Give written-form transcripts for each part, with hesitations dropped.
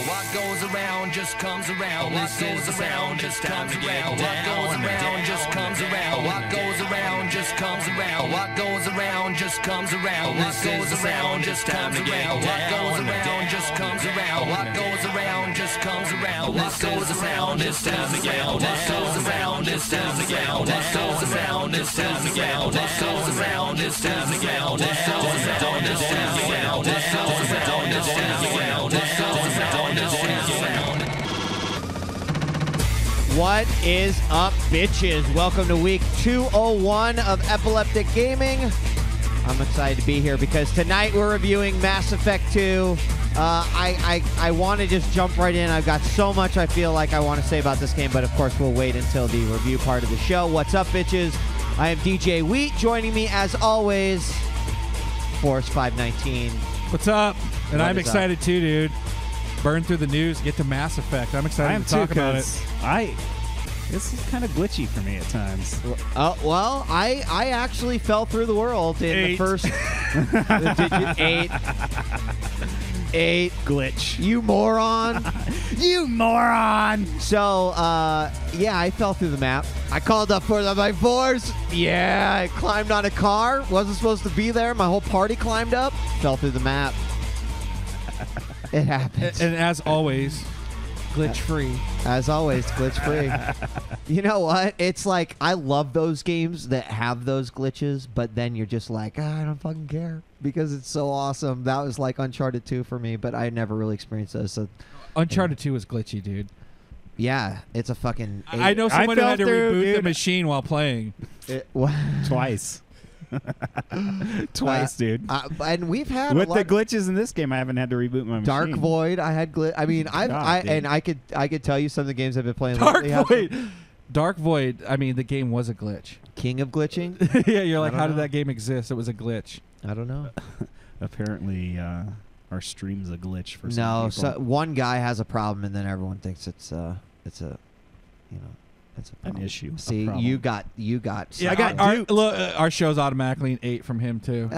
What goes around just comes around. What goes around just comes around. What goes around just comes around. What goes around just comes around. What goes around just comes around. What goes around just comes around. What goes around just comes around. What goes around just comes around. What goes around is time to go. What goes around is time to go. What goes around is time to go. What goes around is time to go. What goes around is time to go. What goes around is time to go. What goes around is time to go. What is up, bitches? Welcome to week 201 of Epileptic Gaming. I'm excited to be here because tonight we're reviewing Mass Effect 2. I want to just jump right in. I've got so much I feel like I want to say about this game, but of course we'll wait until the review part of the show. What's up, bitches? I am djWHEAT. Joining me, as always, Force519. What's up? And What I'm is excited too, dude. Burn through the news, get to Mass Effect. I'm excited to talk about it. This is kind of glitchy for me at times. Well, I actually fell through the world in the first digit 8. 8 Glitch. You moron. You moron! So, yeah, I fell through the map. I called up for my force. Yeah, I climbed on a car. Wasn't supposed to be there. My whole party climbed up. Fell through the map. It happens. And as always, glitch free. As always, glitch free. You know what? It's like, I love those games that have those glitches, but then you're just like, I don't fucking care because it's so awesome. That was like Uncharted 2 for me, but I never really experienced those. So, Uncharted 2 was glitchy, dude. yeah, it's a fucking... I know someone who had to through, reboot the dude. machine while playing. Twice. Twice, dude. And we've had With a the lot glitches in this game, I haven't had to reboot my machine. Dark Void, I had glitch. I mean, God, I could tell you some of the games I've been playing Dark lately have Void. some- Dark Void, I mean, the game was a glitch. King of glitching. Yeah, you're like, I don't how did know. that game exist? It was a glitch. I don't know. Apparently, our stream's a glitch for some No, people. so one guy has a problem, and then everyone thinks it's a it's a problem. issue. a See, problem. you got. Yeah, I got our, duped. look, our show's automatically an 8 from him, too.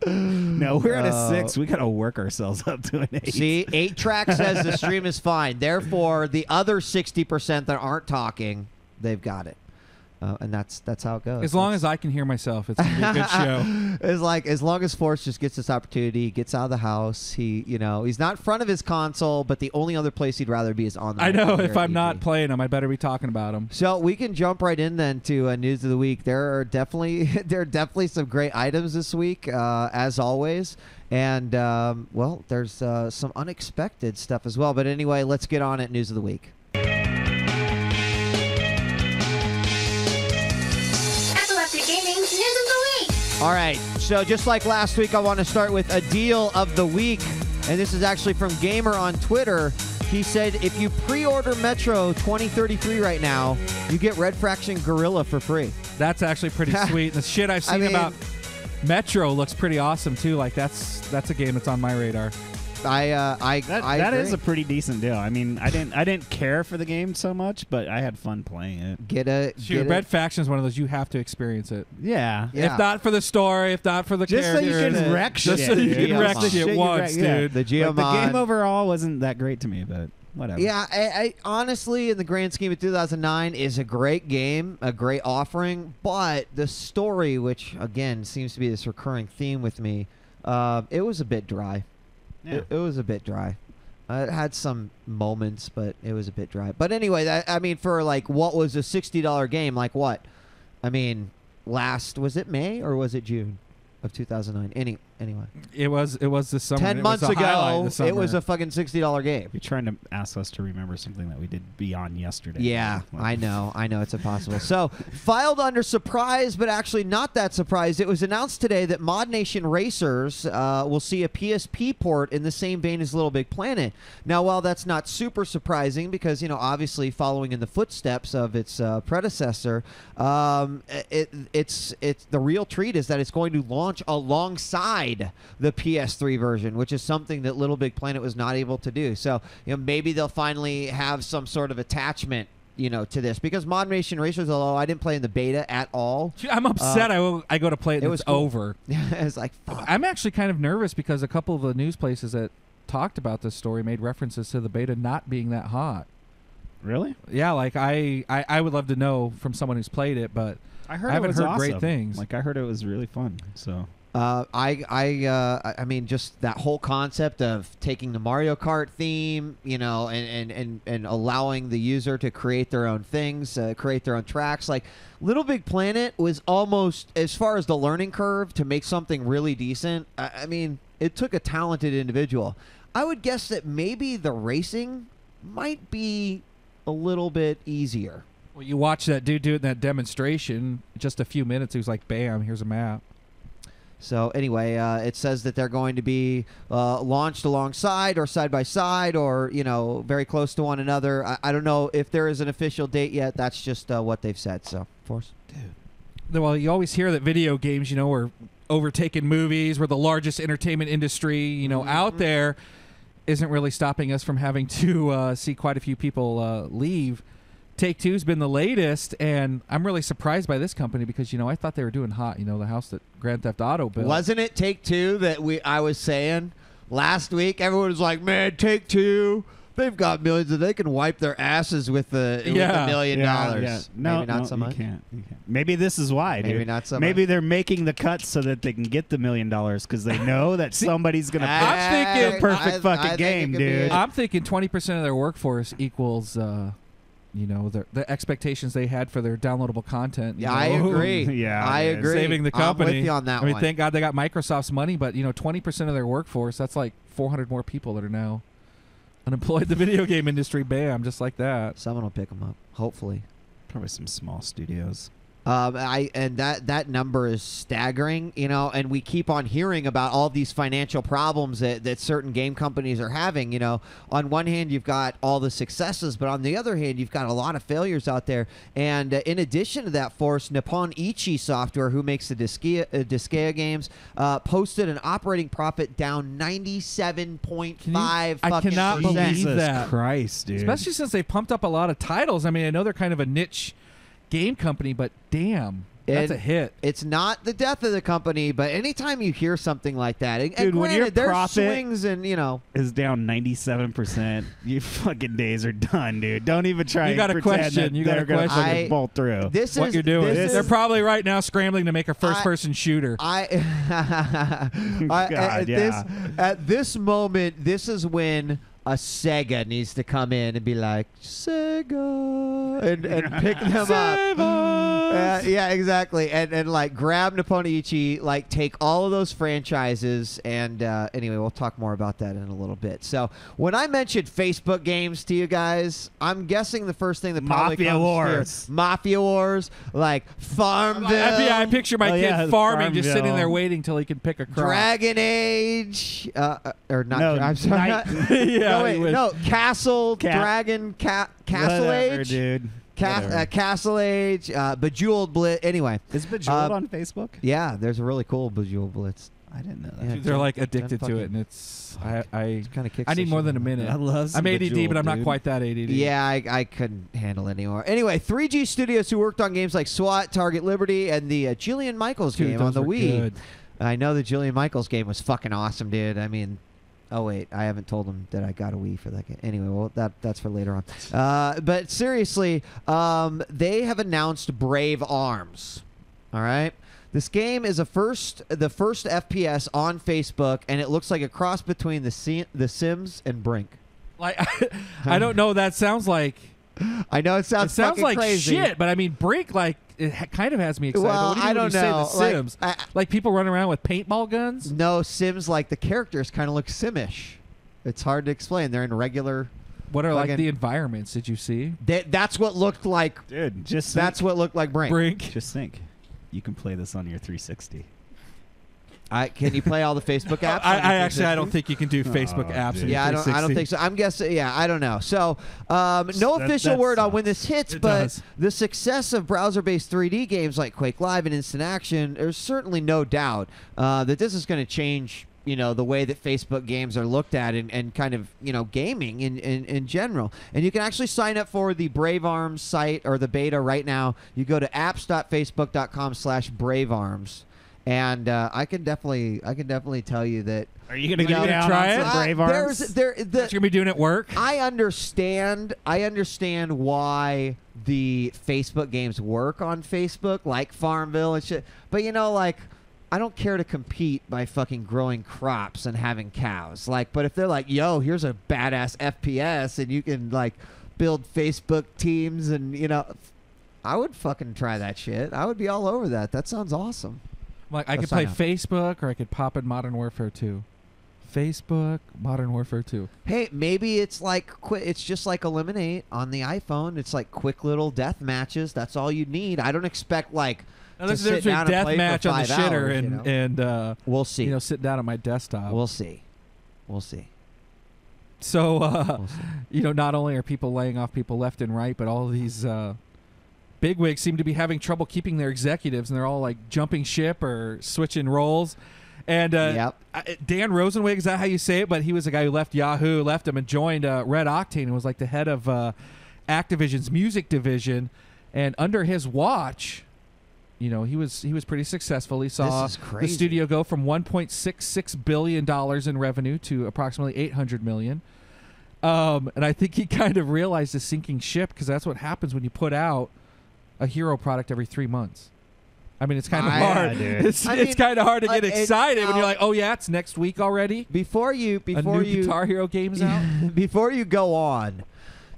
No, we're at a 6. We got to work ourselves up to an 8. See, 8-track says the stream is fine. Therefore, the other 60% that aren't talking, they've got it. And that's how it goes. As long as I can hear myself, it's going to be a good show. It's like, as long as Force just gets this opportunity, he gets out of the house. He's not in front of his console, but the only other place he'd rather be is on the I know, here if at I'm not EG. playing them, I better be talking about them. So we can jump right in then to news of the week. There are definitely some great items this week, as always. And, well, there's some unexpected stuff as well. But anyway, let's get on it. News of the week. All right, so just like last week, I want to start with a deal of the week. And this is actually from Gamer on Twitter. He said, if you pre-order Metro 2033 right now, you get Red Faction Gorilla for free. That's actually pretty sweet. The shit I've seen about Metro looks pretty awesome, too. Like, that's a game that's on my radar. That is agree. a pretty decent deal. I mean, I didn't care for the game so much, but I had fun playing it. Shoot, Red Faction is one of those you have to experience it. Yeah. Yeah. If not for the story, if not for the Just so you characters. can wreck shit. Just so you dude. can wreck Geomon. shit once, dude. The But the Geomon. game overall wasn't that great to me, but whatever. Yeah, I honestly, in the grand scheme of 2009, is a great game, a great offering, but the story, which, again, seems to be this recurring theme with me, it was a bit dry. Yeah. It was a bit dry. It had some moments, but it was a bit dry. But anyway, I mean, for like what was a $60 game, like what? I mean, was it May or was it June of 2009? Anyway. It was this summer. 10 months it was a highlight ago, this summer. it was a fucking $60 game. You're trying to ask us to remember something that we did beyond yesterday. Yeah, Like- I know it's impossible. So, filed under surprise, but actually not that surprised. It was announced today that Mod Nation Racers will see a PSP port in the same vein as Little Big Planet. Now, while that's not super surprising because, obviously following in the footsteps of its predecessor, it's the real treat is that it's going to launch alongside the PS3 version, which is something that Little Big Planet was not able to do. So, maybe they'll finally have some sort of attachment, to this. Because Mod Nation Racers, although I didn't play in the beta at all. I'm upset. I go to play it and was it's cool. over. It's like, fuck. I'm actually kind of nervous because a couple of the news places that talked about this story made references to the beta not being that hot. Really? Yeah, like I would love to know from someone who's played it, but I heard haven't it was heard awesome. great things. Like I heard it was really fun. So I mean, just that whole concept of taking the Mario Kart theme, you know, and allowing the user to create their own things, create their own tracks. Like Little Big Planet was almost, as far as the learning curve to make something really decent. I mean, it took a talented individual. I would guess that maybe the racing might be a little bit easier. Well, you watch that dude do it in that demonstration, just a few minutes, he was like, bam, here's a map. So anyway, it says that they're going to be launched alongside or side by side or, you know, very close to one another. I don't know if there is an official date yet. That's just what they've said. So, Force. Dude. Well, you always hear that video games, you know, are overtaking movies. We're the largest entertainment industry, you know, out there. Isn't really stopping us from having to see quite a few people leave. Take-Two's been the latest, and I'm really surprised by this company because, you know, I thought they were doing hot, you know, the house that Grand Theft Auto built. Wasn't it Take-Two that I was saying last week? Everyone was like, man, Take-Two, they've got millions, and they can wipe their asses with the $1 million. Yeah. No, maybe not so much. You can't. Maybe this is why, dude. Maybe not so much. Maybe they're making the cuts so that they can get the $1 million because they know that somebody's going to pick I'm thinking the perfect fucking game, dude. I'm thinking 20% of their workforce equals... you know, the expectations they had for their downloadable content. Yeah, I agree. Yeah, I agree. Saving the company. I'm with you on that I mean, one. thank God they got Microsoft's money, but, you know, 20% of their workforce, that's like 400 more people that are now unemployed. The video game industry, bam, just like that. Someone will pick them up, hopefully. Probably some small studios. That number is staggering, you know, and we keep on hearing about all these financial problems that certain game companies are having. You know, on one hand, you've got all the successes, but on the other hand, you've got a lot of failures out there. And in addition to that, Force, Nippon Ichi Software, who makes the Disgaea games, posted an operating profit down 97.5%. I cannot believe Jesus that. Christ, dude. Especially since they pumped up a lot of titles. I mean, I know they're kind of a niche game company, but damn, that's a hit. It's not the death of the company, but anytime you hear something like that, and dude, when your there's profit swings and, you know, is down 97%, your fucking days are done, dude. Don't even try. You got and a pretend question. that You got they're a gonna question. fucking bolt through. This what is you're doing. this They're is- probably right now scrambling to make a first-person shooter. At this moment, this is when a Sega needs to come in and be like, Sega, and pick them up. Yeah, exactly. And like grab Nippon Ichi, like take all of those franchises. And anyway, we'll talk more about that in a little bit. So when I mentioned Facebook games to you guys, I'm guessing the first thing that probably Mafia comes Wars. to Mafia Wars, like Farmville. I picture my kid farming, just sitting Farmville. there waiting till he can pick a crop. Dragon Age, or not? No, I'm sorry. Yeah, no, wait, he was- no, Castle, Dragon, Castle Whatever, Age, dude. Whatever. Castle Age, Bejeweled Blitz. Anyway, Is Bejeweled on Facebook? yeah, there's a really cool Bejeweled Blitz. I didn't know that. Yeah, They're like Jen addicted to fucking- it, and it's I kind of kicks. I need the more shit than a out of it. minute. I love some I'm ADD, Bejeweled, but I'm not dude. quite that ADD. Yeah, I couldn't handle it anymore. Anyway, 3G Studios, who worked on games like SWAT, Target Liberty, and the Jillian Michaels Dude, game on those the were Wii. good. I know the Jillian Michaels game was fucking awesome, dude. I mean, oh wait, I haven't told them that I got a Wii for that game. Anyway, well that's for later on. But seriously, they have announced Brave Arms. All right. This game is the first FPS on Facebook, and it looks like a cross between the Sims and Brink. Like I don't know. That sounds like I know it sounds fucking like crazy. shit, but I mean, Brink like kind of has me excited. Well, What do you I mean when don't you say know. The Sims, like people running around with paintball guns. No, Sims, like the characters kind of look Simish. It's hard to explain. They're in regular. What are like fucking- the environments? Did you see? That's what looked like. Dude, just That's what looked like Brink. Brink. Just think, you can play this on your 360. Can you play all the Facebook apps? on your I actually 360? I don't think you can do Facebook apps. dude. in your Yeah, I don't 360. think so. I'm guessing. Yeah, I don't know. So, no official that word on sucks. when this hits, It but does. the success of browser-based 3D games like Quake Live and Instant Action, there's certainly no doubt that this is going to change, you know, the way that Facebook games are looked at and kind of, you know, gaming in general. And you can actually sign up for the Brave Arms site or the beta right now. You go to apps.facebook.com/bravearms. And I can definitely tell you that. Are you gonna go down try on it? some brave arms? What you're gonna be doing at work? I understand why the Facebook games work on Facebook, like Farmville and shit. But like, I don't care to compete by fucking growing crops and having cows. Like, but if they're like, yo, here's a badass FPS and you can like build Facebook teams and I would fucking try that shit. I would be all over that. That sounds awesome. Like I could play Facebook, or I could pop in Modern Warfare 2. Facebook, Modern Warfare 2. Hey, maybe it's like it's just like Eliminate on the iPhone. It's like quick little death matches. That's all you need. I don't expect like to sit down and play death match for on the 5 shitter hours, and we'll see. Sit down at my desktop. We'll see. So We'll see. Not only are people laying off people left and right, but all of these bigwigs seem to be having trouble keeping their executives, and they're all like jumping ship or switching roles. And Dan Rosenwig, is that how you say it? But he was a guy who left Yahoo, left him, and joined Red Octane, and was like the head of Activision's music division. And under his watch, he was pretty successful. He saw the studio go from $1.66 billion in revenue to approximately $800 million. And I think he kind of realized the sinking ship, because that's what happens when you put out a hero product every 3 months. I mean, it's kind of hard. It's kind of hard to get excited when you're like, oh yeah, it's next week already. Before you Guitar Hero game's out. Before you go on,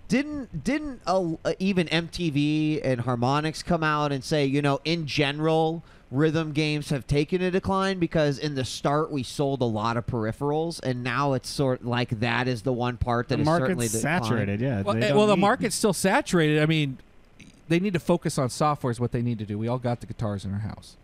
didn't even MTV and Harmonix come out and say, in general, rhythm games have taken a decline because in the start we sold a lot of peripherals, and now it's sort of like that is the one part that is certainly saturated. Yeah. Well, the market's still saturated. I mean, they need to focus on software is what they need to do. We all got the guitars in our house.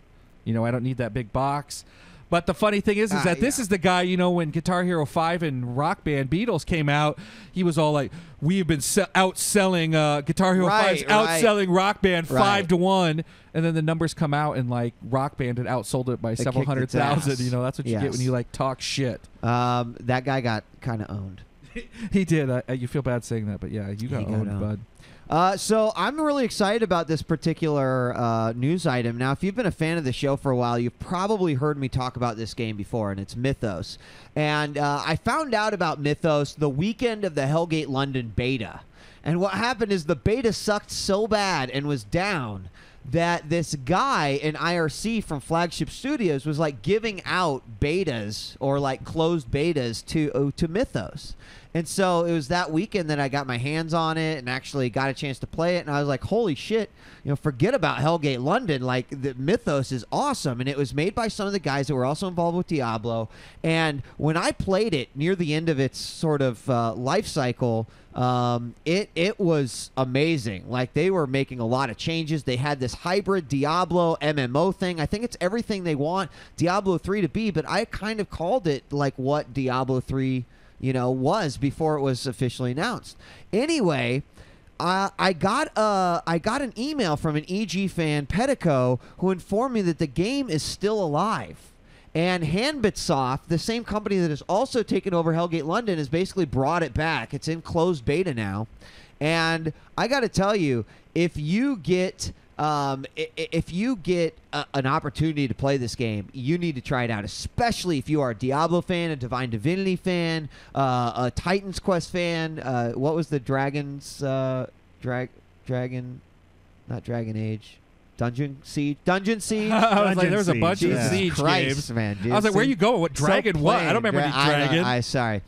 I don't need that big box. But the funny thing is that this is the guy, when Guitar Hero 5 and Rock Band Beatles came out, he was all like, we've been outselling Guitar Hero 5's outselling Rock Band 5-1. And then the numbers come out and like Rock Band had outsold it by several 100,000. That's what you get when you like talk shit. That guy got kind of owned. He did. You feel bad saying that, but yeah, you got owned, bud. So I'm really excited about this particular news item. Now, if you've been a fan of the show for a while, you've probably heard me talk about this game before, and it's Mythos. And I found out about Mythos the weekend of the Hellgate London beta. And what happened is the beta sucked so bad and was down that this guy in IRC from Flagship Studios was like giving out betas or like closed betas to Mythos. And so it was that weekend that I got my hands on it and actually got a chance to play it. And I was like, holy shit, forget about Hellgate London. Like, the Mythos is awesome. And it was made by some of the guys that were also involved with Diablo. And when I played it near the end of its sort of life cycle, it was amazing. Like, they were making a lot of changes. They had this hybrid Diablo MMO thing. I think it's everything they want Diablo 3 to be, but I kind of called it like what Diablo 3 was before it was officially announced. Anyway, I got an email from an EG fan, Pedico, who informed me that the game is still alive. And Handbitsoft, the same company that has also taken over Hellgate London, has basically brought it back. It's in closed beta now. And I got to tell you, if you get an opportunity to play this game, you need to try it out, especially if you are a Diablo fan, a Divine Divinity fan, a Titan's Quest fan. What was the Dragon's Dragon, not Dragon Age, Dungeon Siege? I was like, there was a bunch of Siege games. Man, I was like, where are you going? What Dragon? What? I don't remember any Dragon. Sorry.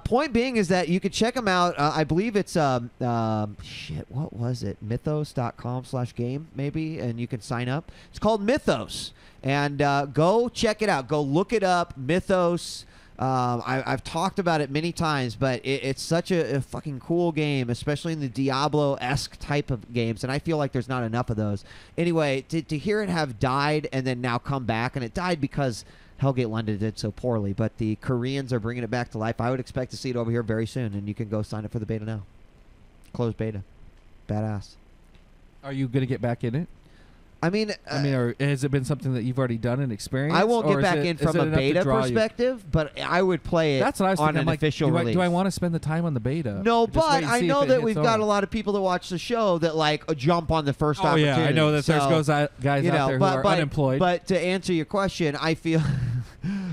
Point being is that you could check them out. I believe it's shit. What was it? Mythos.com/game maybe, and you can sign up. It's called Mythos, and go check it out. Go look it up. Mythos. I've talked about it many times, but it's such a fucking cool game, especially in the Diablo-esque type of games, and I feel like there's not enough of those. Anyway, to hear it have died and then now come back, and it died because Hellgate London did so poorly, but the Koreans are bringing it back to life. I would expect to see it over here very soon, and you can go sign up for the beta now. Closed beta. Badass. Are you going to get back in it? or has it been something that you've already done and experienced? I won't get or back is in it from a enough to beta draw you? perspective, but I would play it That's what I was on thinking. an I'm like, official release. Do I want to spend the time on the beta? No, Or just wait but and I see know if it that hits we've got on? a lot of people that watch the show that jump on the first Oh opportunity. yeah, I know that there's guys out there who are unemployed. But to answer your question, I feel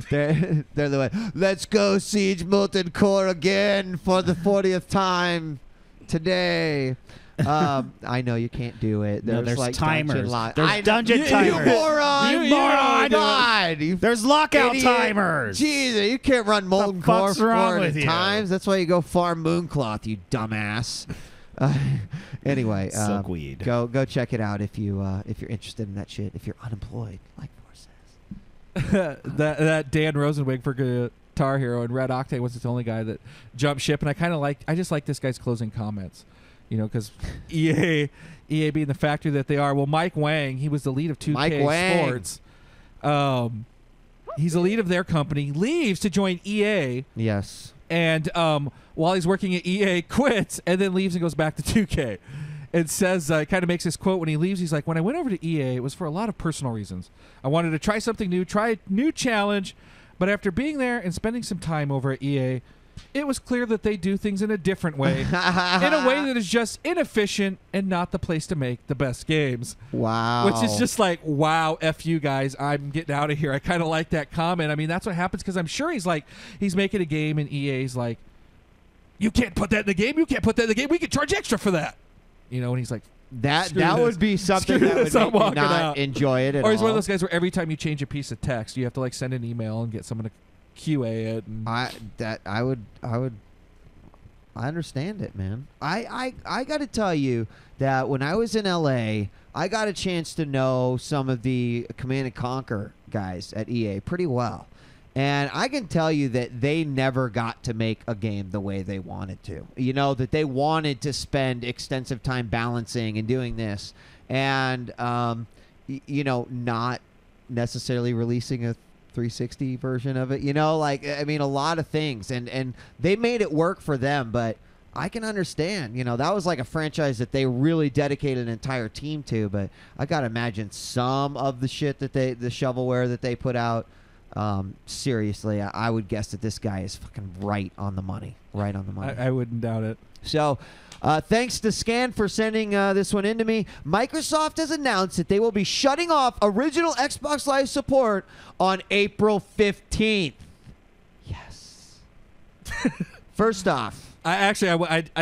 they're the way. Let's go Siege Molten Core again for the 40th time today. I know you can't do it. There's like timers. There's dungeon timers. You moron! You moron! moron! God, There's lockout idiot. timers. Jesus, you can't run Molten Core fuck's wrong 4 with at you? times. That's why you go farm Mooncloth, you dumbass. Anyway, Silkweed. Go check it out if you're interested in that shit. If you're unemployed, like Force says. that Dan Rosenwig for Guitar Hero and Red Octane was the only guy that jumped ship, and I just like this guy's closing comments. Because EA being the factory that they are. Well, Mike Wang, he was the lead of 2K Sports. He's the lead of their company, leaves to join EA. Yes. And while he's working at EA, quits, and then leaves and goes back to 2K. And says, kind of makes this quote when he leaves. He's like, when I went over to EA, it was for a lot of personal reasons. I wanted to try something new, try a new challenge. But after being there and spending some time over at EA, it was clear that they do things in a different way, in a way that is just inefficient and not the place to make the best games. Wow. Which is just like, wow, F you guys, I'm getting out of here. I kind of like that comment. I mean, that's what happens because I'm sure he's making a game and EA's like, you can't put that in the game. You can't put that in the game. We could charge extra for that. And he's like, that would be something that would make me not enjoy it at all. Or he's one of those guys where every time you change a piece of text, you have to send an email and get someone to QA it. And I understand it, man. I got to tell you that when I was in LA, I got a chance to know some of the Command & Conquer guys at EA pretty well. And I can tell you that they never got to make a game the way they wanted to. That they wanted to spend extensive time balancing and doing this. And, not necessarily releasing a 360 version of it. A lot of things. And they made it work for them, but I can understand. That was like a franchise that they really dedicated an entire team to. But I got to imagine some of the shit that the shovelware that they put out, seriously, I would guess that this guy is fucking right on the money. Right on the money. I wouldn't doubt it. So, thanks to Scan for sending this one in to me. Microsoft has announced that they will be shutting off original Xbox Live support on April 15th. Yes. First off, I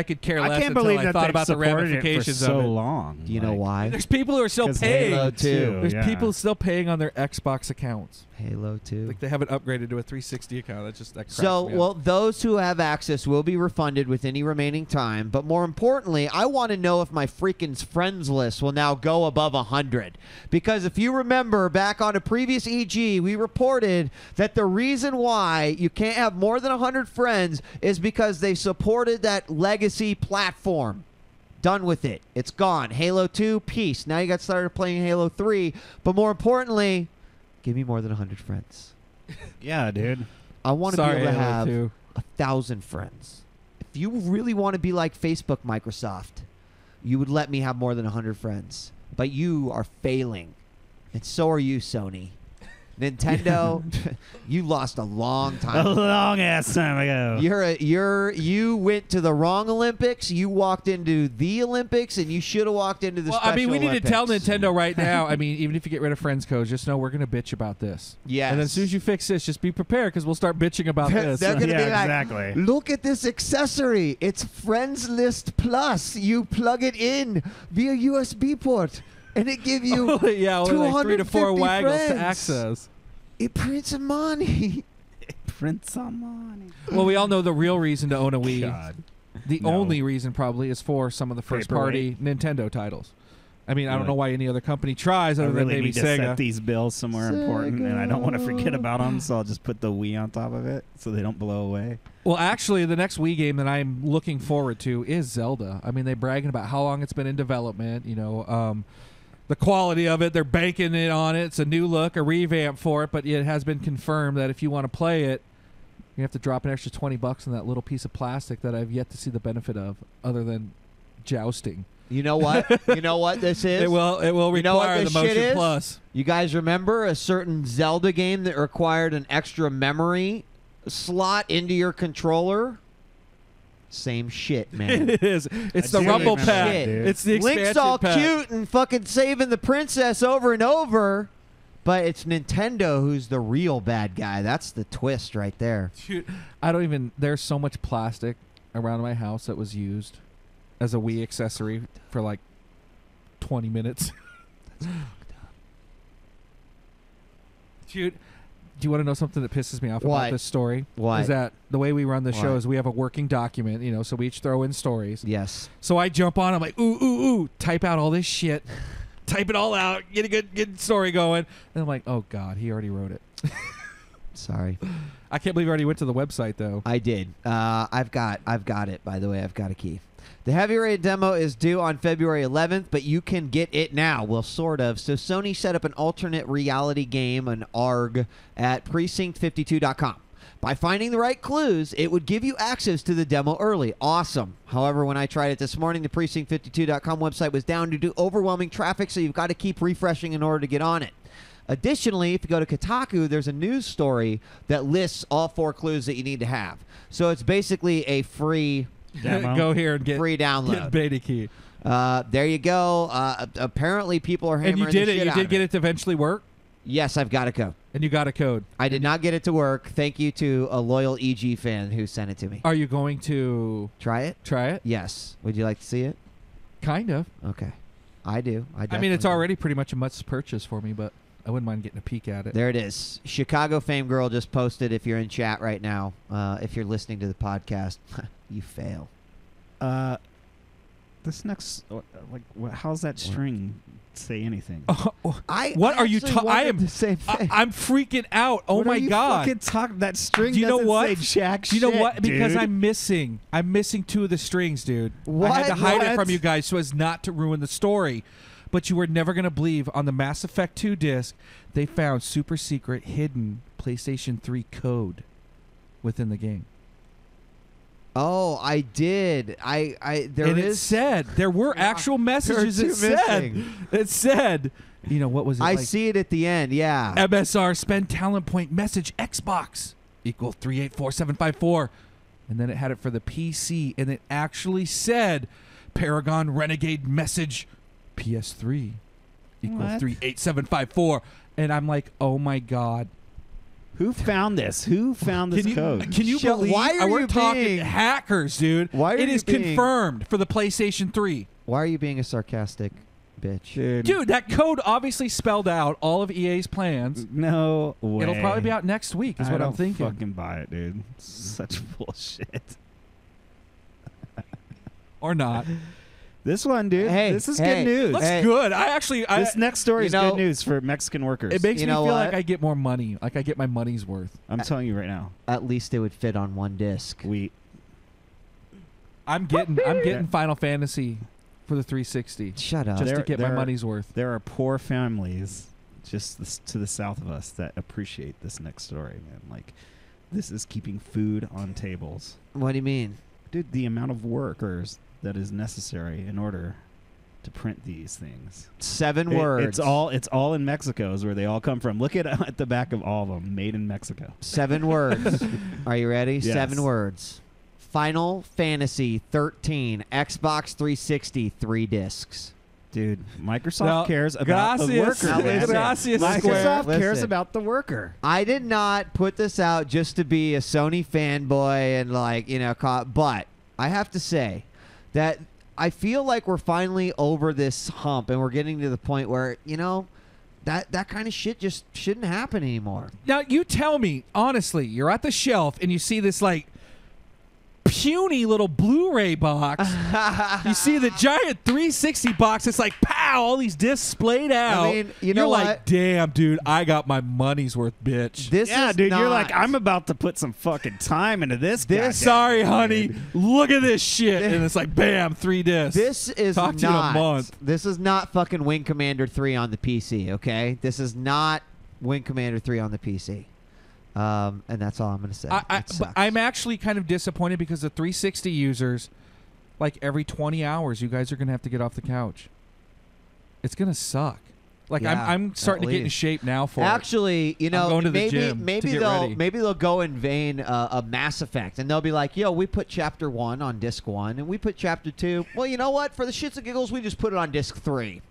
could care less. I can't believe I thought about the ramifications for so of it. long. Do you know why? There's people who are still paying. Halo 2. There's people still paying on their Xbox accounts. Halo 2. They haven't upgraded to a 360 account. That cracks me up. Those who have access will be refunded with any remaining time. But more importantly, I want to know if my freaking friends list will now go above 100. Because if you remember back on a previous EG, we reported that the reason why you can't have more than 100 friends is because they supported that legacy platform. Done with it. It's gone. Halo 2, peace. Now you got started playing Halo 3. But more importantly, give me more than 100 friends. Yeah, dude. I want to be able to Halo have 2. 1,000 friends. If you really want to be like Facebook, Microsoft, you would let me have more than 100 friends. But you are failing. And so are you, Sony. Nintendo, you lost a long time A ago. long ass time ago. You went to the wrong Olympics. You walked into the Olympics, and you should have walked into the Special we need Olympics. to tell Nintendo right now. Even if you get rid of friends codes, just know we're going to bitch about this. Yes. And then as soon as you fix this, just be prepared because we'll start bitching about this. They're going to be like, exactly. look at this accessory. It's Friends List Plus. You plug it in via USB port, and it gives you only like 3 to 4 waggles friends. to access. It prints money. Prince on money. Well, we all know the real reason to own a Wii. God. The only reason probably is for some of the first-party Nintendo titles. I don't know why any other company tries other than maybe need to Sega. set these bills somewhere important, and I don't want to forget about them, so I'll just put the Wii on top of it so they don't blow away. Well, actually, the next Wii game that I'm looking forward to is Zelda. They're bragging about how long it's been in development. The quality of it, they're banking it on it. It's a new look, a revamp for it, but it has been confirmed that if you want to play it, you have to drop an extra $20 on that little piece of plastic that I've yet to see the benefit of, other than jousting. You know what? You know what this is? It will require the Motion Plus. You guys remember a certain Zelda game that required an extra memory slot into your controller? Same shit, man. It is. It's the Rumble Pack. It's the expansion Link's all pack. cute and fucking saving the princess over and over, but it's Nintendo who's the real bad guy. That's the twist right there. Dude, I don't even. There's so much plastic around my house that was used as a Wii accessory for like 20 minutes. That's fucked up. Dude, do you want to know something that pisses me off What? about this story? What? Is that the way we run the show What? is we have a working document, you know, so we each throw in stories. Yes. So I jump on, I'm like, ooh, type out all this shit. Type it all out, get a good story going. And I'm like, oh, God, he already wrote it. Sorry. I can't believe I already went to the website, though. I did. I've got it, by the way. I've got a key. The Heavy Rain demo is due on February 11th, but you can get it now. Well, sort of. So Sony set up an alternate reality game, an ARG, at precinct52.com. By finding the right clues, it would give you access to the demo early. Awesome. However, when I tried it this morning, the precinct52.com website was down due to overwhelming traffic, so you've got to keep refreshing in order to get on it. Additionally, if you go to Kotaku, there's a news story that lists all 4 clues that you need to have. So it's basically a free Demo. Go here and get free download. Get beta key. There you go. Apparently, people are hammering And you did the it. shit You out did of get it to eventually work, Yes, I've got a code. and you got a code. I did not get it to work. Thank you to a loyal EG fan who sent it to me. Are you going to Try it? try it? Yes. Would you like to see it? Kind of. Okay. I do. I mean, it's definitely do. already pretty much a must purchase for me, but I wouldn't mind getting a peek at it. There it is. Chicago Fame Girl just posted, if you're in chat right now, if you're listening to the podcast, you fail. This next, how's that string say anything? What are you actually I wondered am the same thing. I'm freaking out. Oh What my are you God. fucking talking? That string Do you know doesn't what? say jack Do you know shit, what? Because dude. I'm missing 2 of the strings, dude. I What? had to hide it What? from you guys so as not to ruin the story. But you were never going to believe on the Mass Effect 2 disc, they found super secret hidden PlayStation 3 code within the game. Oh, I did. It said there were actual messages. There are It two said, missing. it said, you know, what was it? I like? see it at the end, yeah. MSR spend talent point message Xbox equal 384754, and then it had it for the PC, and it actually said Paragon Renegade message PS3 equal What? 38754, and I'm like, oh my God. Who found this? Who found this code? Can you Shut- believe? why are we're you talking being- hackers, dude. Why are it you is being- confirmed for the PlayStation 3. Why are you being a sarcastic bitch? Dude, that code obviously spelled out all of EA's plans. No way. It'll probably be out next week, is I what I'm don't thinking. fucking buy it, dude. Such bullshit. Or not. This one, dude. Hey, this is hey, good news. Looks Hey. good. I actually, This next story is you know- good news for Mexican workers. it makes You me know feel what? like I get more money. Like I get my money's worth. I'm telling you right now. At least it would fit on one disc. I'm getting Final Fantasy for the 360 Shut up. just to There- get my there- money's worth. There are poor families just to the south of us that appreciate this next story, man. Like, this is keeping food on tables. What do you mean? Dude, the amount of workers that is necessary in order to print these things. 7 words. It's all in Mexico is where they all come from. Look at the back of all of them, made in Mexico. 7 words. Are you ready? Yes. 7 words. Final Fantasy 13, Xbox 360, 3 discs. Dude, Microsoft Well, cares about the gracias. worker. Now man. listen. Gracias, Microsoft Square. cares Listen. about the worker. I did not put this out just to be a Sony fanboy and but I have to say that I feel like we're finally over this hump and we're getting to the point where, that kind of shit just shouldn't happen anymore. Now you tell me honestly, you're at the shelf and you see this like puny little Blu-ray box. You see the giant 360 box. It's like pow, all these discs splayed out. I mean, you know you're what? like, damn, dude, I got my money's worth, bitch. This Yeah, is dude, you're not- like, I'm about to put some fucking time into this. goddamn Sorry, thing, honey. dude. Look at this shit, and it's like, bam, 3 discs. This is Talk to you in a not. month. This is not fucking Wing Commander 3 on the PC. Okay, this is not Wing Commander 3 on the PC. And that's all I'm going to say. It but sucks. I'm actually kind of disappointed because the 360 users like every 20 hours, you guys are going to have to get off the couch. It's going to suck. Like Yeah, I'm starting to get in shape now for Actually, you know, going to the gym maybe to get ready. maybe they'll go in vein of Mass Effect, and they'll be like, "Yo, we put Chapter 1 on Disc 1, and we put Chapter 2. Well, you know what? For the shits and giggles, we just put it on Disc 3,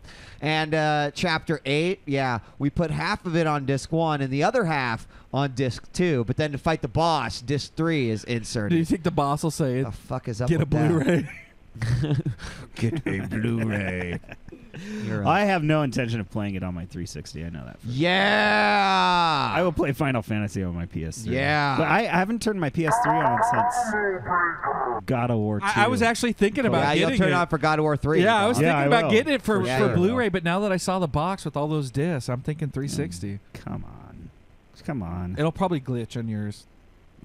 and Chapter 8, yeah, we put half of it on Disc 1 and the other half on Disc 2. But then to fight the boss, Disc 3 is inserted. Do you think the boss will say, the fuck is up? "Get a with that? Blu-ray"? Get a Blu-ray. You're I have no intention of playing it on my 360. I know that. Yeah. I will play Final Fantasy on my PS3. Yeah. But I haven't turned my PS3 on since God of War 2. I was actually thinking about Yeah, getting you'll turn it. on for God of War 3. Yeah, I was Yeah, thinking I about will. getting it for For sure. Blu-ray, but now that I saw the box with all those discs, I'm thinking 360. Come on. Come on. It'll probably glitch on yours.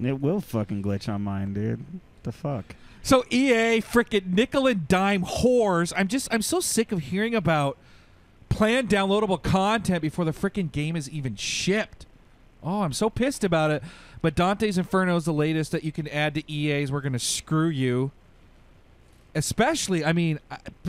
It will fucking glitch on mine, dude. The fuck? So EA, frickin' nickel and dime whores. I'm so sick of hearing about planned downloadable content before the frickin' game is even shipped. Oh, I'm so pissed about it. But Dante's Inferno is the latest that you can add to EA's We're Gonna Screw You. Especially, I mean,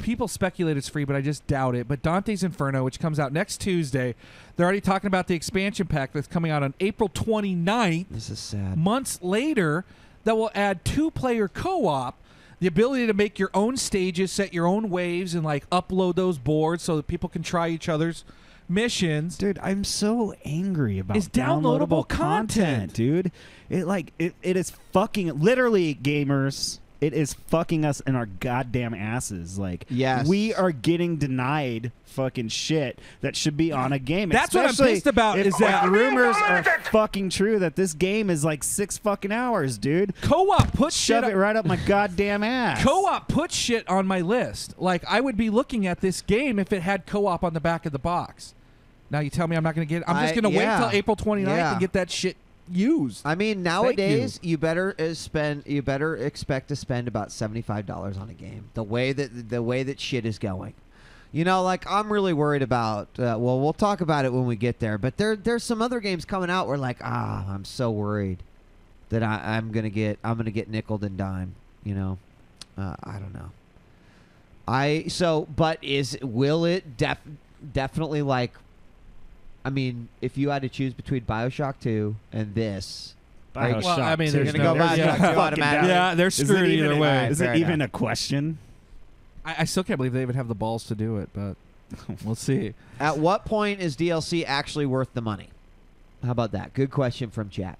people speculate it's free, but I just doubt it. But Dante's Inferno, which comes out next Tuesday, they're already talking about the expansion pack that's coming out on April 29th. This is sad. Months later, that will add 2-player co-op, the ability to make your own stages, set your own waves, and like upload those boards so that people can try each other's missions. Dude, I'm so angry about It's downloadable content. dude. It is fucking literally, gamers. It is fucking us in our goddamn asses. Like, Yes. we are getting denied fucking shit that should be on a game. That's what I'm Especially pissed about, if is that- the rumors are fucking true that this game is like 6 fucking hours, dude. Co-op puts Shove shit it right up my goddamn ass. Co-op puts shit on my list. Like, I would be looking at this game if it had co-op on the back of the box. Now you tell me I'm not going to get it. I'm just going to wait till April 29th and get that shit used. I mean, nowadays you better expect to spend about $75 on a game. The way that shit is going, you know, like I'm really worried about. Well, we'll talk about it when we get there. But there's some other games coming out where like I'm so worried that I'm gonna get nickeled and dime. You know, I don't know. But will it definitely like? I mean, if you had to choose between BioShock 2 and this, BioShock. Well, I mean, so you're there's gonna go no- BioShock yeah. 2 automatically. Yeah, they're screwed either way. Is Fair it even enough. a question? I still can't believe they would have the balls to do it, but we'll see. At what point is DLC actually worth the money? How about that? Good question from chat.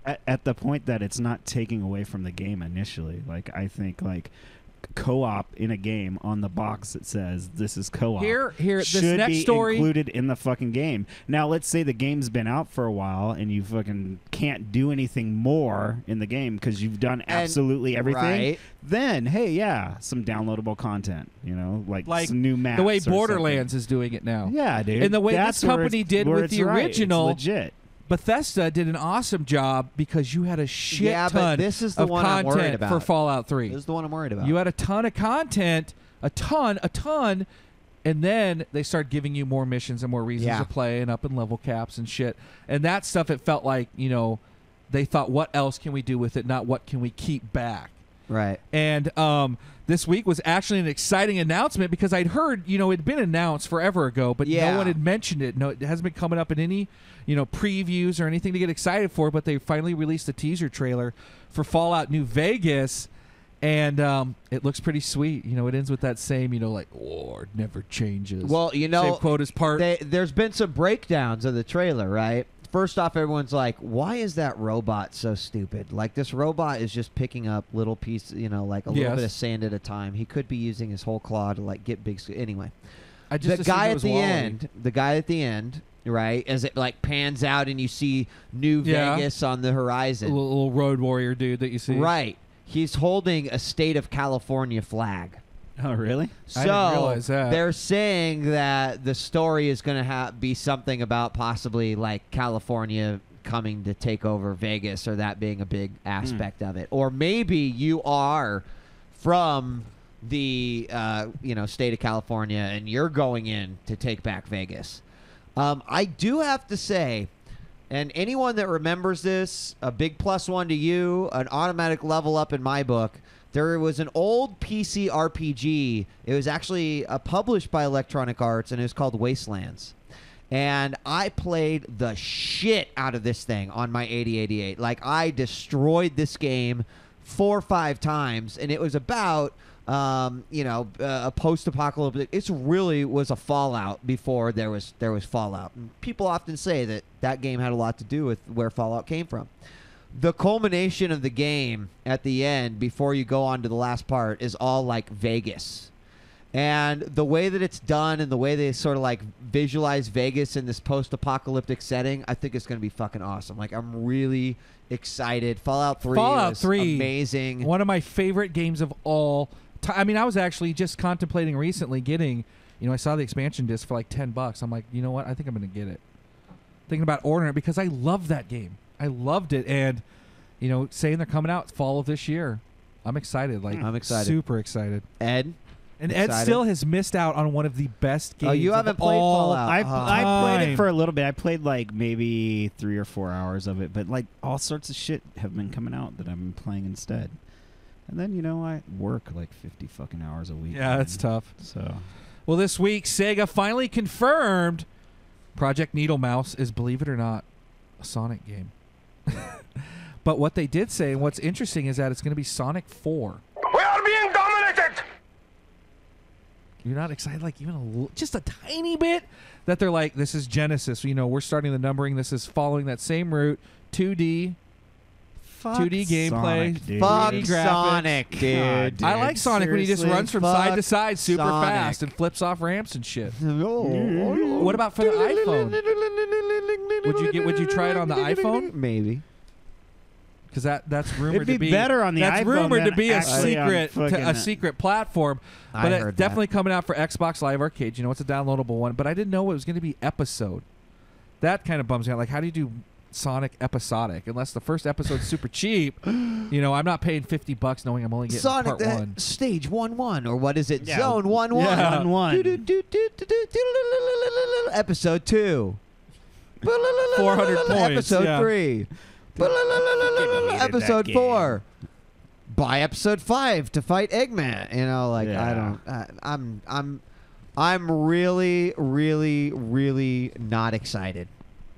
At the point that it's not taking away from the game initially. Like, I think like co-op in a game on the box that says this is co-op Here, this should next be story included in the fucking game. Now, let's say the game's been out for a while and you fucking can't do anything more in the game because you've done absolutely everything. Right. Then, hey, yeah, some downloadable content. You know, like some new maps. the way or Borderlands something. is doing it now. Yeah, dude. And the way That's this where company it's- did where with it's the right. It's original. legit. Bethesda did an awesome job because you had a shit Yeah, but ton this is the of one I'm worried content about. for Fallout 3. This is the one I'm worried about. You had a ton of content, a ton, and then they start giving you more missions and more reasons Yeah. to play and up in level caps and shit. And that stuff, it felt like, you know, they thought, what else can we do with it, not what can we keep back. Right. And this week was actually an exciting announcement because I'd heard, you know, it'd been announced forever ago, but Yeah. no one had mentioned it. No, it hasn't been coming up in any, you know, previews or anything to get excited for. But they finally released a teaser trailer for Fallout New Vegas, and it looks pretty sweet. You know, it ends with that same, you know, like war never changes. Well, you know, same quote as part. there's been some breakdowns of the trailer, right? First off, everyone's like, why is that robot so stupid? Like, this robot is just picking up little pieces, you know, like a little Yes. bit of sand at a time. He could be using his whole claw to, like, get big. Anyway, I just the assumed guy it at was the Wall-E. end, right, as it, like, pans out and you see New Yeah. Vegas on the horizon. Little road warrior dude that you see. Right. He's holding a state of California flag. Oh, really? So I didn't realize that. they're saying that the story is going to be something about possibly like California coming to take over Vegas, or that being a big aspect of it. Or maybe you are from the state of California and you're going in to take back Vegas. I do have to say, and anyone that remembers this, a big +1 to you, an automatic level up in my book. There was an old PC RPG. It was actually published by Electronic Arts, and it was called Wastelands. And I played the shit out of this thing on my 8088. Like, I destroyed this game 4 or 5 times, and it was about, a post-apocalyptic. It really was a Fallout before there was Fallout. And people often say that game had a lot to do with where Fallout came from. The culmination of the game at the end, before you go on to the last part, is all like Vegas. And the way that it's done and the way they sort of like visualize Vegas in this post-apocalyptic setting, I think it's going to be fucking awesome. Like, I'm really excited. Fallout 3 was amazing. One of my favorite games of all time. I mean, I was actually just contemplating recently getting, I saw the expansion disc for like $10. I'm like, you know what? I think I'm going to get it. Thinking about ordering it because I love that game. I loved it. And, saying they're coming out fall of this year. I'm excited. Like, I'm excited. Super excited. Ed? And Ed still has missed out on one of the best games. Oh, you haven't played Fallout? I played it for a little bit. I played like maybe 3 or 4 hours of it, but like all sorts of shit have been coming out that I've been playing instead. And then I work like 50 fucking hours a week. Yeah, that's tough. So, well, this week Sega finally confirmed Project Needle Mouse is, believe it or not, a Sonic game. But what they did say, and what's interesting, is that it's going to be Sonic 4. We are being dominated! You're not excited, like even just a tiny bit, that they're like, this is Genesis. We're starting the numbering. This is following that same route. 2D gameplay. Sonic, dude. Fuck 3D graphics. Sonic, dude. I like Sonic when he just Seriously? runs from Fuck side to side super Sonic. fast and flips off ramps and shit. Oh. What about for the iPhone? Would you try it on the iPhone? Maybe. Because that's rumored It'd be to be better on the that's iPhone rumored to than be a actually on secret fucking- secret platform. I But heard it's definitely coming out for Xbox Live Arcade. It's a downloadable one. But I didn't know it was going to be episode. That kind of bums me out. Like, how do you do Sonic episodic? Unless the first episode's super cheap. I'm not paying $50 knowing I'm only getting Sonic part 1. stage 1-1, or what is it? Yeah. Zone 1-1. Yeah. 1-1. Episode 2. 400 points. Episode yeah. 3. Episode 4. Buy episode 5 to fight Eggman. I'm really, really, really not excited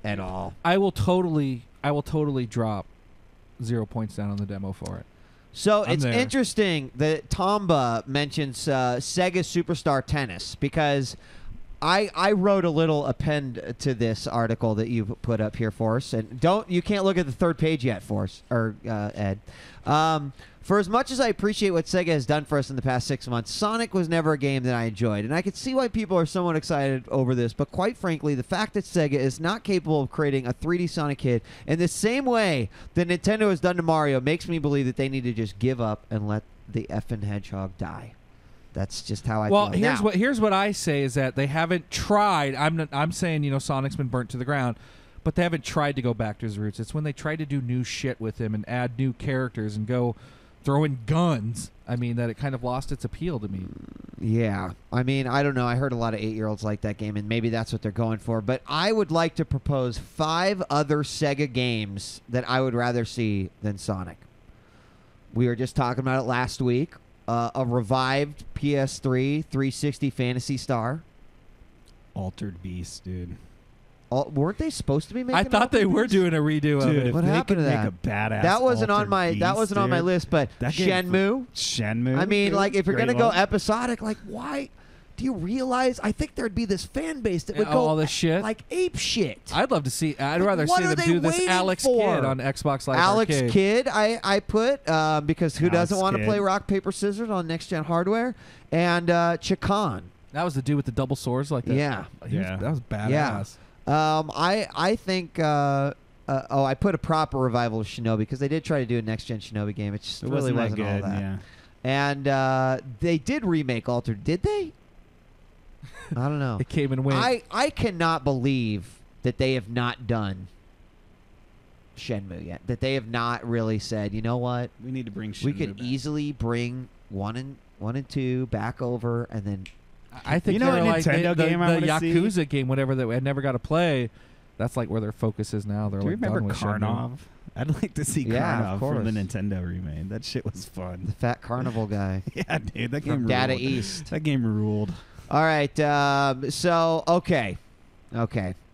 at all. I will totally drop 0 points down on the demo for it. So I'm it's there. interesting that Tomba mentions Sega Superstar Tennis, because I wrote a little append to this article that you put up here for us, and you can't look at the third page yet, Ed. For as much as I appreciate what Sega has done for us in the past 6 months, Sonic was never a game that I enjoyed, and I could see why people are somewhat excited over this, but quite frankly, the fact that Sega is not capable of creating a 3D Sonic hit in the same way that Nintendo has done to Mario makes me believe that they need to just give up and let the effing hedgehog die. That's just how I feel. Here's what I say is that they haven't tried. I'm saying Sonic's been burnt to the ground, but they haven't tried to go back to his roots. It's when they try to do new shit with him and add new characters and go throw in guns. That it kind of lost its appeal to me. Yeah. I don't know. I heard a lot of 8-year-olds like that game, and maybe that's what they're going for. But I would like to propose 5 other Sega games that I would rather see than Sonic. We were just talking about it last week. A revived PS3 360 Phantasy Star. Altered Beast, dude. Weren't they supposed to be making? I thought they were Beast? doing a redo of Dude, it. What if they happened could to that? Make a badass. That wasn't on Altered my. Beast, That wasn't on my dude. list. But That game- Shenmue. Shenmue. If you're Great gonna go one. episodic, like why? Do you realize? I think there'd be this fan base that would Yeah, go all this shit? like ape shit. I'd love to see. I'd Like, rather what see are them they do this waiting Alex for? Kidd on Xbox Live Alex Arcade. Kidd, I put because who Alex doesn't want to Kidd. play rock paper scissors on next gen hardware? And Chacon. That was the dude with the double swords like that. Yeah. That was badass. Yeah. I think. I put a proper revival of Shinobi because they did try to do a next gen Shinobi game. It just It really wasn't that good. all that. Yeah. And they did remake Altered. Did they? I don't know. It came and went. I cannot believe that they have not done Shenmue yet. That they have not really said, you know what? We need to bring. We Shenmue could back. easily bring 1 and 2 back over, and then I think You know they're what like Nintendo the game I wanna see? Yakuza game, whatever that I never got to play. That's like where their focus is now. They're Do you like remember done with Shenmue. Karnov? I'd like to see Yeah, of Karnov from the course. Nintendo remake. That shit was fun. The fat carnival guy. Yeah, dude, that game From ruled. Data East. That game ruled. All right. So okay.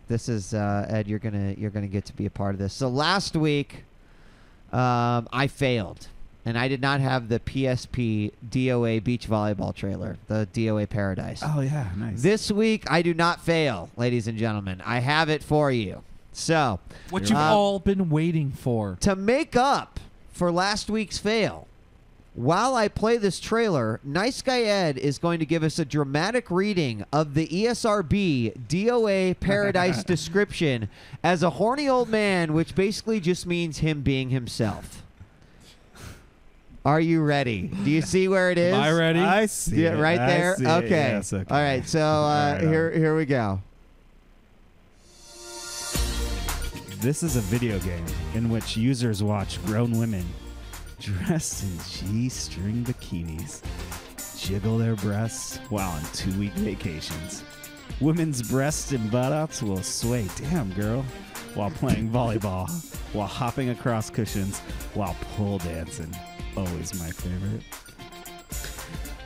This is Ed. You're gonna get to be a part of this. So last week, I failed, and I did not have the PSP DOA beach volleyball trailer, the DOA Paradise. Oh yeah, nice. This week, I do not fail, ladies and gentlemen. I have it for you. So What you've all been waiting for. to make up for last week's fail, while I play this trailer, Niceguyed is going to give us a dramatic reading of the ESRB DOA Paradise description as a horny old man, which basically just means him being himself. Are you ready? Do you see where it is? Am I ready? I see Yeah, it. right I there. see it. Okay. Yes, okay. All right. So right, here we go. This is a video game in which users watch grown women dressed in G-string bikinis jiggle their breasts while on 2-week vacations. Women's breasts and buttocks will sway, damn girl, while playing volleyball, while hopping across cushions, while pole dancing. Always my favorite.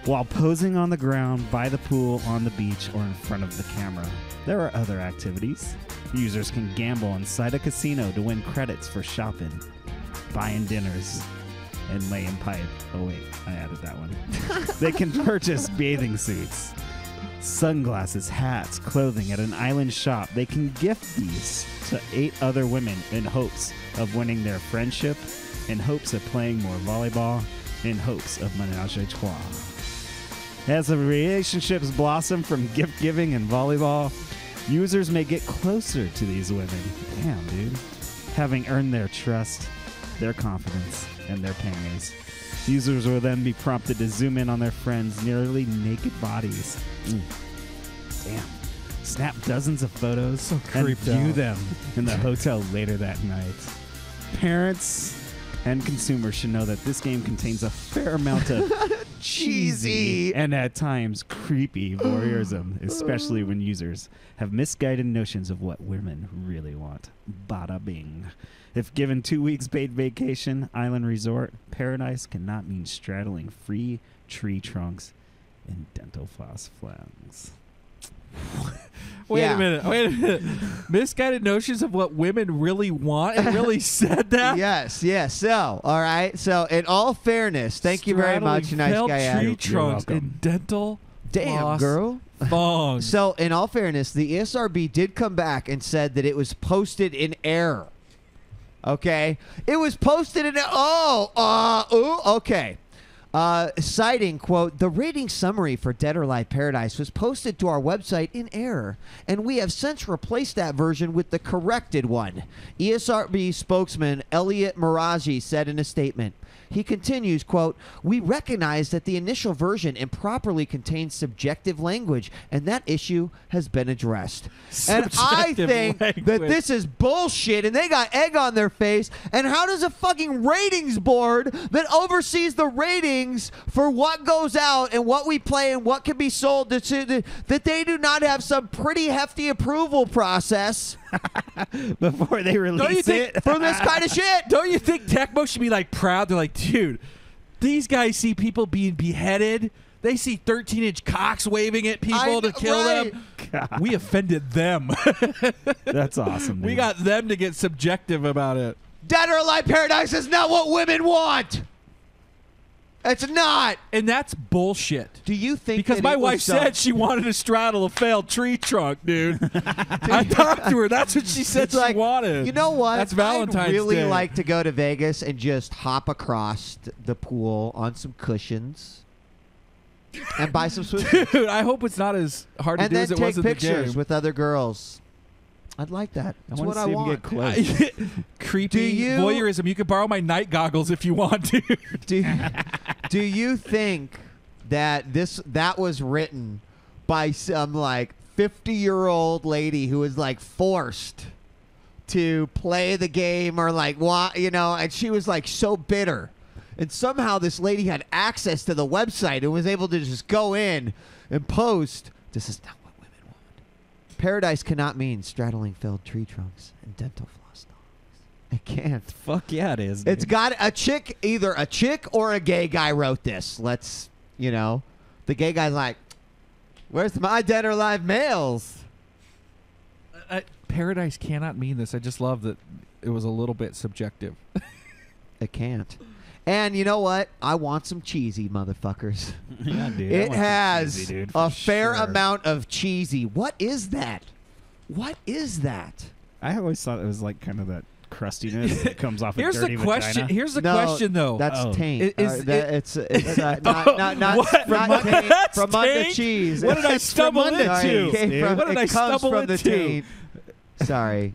While posing on the ground, by the pool, on the beach, or in front of the camera. There are other activities. Users can gamble inside a casino to win credits for shopping, buying dinners, and laying pipe. Oh wait, I added that one. They can purchase bathing suits, sunglasses, hats, clothing at an island shop. They can gift these to 8 other women in hopes of winning their friendship, in hopes of playing more volleyball, in hopes of menage a trois. As the relationships blossom from gift giving and volleyball, users may get closer to these women. Damn, dude. Having earned their trust, their confidence, and their panties. Users will then be prompted to zoom in on their friends' nearly naked bodies. Damn. Snap dozens of photos and creeped view out. them in the hotel later that night. Parents and consumers should know that this game contains a fair amount of cheesy and at times creepy voyeurism, especially when users have misguided notions of what women really want. Bada bing. If given 2 weeks paid vacation, island resort, paradise cannot mean straddling free tree trunks and dental floss flangs. Wait Yeah. a minute. Misguided notions of what women really want. It really said that? Yes. So, all right. So, in all fairness, thank you very much, Straddling nice felt guy. tree Ad. trunks welcome. and dental Damn, floss girl. thongs. So, in all fairness, the ESRB did come back and said that it was posted in error. Okay? It was posted in okay. Citing, quote, the rating summary for Dead or Alive Paradise was posted to our website in error, and we have since replaced that version with the corrected one. ESRB spokesman Elliot Maraji said in a statement. He continues, quote, we recognize that the initial version improperly contains subjective language, and that issue has been addressed. And I Subjective think that language. this is bullshit, and they got egg on their face. And how does a fucking ratings board that oversees the ratings for what goes out and what we play and what can be sold, that they do not have some pretty hefty approval process Before they release it. for this kind of shit? Don't you think Tecmo should be like proud? They're like, dude, these guys see people being beheaded. They see 13-inch cocks waving at people to kill them. God, We offended them. that's awesome. We dude. got them to get subjective about it. Dead or Alive Paradise is not what women want. It's not. And that's bullshit. Do you think Because that my it was wife said she wanted to straddle a failed tree trunk, dude. I talked to her. That's what she said It's she like, wanted. You know what? That's Valentine's I'd really Day. like to go to Vegas and just hop across the pool on some cushions and buy some swimsuits. Dude, I hope it's not as hard to And do then as it was take in the pictures game. with other girls. I'd like that. That's wanna what I see 'em want. get close. Creepy Do you- voyeurism. You can borrow my night goggles if you want to. Do you think that that was written by some like 50-year-old lady who was like forced to play the game or like what, and she was like so bitter, and somehow this lady had access to the website and was able to just go in and post, this is not what women want. Paradise cannot mean straddling felled tree trunks and dental floss dogs. It can't. Fuck yeah, it is. Dude. It's got a chick, either a chick or a gay guy wrote this. Let's, the gay guy's like, where's my dead or alive males? Paradise cannot mean this. I just love that it was a little bit subjective. It can't. And you know what? I want some cheesy, motherfuckers. Yeah, dude. It has cheesy, dude, a for fair sure. amount of cheesy. What is that? What is that? I always thought it was like kind of that crustiness that comes off Here's a dirty the question. vagina. Here's the No, question, though. That's Oh. taint. Is It's not What? taint That's from under taint? cheese. What did I It's stumble from under into? cheese. It came from- What did it I comes stumble from the into? taint. Sorry.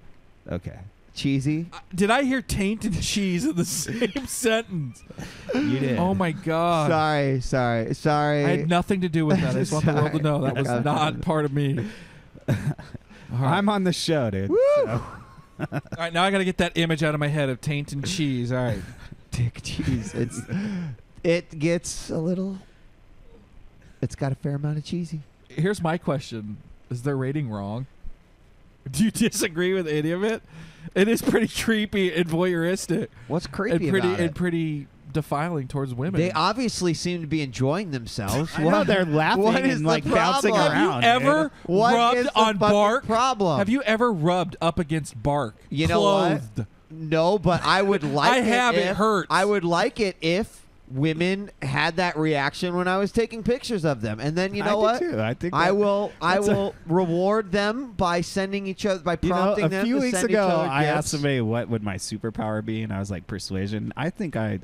Okay. Cheesy? Did I hear taint and cheese in the same sentence? You did. Oh my god. Sorry. I had nothing to do with that. I just want the world to know that was not part of me. All right. I'm on the show, dude. Woo! So. All right, now I got to get that image out of my head of taint and cheese. All right. Dick cheese. It gets a little. It's got a fair amount of cheesy. Here's my question. Is their rating wrong? Do you disagree with any of it? It is pretty creepy and voyeuristic. What's creepy and about it? pretty defiling towards women. They obviously seem to be enjoying themselves. I know, they're laughing what is and the like bouncing problem? around. Have you ever What rubbed is the on fucking bark? problem? Have you ever rubbed up against bark? You know what? Clothed? No, but I would like. I have. It if, hurts. I would like it if women had that reaction when I was taking pictures of them, and then you know what? Too. I think I that- will that's a- reward them by sending each other by prompting a them few to weeks send ago, each other I asked gifts. somebody what would my superpower be, and I was like persuasion. I think I'd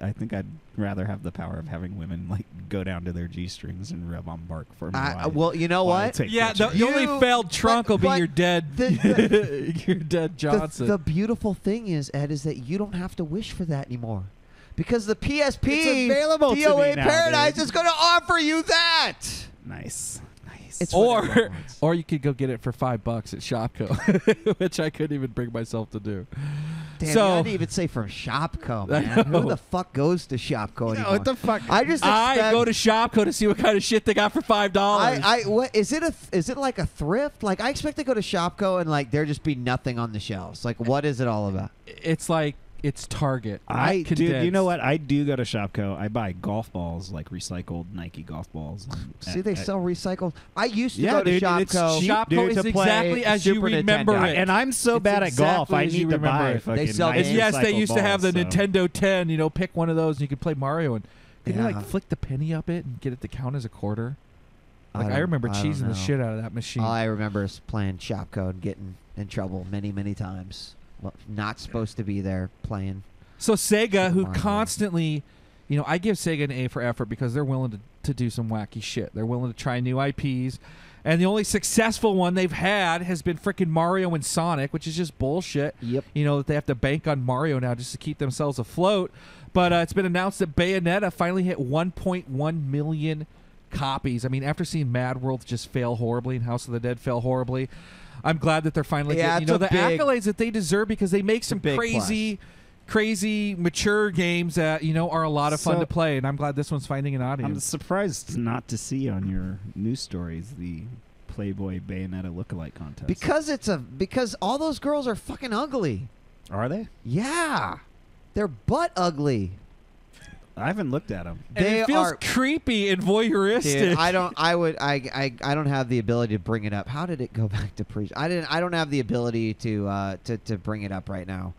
rather have the power of having women like go down to their G-strings and rub on bark for me. Well, you know while I what? take Yeah, the pictures. only failed trunk will be but your dead, your dead Johnson. The beautiful thing is, Ed, is that you don't have to wish for that anymore. Because the PSP It's available to DOA me now, Paradise dude. is going to offer you that. Nice. It's whatever it wants. or you could go get it for $5 at Shopko, which I couldn't even bring myself to do. Damn, So- you didn't even say from Shopko, I man. know. Who the fuck goes to Shopko anymore? what the fuck? I just I expect, go to Shopko to see what kind of shit they got for $5. what is it? Is it like a thrift? Like I expect to go to Shopko and like there just be nothing on the shelves. Like what is it all about? It's like it's Target. Dude, you condensed. know what? I do go to Shopko. I buy golf balls, like recycled Nike golf balls. See, they sell recycled. I used to Yeah, go to dude, it's Shopko. cheap, Shopko dude, is to play exactly as you Super remember Nintendo. it. And I'm so It's bad at golf. exactly I as you need to remember buy it. fucking They sell nice games. Yes, they recycled used to have the balls, so. Nintendo 10. Pick one of those and you could play Mario and could you Yeah. like flick the penny up it and get it to count as a quarter? Like I don't- remember don't cheesing the know. shit out of that machine. All I remember is playing Shopko and getting in trouble many, many times. Well, not supposed to be there playing. So Sega, who Mario. constantly, I give Sega an A for effort because they're willing to do some wacky shit. They're willing to try new IPs. And the only successful one they've had has been freaking Mario and Sonic, which is just bullshit. Yep. That they have to bank on Mario now just to keep themselves afloat. But it's been announced that Bayonetta finally hit 1.1 million copies. I mean, after seeing Mad World just fail horribly and House of the Dead fail horribly, I'm glad that they're finally Yeah, getting it's the a big- accolades that they deserve because they make some big crazy mature games that are a lot of fun So- to play, and I'm glad this one's finding an I'm audience. surprised not to see on your news stories the Playboy Bayonetta lookalike contest. Because all those girls are fucking ugly. Are they? Yeah. They're butt ugly. I haven't looked at them. And They it feels are creepy and voyeuristic. Dude, I don't have the ability to bring it up. How did it go back to pre? I don't have the ability to bring it up right now.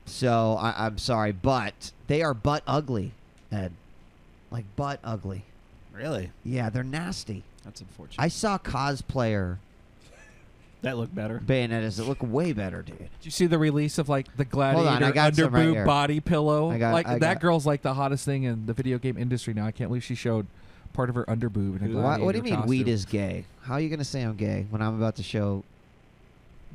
So I'm sorry, but they are butt ugly, Ed. Like butt ugly. Really? Yeah, they're nasty. That's unfortunate. I saw cosplayer that looked better. Bayonettas that look way better, dude. Did you see the release of like the Gladiator I got some right underboob here. body pillow? I got- That girl's like the hottest thing in the video game industry now. I can't believe she showed part of her underboob in a Gladiator What do you mean costume. weed is gay? How are you gonna say I'm gay when I'm about to show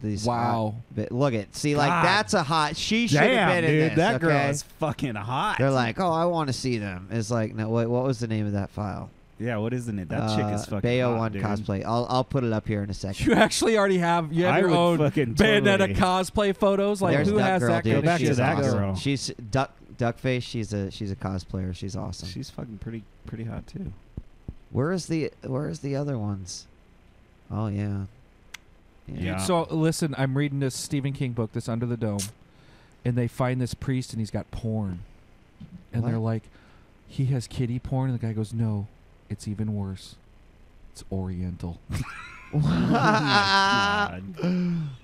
these? Wow. Look at like God. that's a hot. She should have Damn, been in dude, this. that girl okay? is fucking hot. They're like, oh, I want to see them. It's like, no, wait, what was the name of that file? yeah, what isn't it? That chick is fucking Bayo hot, One dude. cosplay. I'll put it up here in a second. You actually already have I your would own fucking Bayonetta totally- cosplay photos. Like There's who Duck has Girl, that dude. kind back of to shit? that awesome. girl. She's Duckface. She's a cosplayer. She's awesome. She's fucking pretty hot too. Where's the other ones? Oh yeah. Yeah. So listen, I'm reading this Stephen King book, this Under the Dome, and they find this priest and he's got porn, and What? they're like, he has kiddie porn, and the guy goes, no, it's even worse. It's Oriental. God.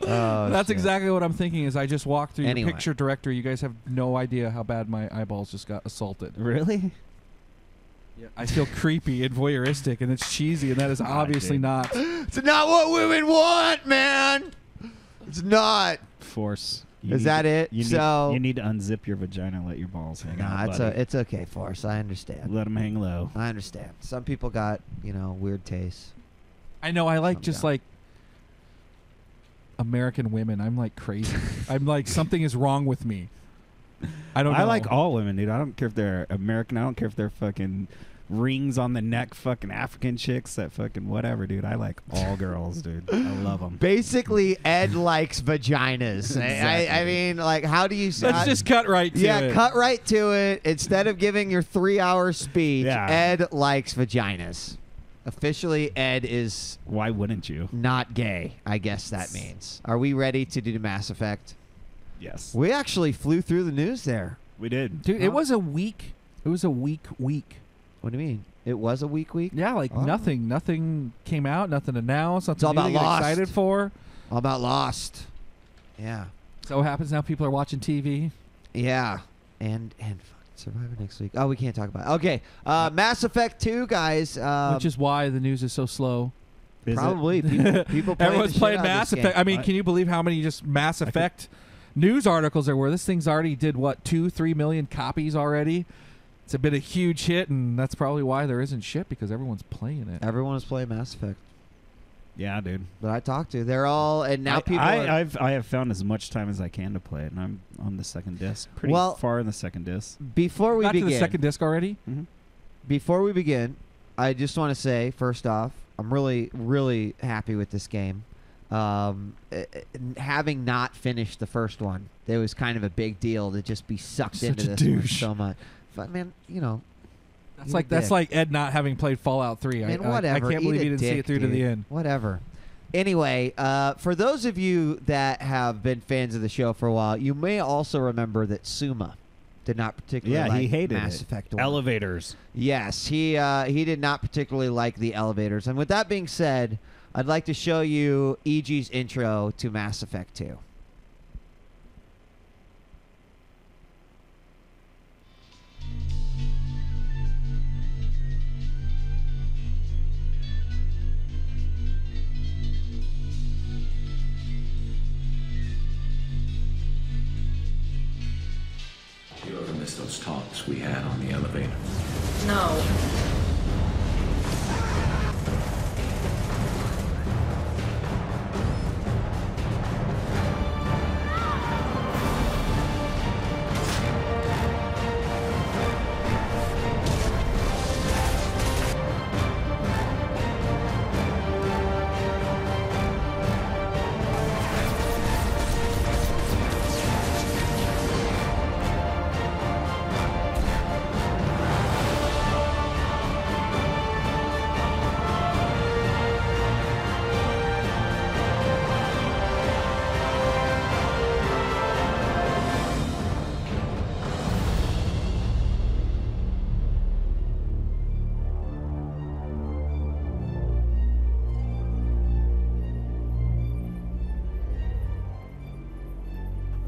Oh, That's shit. exactly what I'm thinking. Is I just walked through Anyway. your picture directory. You guys have no idea how bad my eyeballs just got assaulted. Really? Yeah, I feel creepy and voyeuristic, and it's cheesy, and that is obviously dude. not. It's not what women want, man. It's not. Force. Is that it? You need to unzip your vagina and let your balls hang out, Nah, buddy. it's okay, Force. I understand. Let them hang low. I understand. Some people got, weird tastes. I know. I like Calm just down. like American women. I'm like crazy. I'm like something is wrong with me. I don't know. I like all women, dude. I don't care if they're American. I don't care if they're fucking rings on the neck, fucking African chicks, that fucking whatever, dude. I like all girls, dude. I love them. Basically, Ed likes vaginas. I mean, like, how do you say? Let's just cut right to it. cut right to it. Instead of giving your 3-hour speech, Yeah. Ed likes vaginas. Officially, Ed is Why wouldn't you? not gay. I guess that means. Are we ready to do Mass Effect? Yes. We actually flew through the news there. We did. Dude, it was a week. It was a week. What do you mean? It was a week? Yeah, like Oh. Nothing came out. Nothing announced. Nothing all new about to get Lost. excited for. All about Lost. Yeah. So what happens now? People are watching TV. Yeah. And fucking Survivor next week. Oh, we can't talk about it. Okay. Mass Effect 2, guys. Which is why the news is so slow. Is it? probably people playing Everyone's the shit playing out of Mass this Effect. game. I mean, can you believe how many just Mass Effect news articles there were? This thing's already did what 2-3 million copies already. It's been a huge hit, and that's probably why there isn't shit because everyone's playing it. Everyone is playing Mass Effect Yeah, dude. that I talked to. They're all, and now people are. I have found as much time as I can to play it, and I'm on the second disc. Pretty Well- far in the second disc. Before we Got to begin, the second disc already. Mm-hmm. before we begin, I just want to say, first off, I'm really, really happy with this game. Having not finished the first one, it was kind of a big deal to just be sucked Such into a this one douche. so much. But man, That's like Ed not having played Fallout 3. Man, I whatever. can't believe Eat he a didn't see dick, it through to the dude. end. Whatever. Anyway, for those of you that have been fans of the show for a while, you may also remember that Suma did not particularly like he hated Mass it. Effect 1. Elevators. Yes, he did not particularly like the elevators. And with that being said, I'd like to show you EG's intro to Mass Effect 2. You ever miss those talks we had on the elevator? No.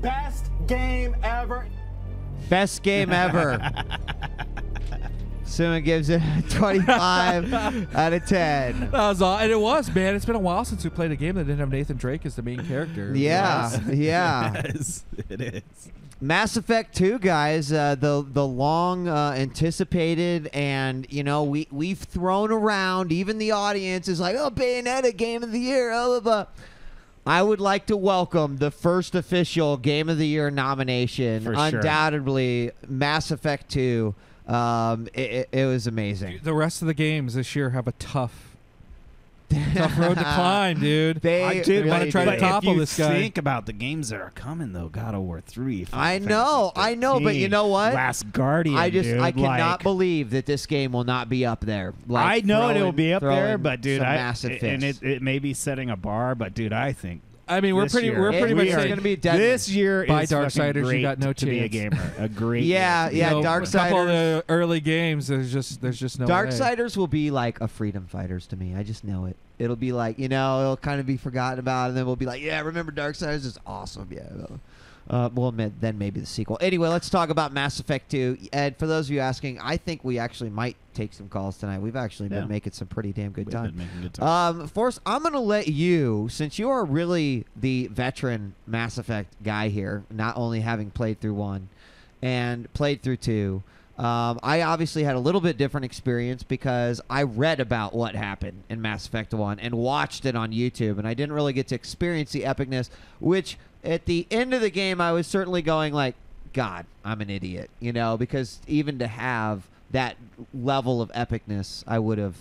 Best game ever. Best game ever. Suma gives it a 25 out of 10. That was all, and it was, man. It's been a while since we played a game that didn't have Nathan Drake as the main character. Yeah, yeah. Yes, it is. Mass Effect 2, guys, the long anticipated, and we've thrown around. Even the audience is like, "Oh, Bayonetta Game of the Year." Blah, blah, blah. I would like to welcome the first official Game of the Year nomination. For sure. Undoubtedly, Mass Effect 2. It was amazing. The rest of the games this year have a tough Tough road to climb, dude. They really want to try to topple this guy. Think about the games that are coming, though. God of War 3. I know, but you know what? Last Guardian. I dude, cannot believe that this game will not be up there. I know it will be up there, but dude, massive and it may be setting a bar, but dude, I think. I mean, we're pretty much going to be dead. This year by is Darksiders, great you got no to be a chance. gamer. A great yeah, year. yeah. A couple of Darksiders. the early games, there's just no way. Darksiders will be like a Freedom Fighters to me. I just know it. It'll be like, it'll kind of be forgotten about, and then we'll be like, yeah, remember Darksiders is awesome. Yeah. Well, then maybe the sequel. Anyway, let's talk about Mass Effect 2. And for those of you asking, I think we actually might take some calls tonight. We've actually been making some pretty damn good time. Forrest, I'm going to let you, since you are really the veteran Mass Effect guy here, not only having played through 1 and played through 2, I obviously had a little bit different experience because I read about what happened in Mass Effect 1 and watched it on YouTube, and I didn't really get to experience the epicness, which at the end of the game I was certainly going like, God, I'm an idiot, because even to have that level of epicness, I would have,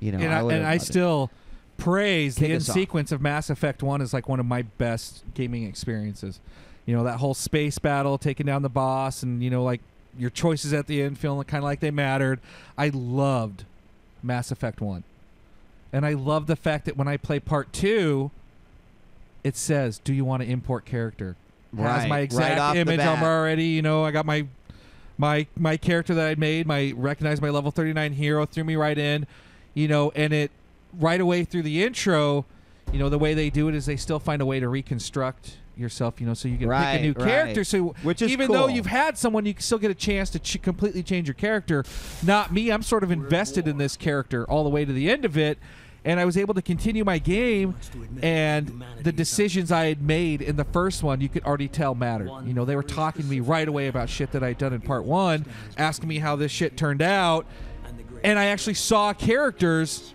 I still praise the end us off. sequence of Mass Effect 1 is like one of my best gaming experiences. That whole space battle, taking down the boss, and like your choices at the end feeling kind of like they mattered. I loved Mass Effect 1. And I love the fact that when I play Part 2, it says, do you want to import character? Right, has my exact image. I'm already, I got my character that I made, recognized my level 39 hero, threw me right in, and it right away through the intro, the way they do it is they still find a way to reconstruct yourself, so you can pick a new character. So which is even cool. though you've had someone, you can still get a chance to completely change your character. Not me. I'm sort of invested in this character all the way to the end of it. And I was able to continue my game, and the decisions I had made in the first one, you could already tell mattered. They were talking to me right away about shit that I'd done in Part 1, asking me how this shit turned out. And I actually saw characters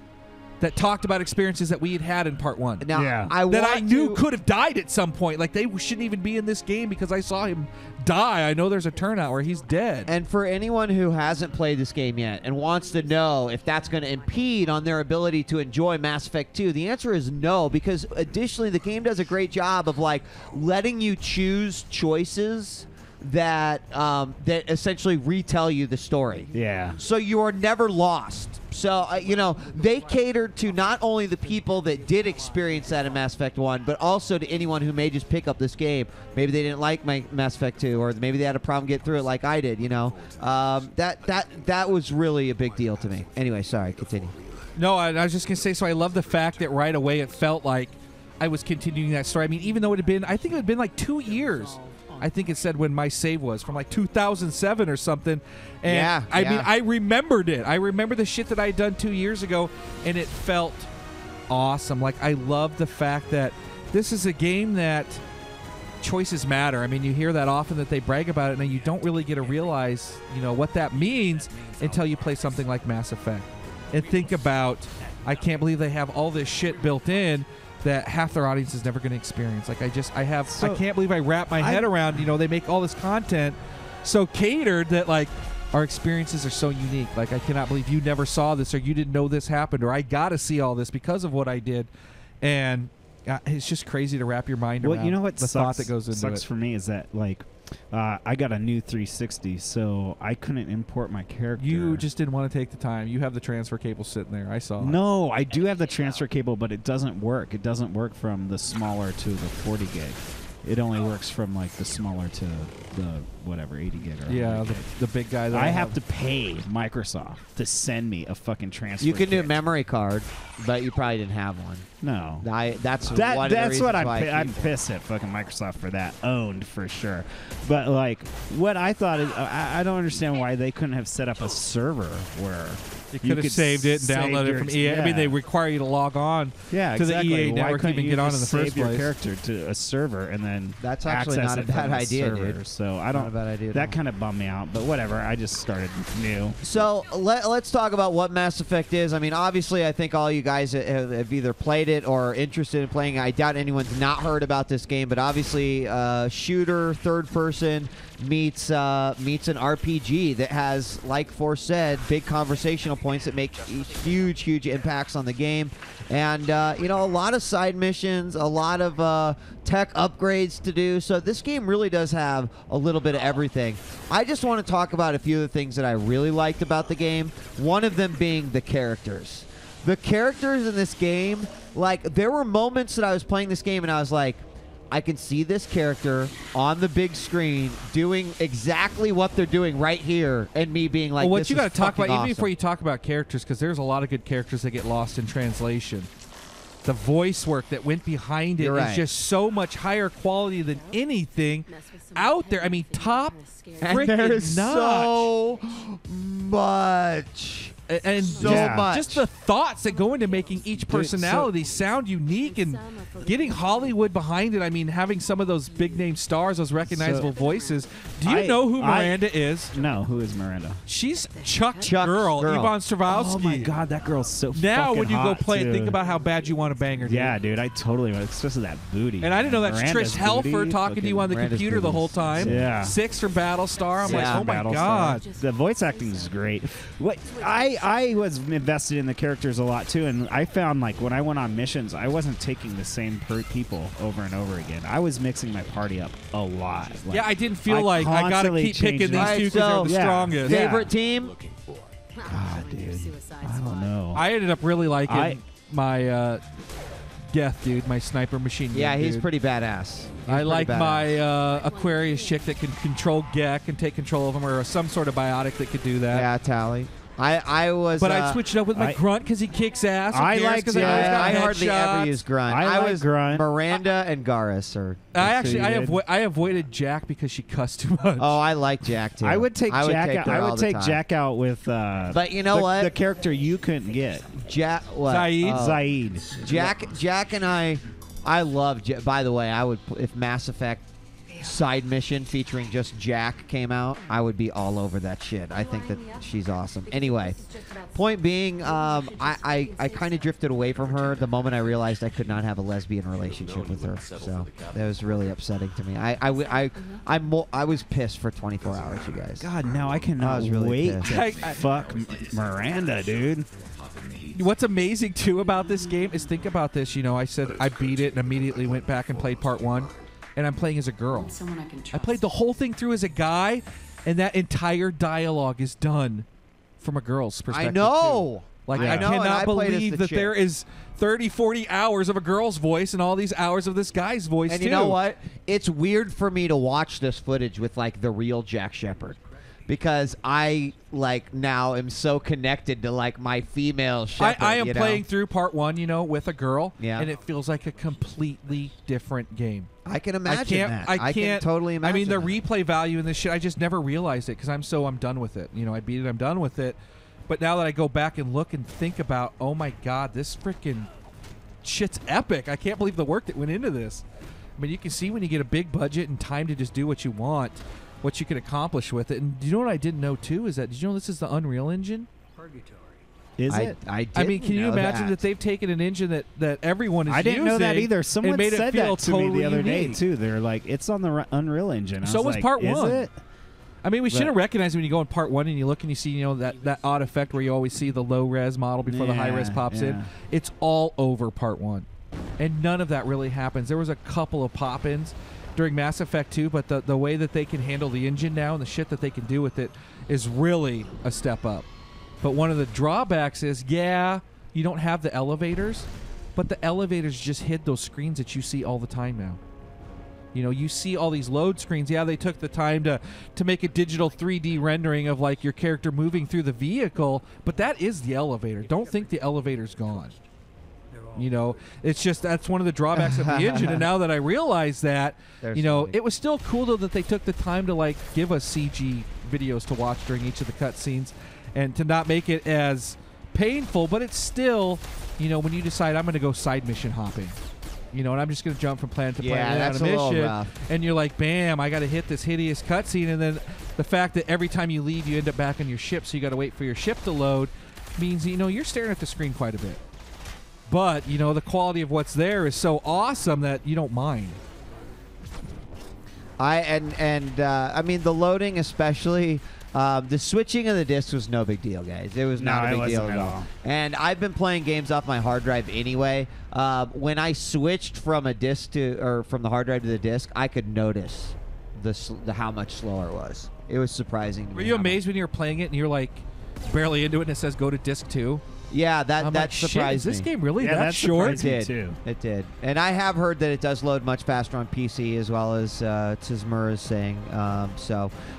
that talked about experiences that we had had in Part 1. Now, I knew could have died at some point. Like, they shouldn't even be in this game because I saw him die. I know there's a turnout where he's dead. And for anyone who hasn't played this game yet and wants to know if that's going to impede on their ability to enjoy Mass Effect 2, the answer is no, because additionally the game does a great job of like letting you choose choices that that essentially retell you the story. Yeah. So you are never lost. So, they catered to not only the people that did experience that in Mass Effect 1, but also to anyone who may just pick up this game. Maybe they didn't like Mass Effect 2, or maybe they had a problem getting through it like I did, That was really a big deal to me. Anyway, sorry, continue. No, I was just going to say, so I love the fact that right away it felt like I was continuing that story. I mean, even though I think it had been like 2 years. I think it said when my save was from like 2007 or something. And I mean, I remembered it. I remember the shit that I had done 2 years ago, and it felt awesome. Like, I love the fact that this is a game that choices matter. I mean, you hear that often that they brag about it, and you don't really get to realize, what that means until you play something like Mass Effect. And think about, I can't believe they have all this shit built in that half their audience is never going to experience. Like, I can't believe I wrap my head around, they make all this content so catered that, like, our experiences are so unique. Like, I cannot believe you never saw this, or you didn't know this happened, or I got to see all this because of what I did. And it's just crazy to wrap your mind around the thought that goes into it. What sucks for me is that, like, I got a new 360, so I couldn't import my character. You just didn't want to take the time. You have the transfer cable sitting there. I saw it. No, I do have the transfer cable, but it doesn't work. It doesn't work from the smaller to the 40 gig. It only works from like the smaller to the whatever 80 gig. Or the big guy. That I have to pay Microsoft to send me a fucking transfer. You can do a kit. memory card, but you probably didn't have one. No, that's what I'm pissed at fucking Microsoft for that. Owned for sure. But like, what I thought is, I don't understand why they couldn't have set up a server where you could have saved it and downloaded it from EA. Yeah. I mean, they require you to log on to the EA network to even get on in the first place. Your character to a server and then that's actually not a bad idea, dude. So I don't. Not a bad idea. That kind of bummed me out, but whatever. I just started new. So let's talk about what Mass Effect is. I mean, obviously, I think all you guys have either played it or are interested in playing. I doubt anyone's not heard about this game, but obviously, shooter, third person. meets an RPG that has, like Force said, big conversational points that make huge impacts on the game. And, you know, a lot of side missions, a lot of tech upgrades to do. So this game really does have a little bit of everything. I just want to talk about a few of the things that I really liked about the game. One of them being the characters. The characters in this game, like, there were moments that I was playing this game and I was like, I can see this character on the big screen doing exactly what they're doing right here, and me being like, well, what this you got to talk about, awesome. even before you talk about characters, because there's a lot of good characters that get lost in translation. The voice work that went behind it is just so much higher quality than anything out there. I mean, top freaking notch. So much. And so much. Just the thoughts that go into making each personality sound unique and getting Hollywood behind it. I mean, having some of those big name stars, those recognizable voices. Do you know who Miranda is? No, who is Miranda? She's Chuck's girl, Yvonne Strahovski. Oh my God, that girl's so now fucking when you go hot, play it, too. think about how bad you want to bang her. Yeah, dude, I totally want, especially that booty. And I didn't know that's Miranda's Trish Helfer booty, talking to you on the Miranda's computer the whole booties. time. Yeah. Six from Battlestar. I'm like, Yeah. oh my Battlestar. God. The voice acting is great. What I was invested in the characters a lot too, and I found like when I went on missions, I wasn't taking the same people over and over again. I was mixing my party up a lot. Like, Yeah, I didn't feel like I got to constantly keep picking changing- these two because they're the Yeah. strongest. Yeah. Favorite team? God, dude, I don't know. I ended up really liking my Geth, dude, my sniper machine gun. Yeah, he's dude. pretty badass. I like badass. my Aquarius chick that can control Gek and take control of him, or some sort of biotic that could do that. Yeah, Tally. I was. But I'd switch it up with my Grunt because he kicks ass. I liked- because yeah, I I hardly ever use Grunt. I like was Grunt. Miranda and Garrus are. I avoided Jack because she cussed too much. Oh, I like Jack too. I would take Jack out. her I all would the take time. Jack out with. But you know what? The character you couldn't get, Jack. What? Zaid? Oh. Zaid. Jack and I love. By the way, I would if Mass Effect side mission featuring just Jack came out, I would be all over that shit. I think that she's awesome. Anyway, point being, I kind of drifted away from her the moment I realized I could not have a lesbian relationship with her. So that was really upsetting to me. I was pissed for 24 hours, you guys. God, now I cannot was really wait pissed. to fuck Miranda, dude. What's amazing too about this game is think about this. You know, I said I beat it and immediately went back and played part 1, and I'm playing as a girl. I played the whole thing through as a guy, and that entire dialogue is done from a girl's perspective. I know. Too. Like, I I know, and cannot I played as believe the that chick. there is 30, 40 hours of a girl's voice and all these hours of this guy's voice, And too. you know what? It's weird for me to watch this footage with like the real Jack Shepherd, because I like now am so connected to like my female Shepherd. I am you know? playing through part 1, you know, with a girl, Yeah. and it feels like a completely different game. I can imagine that. I can't can totally imagine. I mean, the that. replay value in this shit, I just never realized it because I'm done with it. You know, I beat it, I'm done with it. But now that I go back and look and think about, oh my God, this freaking shit's epic. I can't believe the work that went into this. I mean, you can see when you get a big budget and time to just do what you want, what you can accomplish with it. And do you know what I didn't know too is that, did you know this is the Unreal Engine? Is it? I mean, can you imagine that they've taken an engine that everyone is I didn't know that using either. Someone and made said it feel that to totally me the other day unique? too. They're like, it's on the Unreal Engine. I So was like, part is 1. it? I mean, we should have But- recognized when you go in part 1 and you look and you see, you know, that odd effect where you always see the low res model before the high res pops in. yeah. It's all over part 1, and none of that really happens. There was a couple of pop-ins during Mass Effect 2, but the way that they can handle the engine now and the shit that they can do with it is really a step up. But one of the drawbacks is, yeah, you don't have the elevators, but the elevators just hid those screens that you see all the time now. You know, you see all these load screens. Yeah, they took the time to make a digital 3D rendering of like your character moving through the vehicle, but that is the elevator. Don't think the elevator's gone. You know, it's just that's one of the drawbacks of the engine. And now that I realize that, There's you know, somebody. it was still cool though that they took the time to like give us CG videos to watch during each of the cutscenes, and to not make it as painful. But it's still, you know, when you decide I'm going to go side mission hopping. You know, and I'm just going to jump from planet to planet Yeah, on that's a a little mission, rough. and you're like, bam, I got to hit this hideous cutscene, and then the fact that every time you leave, you end up back on your ship, so you got to wait for your ship to load, means, you know, you're staring at the screen quite a bit. But, you know, the quality of what's there is so awesome that you don't mind. I mean the loading especially. The switching of the discs was no big deal, guys. It was not a big deal at all. And I've been playing games off my hard drive anyway. When I switched from a disc from the hard drive to the disc, I could notice how much slower it was. It was surprising to me. Were you amazed when you were playing it and you're like barely into it and it says go to disc 2? Yeah, that like, surprised is this me. game really that short? It did. It did. And I have heard that it does load much faster on PC as well as Tizmur is saying.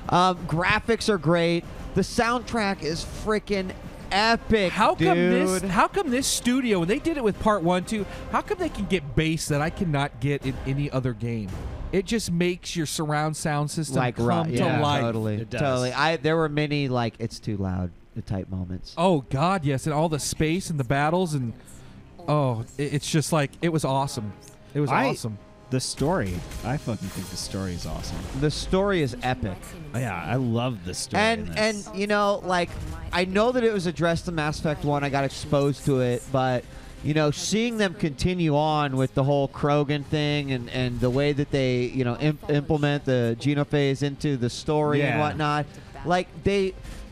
Graphics are great. The soundtrack is freaking epic, How dude. come this studio, when they did it with Part 1, 2, how come they can get bass that I cannot get in any other game? It just makes your surround sound system come to life. Totally. It does. Totally. There were many it's too loud type moments. Oh God, yes, and all the space and the battles and it's just like it was awesome. It was awesome. The story, I fucking think the story is awesome. The story is epic. Yeah, I love the story. And you know, I know that it was addressed in Mass Effect 1. I got exposed to it, but you know, seeing them continue on with the whole Krogan thing and the way that they, you know, implement the genophage into the story and whatnot,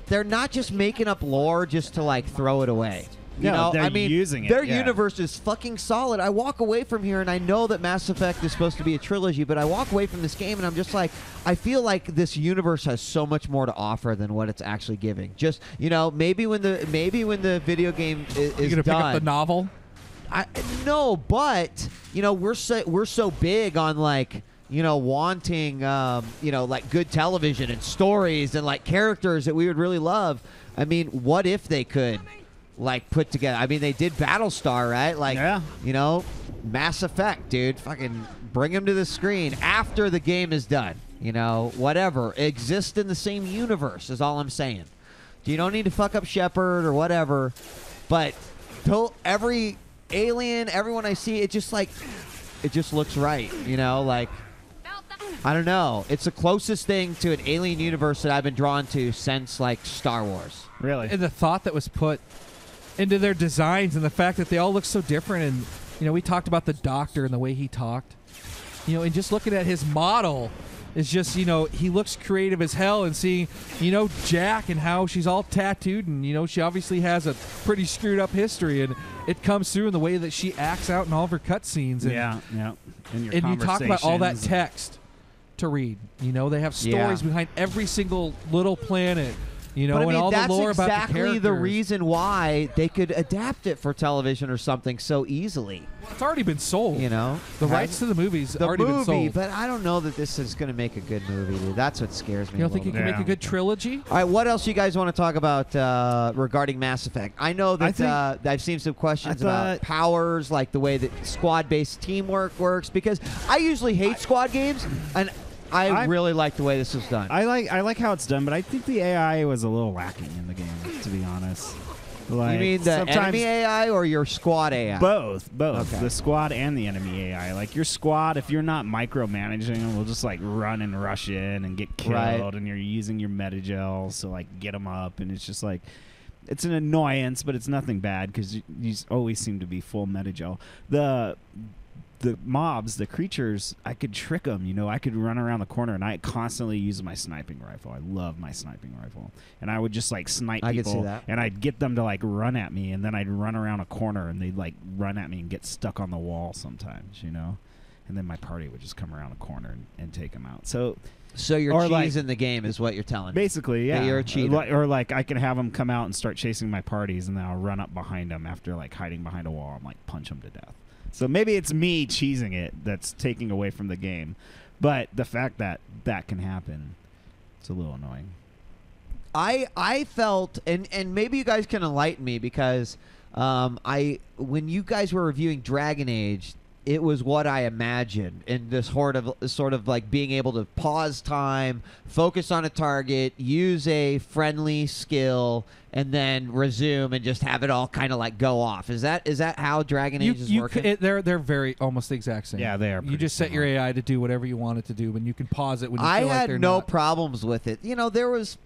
they're not just making up lore just to throw it away. You know, they're I mean, using it. Their universe is fucking solid. I walk away from here and I know that Mass Effect is supposed to be a trilogy, but I walk away from this game and I'm just like, I feel like this universe has so much more to offer than what it's actually giving. Just, you know, maybe when the video game is You're gonna done, pick up the novel? No, but you know, we're so big on you know, wanting you know, good television and stories and characters that we would really love. I mean, what if they could put together? I mean, they did Battlestar, right? You know, Mass Effect, dude. Fucking bring them to the screen after the game is done. You know, whatever. Exist in the same universe is all I'm saying. You don't need to fuck up Shepard or whatever, but every alien, everyone I see, it just looks right. You know, I don't know. It's the closest thing to an alien universe that I've been drawn to since Star Wars. Really? And the thought that was put into their designs and the fact that they all look so different. And, you know, we talked about the Doctor and the way he talked. You know, and just looking at his model is just, you know, he looks creative as hell. And seeing, you know, Jack and how she's all tattooed and, you know, she obviously has a pretty screwed up history. And it comes through in the way that she acts out in all of her cutscenes. And, yeah. And you talk about all that text to read. You know, they have stories behind every single little planet. You know, but, I mean, and all the lore about the characters. That's exactly the reason why they could adapt it for television or something so easily. It's already been sold. You know, the rights to the movies already been sold. But I don't know that this is going to make a good movie, dude. That's what scares me. You don't think it can make a good trilogy? All right, what else you guys want to talk about regarding Mass Effect? I know that I've seen some questions about powers, the way that squad-based teamwork works, because I usually hate squad games, and I really like the way this is done. I like how it's done, but I think the AI was a little lacking in the game, to be honest. You mean the enemy AI or your squad AI? Both. Okay. The squad and the enemy AI. Your squad, if you're not micromanaging them, will just run and rush in and get killed, and you're using your metagels to get them up, and it's just it's an annoyance, but it's nothing bad because you always seem to be full metagel. The mobs, the creatures, I could trick them. You know, I could run around the corner, and I constantly use my sniping rifle. I love my sniping rifle, and I would just snipe people. I could see that. And I'd get them to run at me, and then I'd run around a corner, and they'd run at me and get stuck on the wall sometimes. You know, and then my party would just come around a corner and take them out. So you're cheesing the game, is what you're telling me. Basically, yeah. That you're a cheater. Or I can have them come out and start chasing my parties, and then I'll run up behind them after hiding behind a wall and punch them to death. So maybe it's me cheesing it that's taking away from the game. But the fact that that can happen, it's a little annoying. I felt, and maybe you guys can enlighten me, because when you guys were reviewing Dragon Age, it was what I imagined in this sort of being able to pause time, focus on a target, use a friendly skill, and then resume and just have it all kind of go off. Is that how Dragon Age is working? They're very almost the exact same. Yeah, they are. You just set your AI to do whatever you want it to do, and you can pause it when you I feel like they're had no not. problems with it. You know, there was.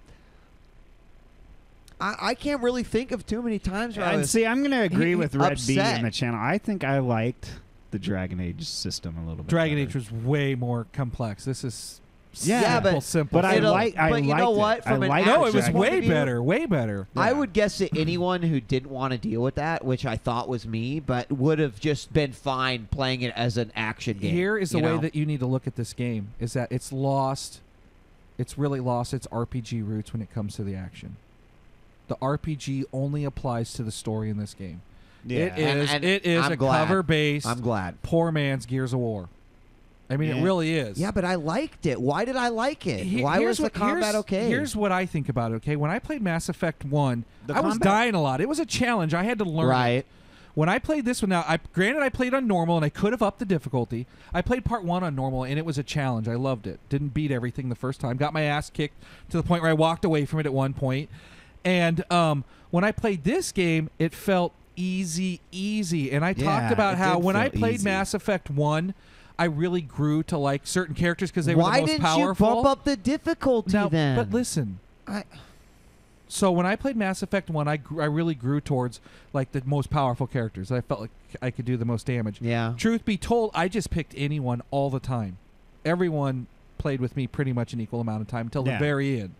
I can't really think of too many times where I was I'm going to agree with Red B upset. in the channel. I think I liked the Dragon Age system a little bit. Dragon better. Age was way more complex. This is Yeah, simple. But I It'll- liked but you know it. what? From an No, it action was point way of view, better. Way better. I would guess that anyone who didn't want to deal with that, which I thought was me, but would have just been fine playing it as an action game. Here is the you way know? that you need to look at this game: is that it's lost. It's really lost its RPG roots when it comes to the action. The RPG only applies to the story in this game. Yeah. It is I'm a glad. cover-based, I'm glad. poor man's Gears of War. I mean, Yeah. it really is. Yeah, but I liked it. Why did I like it? He- Why here's was the combat okay? Here's what I think about it, okay? When I played Mass Effect 1, The I was combat- dying a lot. It was a challenge. I had to learn it. Right. When I played this one now, granted I played on normal and I could have upped the difficulty. I played part 1 on normal and it was a challenge. I loved it. Didn't beat everything the first time. Got my ass kicked to the point where I walked away from it at one point. And when I played this game, it felt easy. And I talked about it how did when I feel played easy. Mass Effect 1, I really grew to like certain characters because they were Why the most didn't powerful. you bump up the difficulty Now, then? but listen. So when I played Mass Effect 1, I really grew towards like the most powerful characters. I felt like I could do the most damage. Yeah. Truth be told, I just picked anyone all the time. Everyone played with me pretty much an equal amount of time until the Yeah. very end.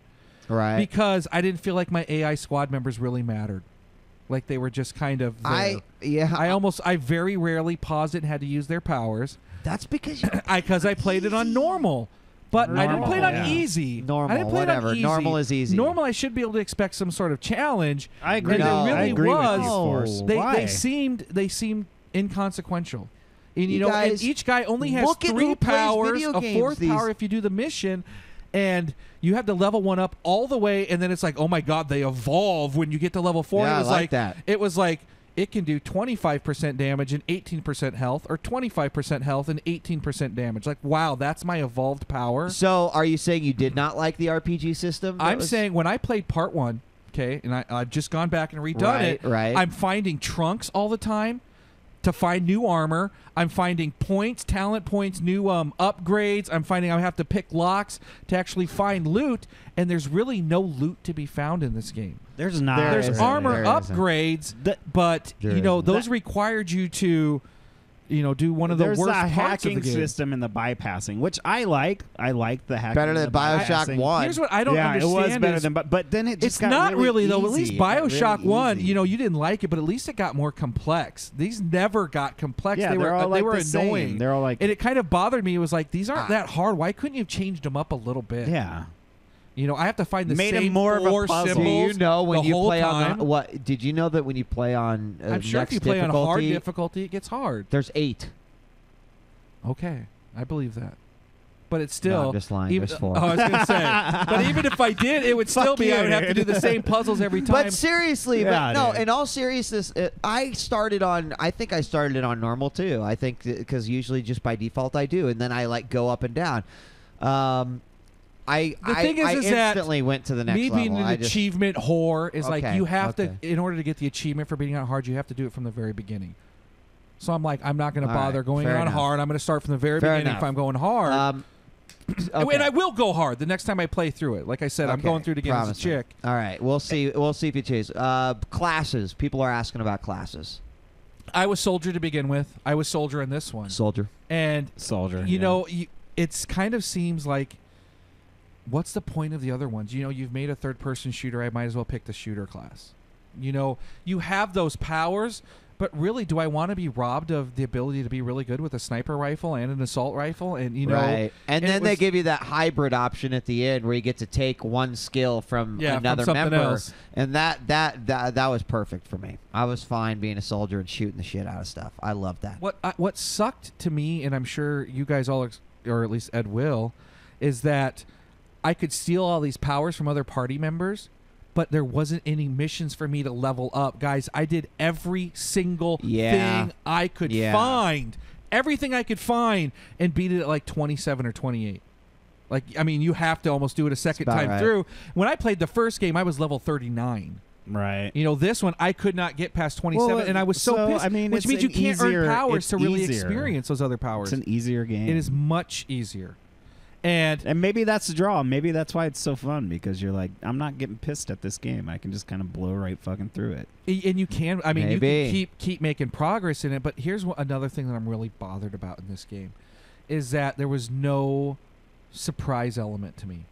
Right. Because I didn't feel like my AI squad members really mattered. Like they were just kind of there. I very rarely paused it and had to use their powers. That's because you Because I played it on normal. But I didn't play it on yeah. easy. Normal, I didn't play whatever. It on easy. Normal is easy. Normal, I should be able to expect some sort of challenge. I agree. And No. it I really agree was. with you, Force. They Why? seemed inconsequential. And You know, and guys, each guy only has look at 3 who plays powers, video a games 4th these- power if you do the mission, and you have to level 1 up all the way, and then it's like, oh my god, they evolve when you get to level 4. Yeah, it was I like that. It was like it can do 25% damage and 18% health, or 25% health and 18% damage. Like, wow, that's my evolved power. So, are you saying you did not like the RPG system? I'm saying when I played part 1, okay, and I've just gone back and redone it. Right. I'm finding trunks all the time to find new armor. I'm finding points, talent points, new upgrades. I'm finding I have to pick locks to actually find loot, and there's really no loot to be found in this game. There's not. There There's isn't. armor There isn't. upgrades, but There you know isn't. those required you to, do one of the There's worst a parts of hacking the game. system and the bypassing, which I like. I like the hacking. Better and than the BioShock bypassing. 1. Here's what I don't yeah, understand. it was better is than, but then it just it's got not really easy. though. At least It got BioShock really 1, easy. you didn't like it, but at least it got more complex. These never got complex. Yeah, they they're were all they like were the same. annoying. They're all like- and it kind of bothered me. It was like these aren't that hard. Why couldn't you have changed them up a little bit? Yeah. I have to find the Made 'em same more of a 4 puzzle. Do symbols. you know when the you whole play time. on what? Did you know that when you play on I'm sure next if you play on difficulty, hard difficulty, it gets hard. there's 8. Okay, I believe that. But it's No, still I'm just lying. Even, There's 4. Oh, I was going to say. But even if I did, it would still Fuck be. I you, would have to do dude. the same puzzles every time. But seriously, Yeah, but no. dude. In all seriousness, I started on. I think I started it on normal too. I think because usually just by default I do, and then I like go up and down. I thing is that instantly went to the next me being level. an I just- achievement whore is like Okay, you have okay. to, in order to get the achievement for beating out hard, you have to do it from the very beginning. So I'm like, I'm not going to All bother right, going fair on enough. hard. I'm going to start from the very Fair beginning enough. if I'm going hard. Okay. And I will go hard the next time I play through it. Like I said, I'm Okay, going through it again as a promising. chick. All right, we'll see. We'll see if you chase classes. People are asking about classes. I was soldier to begin with. I was soldier in this one. Soldier. And Soldier. you yeah. know, it's kind of seems like, what's the point of the other ones? You've made a third-person shooter. I might as well pick the shooter class. You have those powers, but really, do I want to be robbed of the ability to be really good with a sniper rifle and an assault rifle? And Right. And then it they was- give you that hybrid option at the end where you get to take one skill from Yeah, from another something member. else. And that was perfect for me. I was fine being a soldier and shooting the shit out of stuff. I loved that. What sucked to me, and I'm sure you guys all, or at least Ed will, is that I could steal all these powers from other party members, but there wasn't any missions for me to level up. Guys, I did every single thing I could find. Everything I could find, and beat it at like 27 or 28. Like, I mean, you have to almost do it a second about time right. through. When I played the first game, I was level 39. Right. This one I could not get past 27, Well, and I was so so, pissed. I mean, which it's means you an can't easier- earn powers it's to really easier. experience those other powers. It's an easier game. It is much easier, and maybe that's the draw. Maybe that's why it's so fun, because you're like, I'm not getting pissed at this game. I can just kind of blow right fucking through it. and you can. I mean, Maybe. you can keep making progress in it. But here's another thing that I'm really bothered about in this game, is that there was no surprise element to me.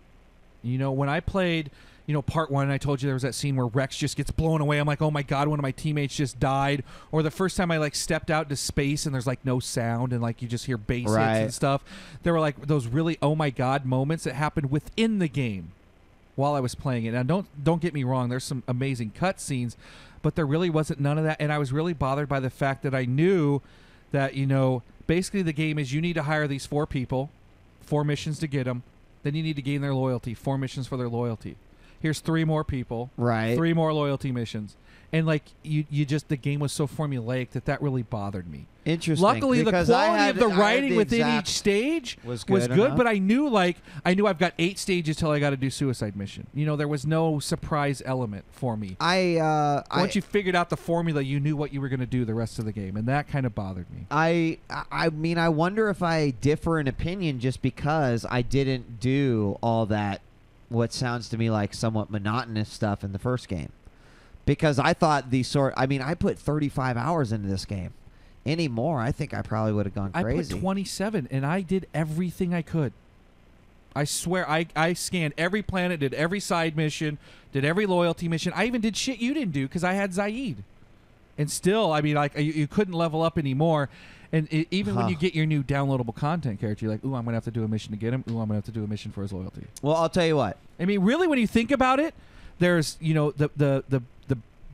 You know, when I played, you know, part 1, I told you there was that scene where Rex just gets blown away. I'm like, oh my God, one of my teammates just died. Or the first time I like stepped out into space and there's like no sound and like you just hear bass hits and stuff. There were like those really oh my God moments that happened within the game while I was playing it. Now don't get me wrong, there's some amazing cutscenes, but there really wasn't none of that. And I was really bothered by the fact that I knew that, you know, basically the game is you need to hire these 4 people, 4 missions to get them. Then you need to gain their loyalty, 4 missions for their loyalty. Here's 3 more people, 3 more loyalty missions. And like you just, the game was so formulaic that really bothered me. Interesting. Luckily, the quality of the writing within each stage was good, but I knew I've got 8 stages till I got to do suicide mission. You know, there was no surprise element for me. Once you figured out the formula, you knew what you were going to do the rest of the game, and that kind of bothered me. I mean, I wonder if I differ in opinion just because I didn't do all that, what sounds to me like somewhat monotonous stuff in the first game. Because I thought I put 35 hours into this game. Any more, I think I probably would have gone crazy. I put 27, and I did everything I could. I swear, I scanned every planet, did every side mission, did every loyalty mission. I even did shit you didn't do because I had Zaid. And still, I mean, like you couldn't level up anymore. And even when you get your new downloadable content character, you're like, ooh, I'm going to have to do a mission to get him. Ooh, I'm going to have to do a mission for his loyalty. Well, I'll tell you what. I mean, really, when you think about it, there's, you know, the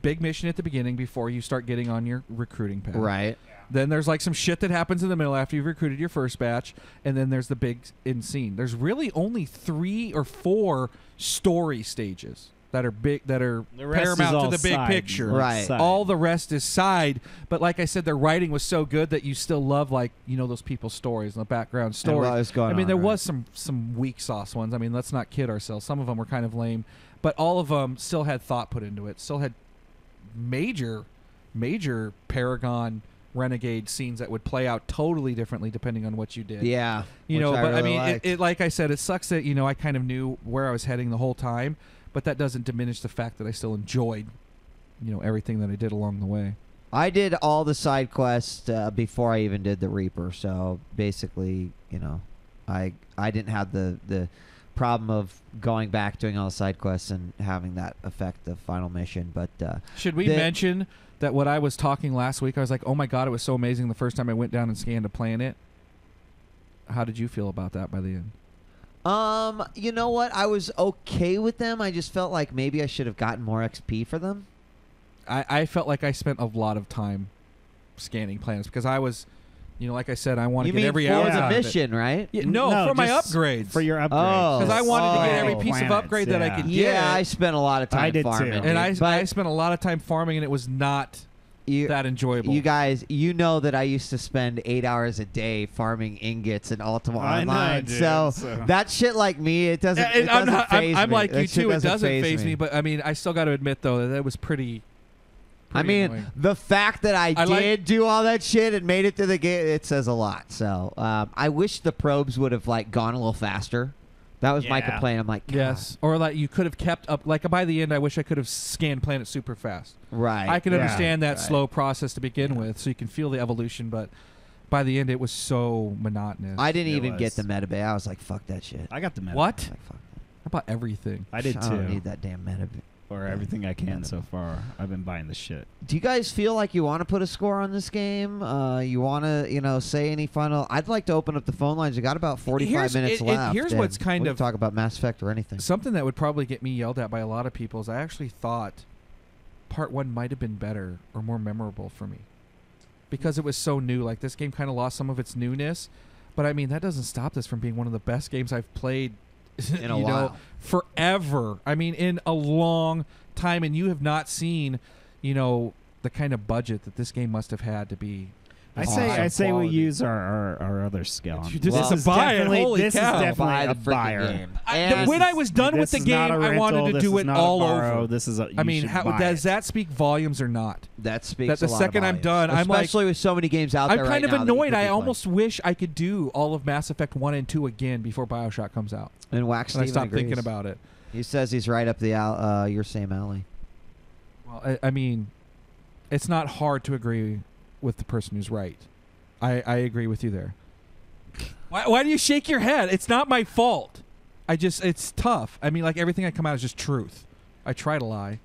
big mission at the beginning before you start getting on your recruiting path. Right. Then there's like some shit that happens in the middle after you've recruited your first batch, and then there's the big end scene. There's really only 3 or 4 story stages that are big, that are paramount to the big picture. Right. All the rest is side. But like I said, the writing was so good that you still love, like, you know, those people's stories and the background stories. There was some weak sauce ones. I mean, let's not kid ourselves. Some of them were kind of lame, but all of them still had thought put into it. Still had major Paragon Renegade scenes that would play out totally differently depending on what you did. Yeah. You know, but really I mean, it like I said, it sucks that, you know, I kind of knew where I was heading the whole time, but that doesn't diminish the fact that I still enjoyed, you know, everything that I did along the way. I did all the side quests before I even did the Reaper, so basically, you know, I didn't have the problem of going back, doing all the side quests, and having that affect the final mission. But should we mention that what I was talking last week, I was like, oh my God, it was so amazing the first time I went down and scanned a planet. How did you feel about that by the end? You know what? I was okay with them. I just felt like maybe I should have gotten more XP for them. I felt like I spent a lot of time scanning planets because I was, you know, like I said, I want to get every hour for the mission, right? Yeah, no, for my upgrades. For your upgrades. Because I wanted to get every piece of upgrade that I could get. Yeah, I spent a lot of time farming. Too. And I spent a lot of time farming, and it was not that enjoyable. You guys, you know that I used to spend 8 hours a day farming ingots in Ultima Online. So that shit, like me, it doesn't phase me. I'm like you too. It doesn't phase me. But I mean, I still got to admit though that was pretty. I mean, annoying. The fact that I did do all that shit and made it to the game, it says a lot. So I wish the probes would have like gone a little faster. That was my complaint. I'm like, God. Yes, or like you could have kept up. Like by the end, I wish I could have scanned planets super fast. Right. I can understand that slow process to begin with, so you can feel the evolution. But by the end, it was so monotonous. I didn't even get the metabay. I was like, fuck that shit. I got the metabay. What? Like, fuck that. How about everything? I did too. I don't need that damn metabay. Or everything I can so far. I've been buying the shit. Do you guys feel like you want to put a score on this game? You want to, say any final? I'd like to open up the phone lines. We got about 45 minutes left. Here's what's kind of talk about Mass Effect or anything. Something that would probably get me yelled at by a lot of people is I actually thought Part 1 might have been better or more memorable for me because it was so new. Like this game kind of lost some of its newness, but I mean that doesn't stop this from being one of the best games I've played. In a while. Forever. I mean, in a long time, and you have not seen, the kind of budget that this game must have had to be. I say we use our other skill. This is a buy. Holy cow! Definitely a buyer. When I was done with the game, I wanted to do it all over. This is does that speak volumes or not? That speaks. That the second I'm done, especially with so many games out there. I'm kind of annoyed. I almost wish I could do all of Mass Effect 1 and 2 again before BioShock comes out. And Wax Steven I stopped agrees. thinking about it. He says he's right up the your same alley. Well, I mean, it's not hard to agree with the person who's right. I agree with you there. Why do you shake your head? It's not my fault. It's tough. I mean, like, everything that come out is just truth. I try to lie.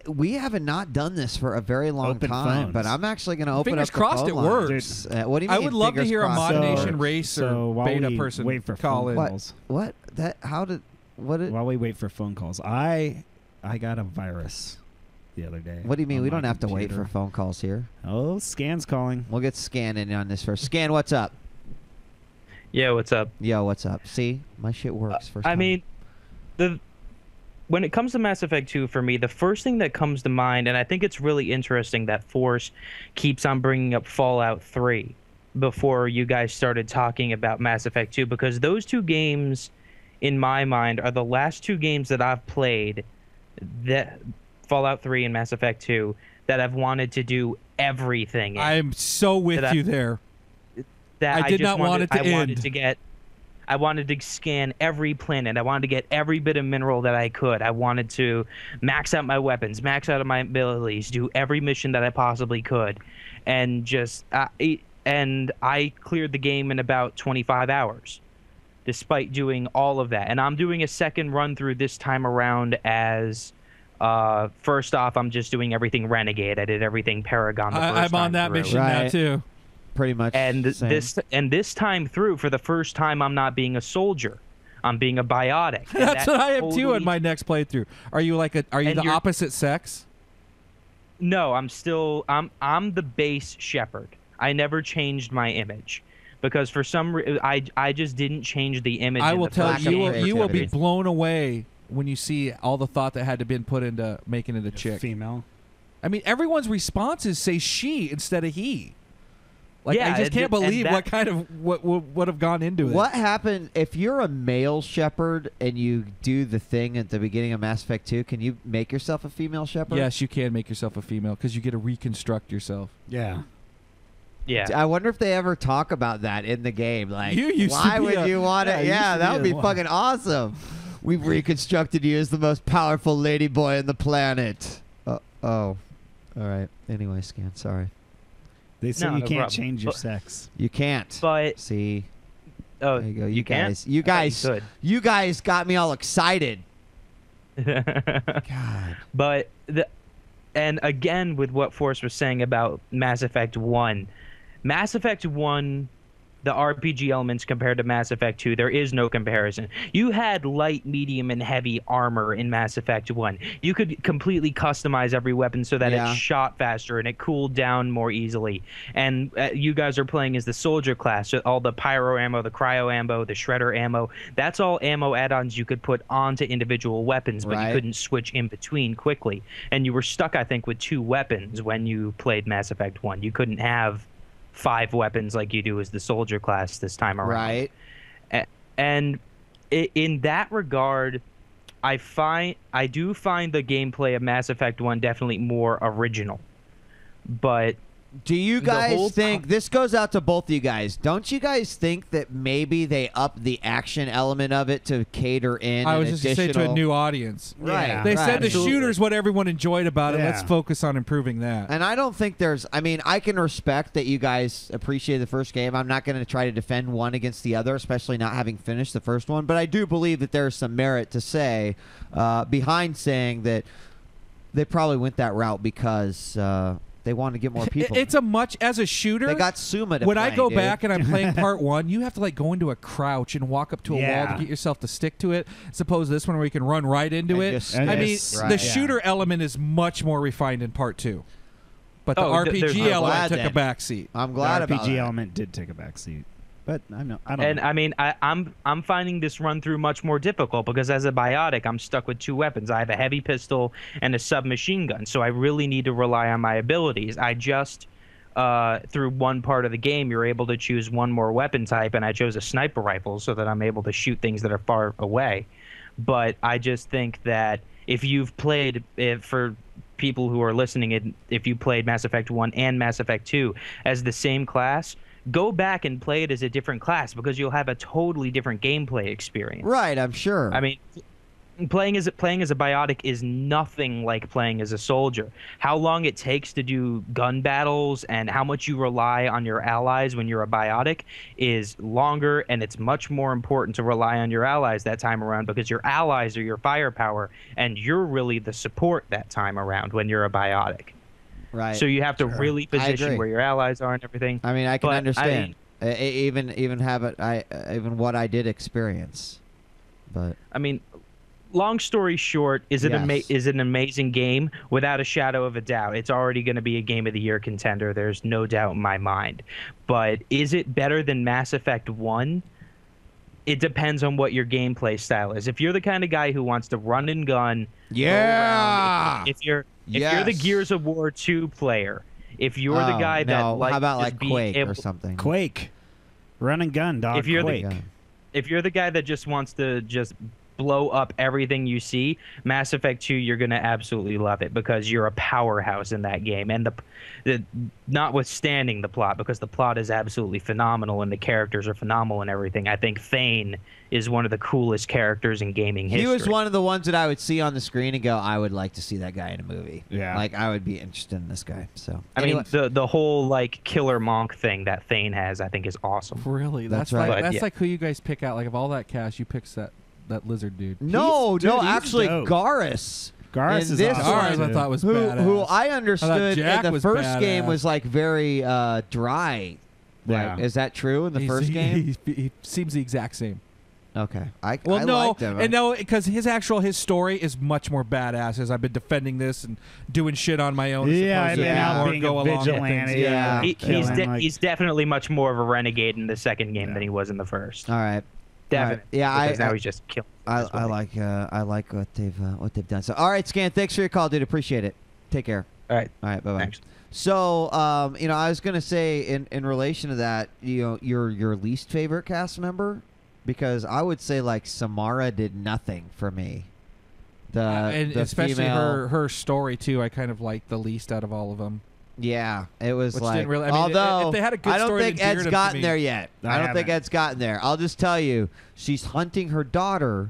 We haven't not done this for a very long time, phones. but I'm actually going to open Fingers up the crossed phone it lines. works. What do you mean? I would love to fingers hear a crossed Mod it Nation works? race So or while beta we person wait for call phone in. calls. What? While we wait for phone calls, I got a virus the other day. What do you mean? on We my don't have to wait computer. for phone calls here. Oh, Scan's calling. We'll get Scan in on this first. Scan, what's up? Yeah, what's up? Yo, what's up? See, my shit works first I time. mean, when it comes to Mass Effect 2, for me, the first thing that comes to mind, and I think it's really interesting that Force keeps on bringing up Fallout 3 before you guys started talking about Mass Effect 2, because those two games, in my mind, are the last two games that I've played, that Fallout 3 and Mass Effect 2, that I've wanted to do everything in. I'm so with you there. That I did not want it to end. I wanted to scan every planet. I wanted to get every bit of mineral that I could. I wanted to max out my weapons, max out my abilities, do every mission that I possibly could, and I cleared the game in about 25 hours, despite doing all of that. And I'm doing a second run through this time around as. First off, I'm just doing everything Renegade. I did everything Paragon. I'm on that mission now too. Pretty much. And same. this time through, for the first time, I'm not being a soldier. I'm being a biotic. That's what I am too in my next playthrough. Are you the opposite sex? No, I'm the base shepherd. I never changed my image because for some reason I just didn't change the image. I will tell you, you will be creativity. blown away when you see all the thought that had to been put into making it a chick. Female. I mean, everyone's responses say she instead of he. Like, Yeah, I just can't believe what would have gone into it. What happened if you're a male shepherd and you do the thing at the beginning of Mass Effect 2? Can you make yourself a female shepherd? Yes, you can make yourself a female because you get to reconstruct yourself. Yeah. Yeah. I wonder if they ever talk about that in the game. Like, You used to why be would a- you want yeah, it? you used Yeah, to that be would a- be fucking awesome. We've reconstructed you as the most powerful ladyboy on the planet. All right. Anyway, Scan, sorry. They say No, you no can't problem. change your But- sex. You can't. But See, oh, there you go. you can't? You guys, Good. you guys got me all excited. God. But and again with what Forrest was saying about Mass Effect 1, the RPG elements compared to Mass Effect 2, there is no comparison. You had light, medium, and heavy armor in Mass Effect 1. You could completely customize every weapon so that Yeah. it shot faster and it cooled down more easily. And you guys are playing as the soldier class, so all the pyro ammo, the cryo ammo, the shredder ammo, that's all ammo add-ons you could put onto individual weapons, but Right. you couldn't switch in between quickly. And you were stuck, I think, with 2 weapons when you played Mass Effect 1. You couldn't have 5 weapons like you do as the soldier class this time around. Right. And in that regard, I do find the gameplay of Mass Effect 1 definitely more original. But Do you The whole guys think this goes out to both of you guys? Don't you guys think that maybe they up the action element of it to cater in? I an was just going to say to a additional- new audience. Right. Yeah. They right. said the Absolutely. shooter's what everyone enjoyed about it. Yeah. Let's focus on improving that. And I don't think there's. I mean, I can respect that you guys appreciate the first game. I'm not going to try to defend one against the other, especially not having finished the first one. But I do believe that there's some merit to say behind saying that they probably went that route because they wanted to get more people. It's a much as a shooter. They got Suma to when play, I go dude. back and I'm playing part 1, you have to like go into a crouch and walk up to a wall Yeah. to get yourself to stick to it. Suppose this one where you can run right into And it. just I mean, stick. the Right. shooter element is much more refined in part 2, but the Oh, there's RPG no- element glad took a then. back seat. I'm glad the about RPG that. element did take a backseat, but I don't And know. I mean, I'm finding this run through much more difficult because as a biotic, I'm stuck with 2 weapons. I have a heavy pistol and a submachine gun, so I really need to rely on my abilities. I just through one part of the game, you're able to choose one more weapon type, and I chose a sniper rifle so that I'm able to shoot things that are far away. But I just think that if you've played for people who are listening, if you played Mass Effect 1 and Mass Effect 2 as the same class, go back and play it as a different class because you'll have a totally different gameplay experience. Right, I'm sure. I mean, playing as a biotic is nothing like playing as a soldier. How long it takes to do gun battles and how much you rely on your allies when you're a biotic is longer, and it's much more important to rely on your allies that time around, because your allies are your firepower and you're really the support that time around when you're a biotic. Right. So you have to really position where your allies are and everything. I mean, I can understand. Even have it. Even what I did experience, but I mean, long story short, is it an amazing game? Without a shadow of a doubt. It's already going to be a Game of the Year contender. There's no doubt in my mind. But is it better than Mass Effect 1? It depends on what your gameplay style is. If you're the kind of guy who wants to run and gun, if you're the Gears of War 2 player, if you're the guy that likes how about to like Quake or something? Quake, run and gun, dog. If you're Quake. if you're the guy that just wants to just blow up everything you see, Mass Effect 2, you're going to absolutely love it because you're a powerhouse in that game. And the notwithstanding the plot, because the plot is absolutely phenomenal and the characters are phenomenal and everything, I think Thane is one of the coolest characters in gaming history. He was one of the ones that I would see on the screen and go, I would like to see that guy in a movie. Yeah. Like, I would be interested in this guy. So I mean, the whole like killer monk thing that Thane has, I think, is awesome. Really? That's right. Like, that's like who you guys pick out. Like, of all that cast, you pick that lizard dude. No, He's actually, dope. Garrus. Garrus in is this awesome. Garrus, I thought was badass. who I understood Jack in the was first game badass. was like very dry. Yeah. Like, is that true in the first game? He seems the exact same. Okay. I no, liked him. and no, because his story is much more badass. As I've been defending this and doing shit on my own. Yeah, supposedly, now or being go a along with vigilante. things. Yeah. He's definitely much more of a renegade in the second game than he was in the first. All right. Definitely. Yeah, because now he's just killing. I like what they've done. So, all right, Scan. Thanks for your call, dude. Appreciate it. Take care. All right. All right. Bye bye. Thanks. So, I was gonna say in relation to that, your least favorite cast member, because I would say like Samara did nothing for me. And the especially female, her story too. I kind of liked the least out of all of them. Yeah, it was Which like. didn't really, I mean, although if they had a good I don't story, think it endeared Ed's him to gotten me. there yet. I don't think Ed's gotten there. I'll just tell you, she's hunting her daughter,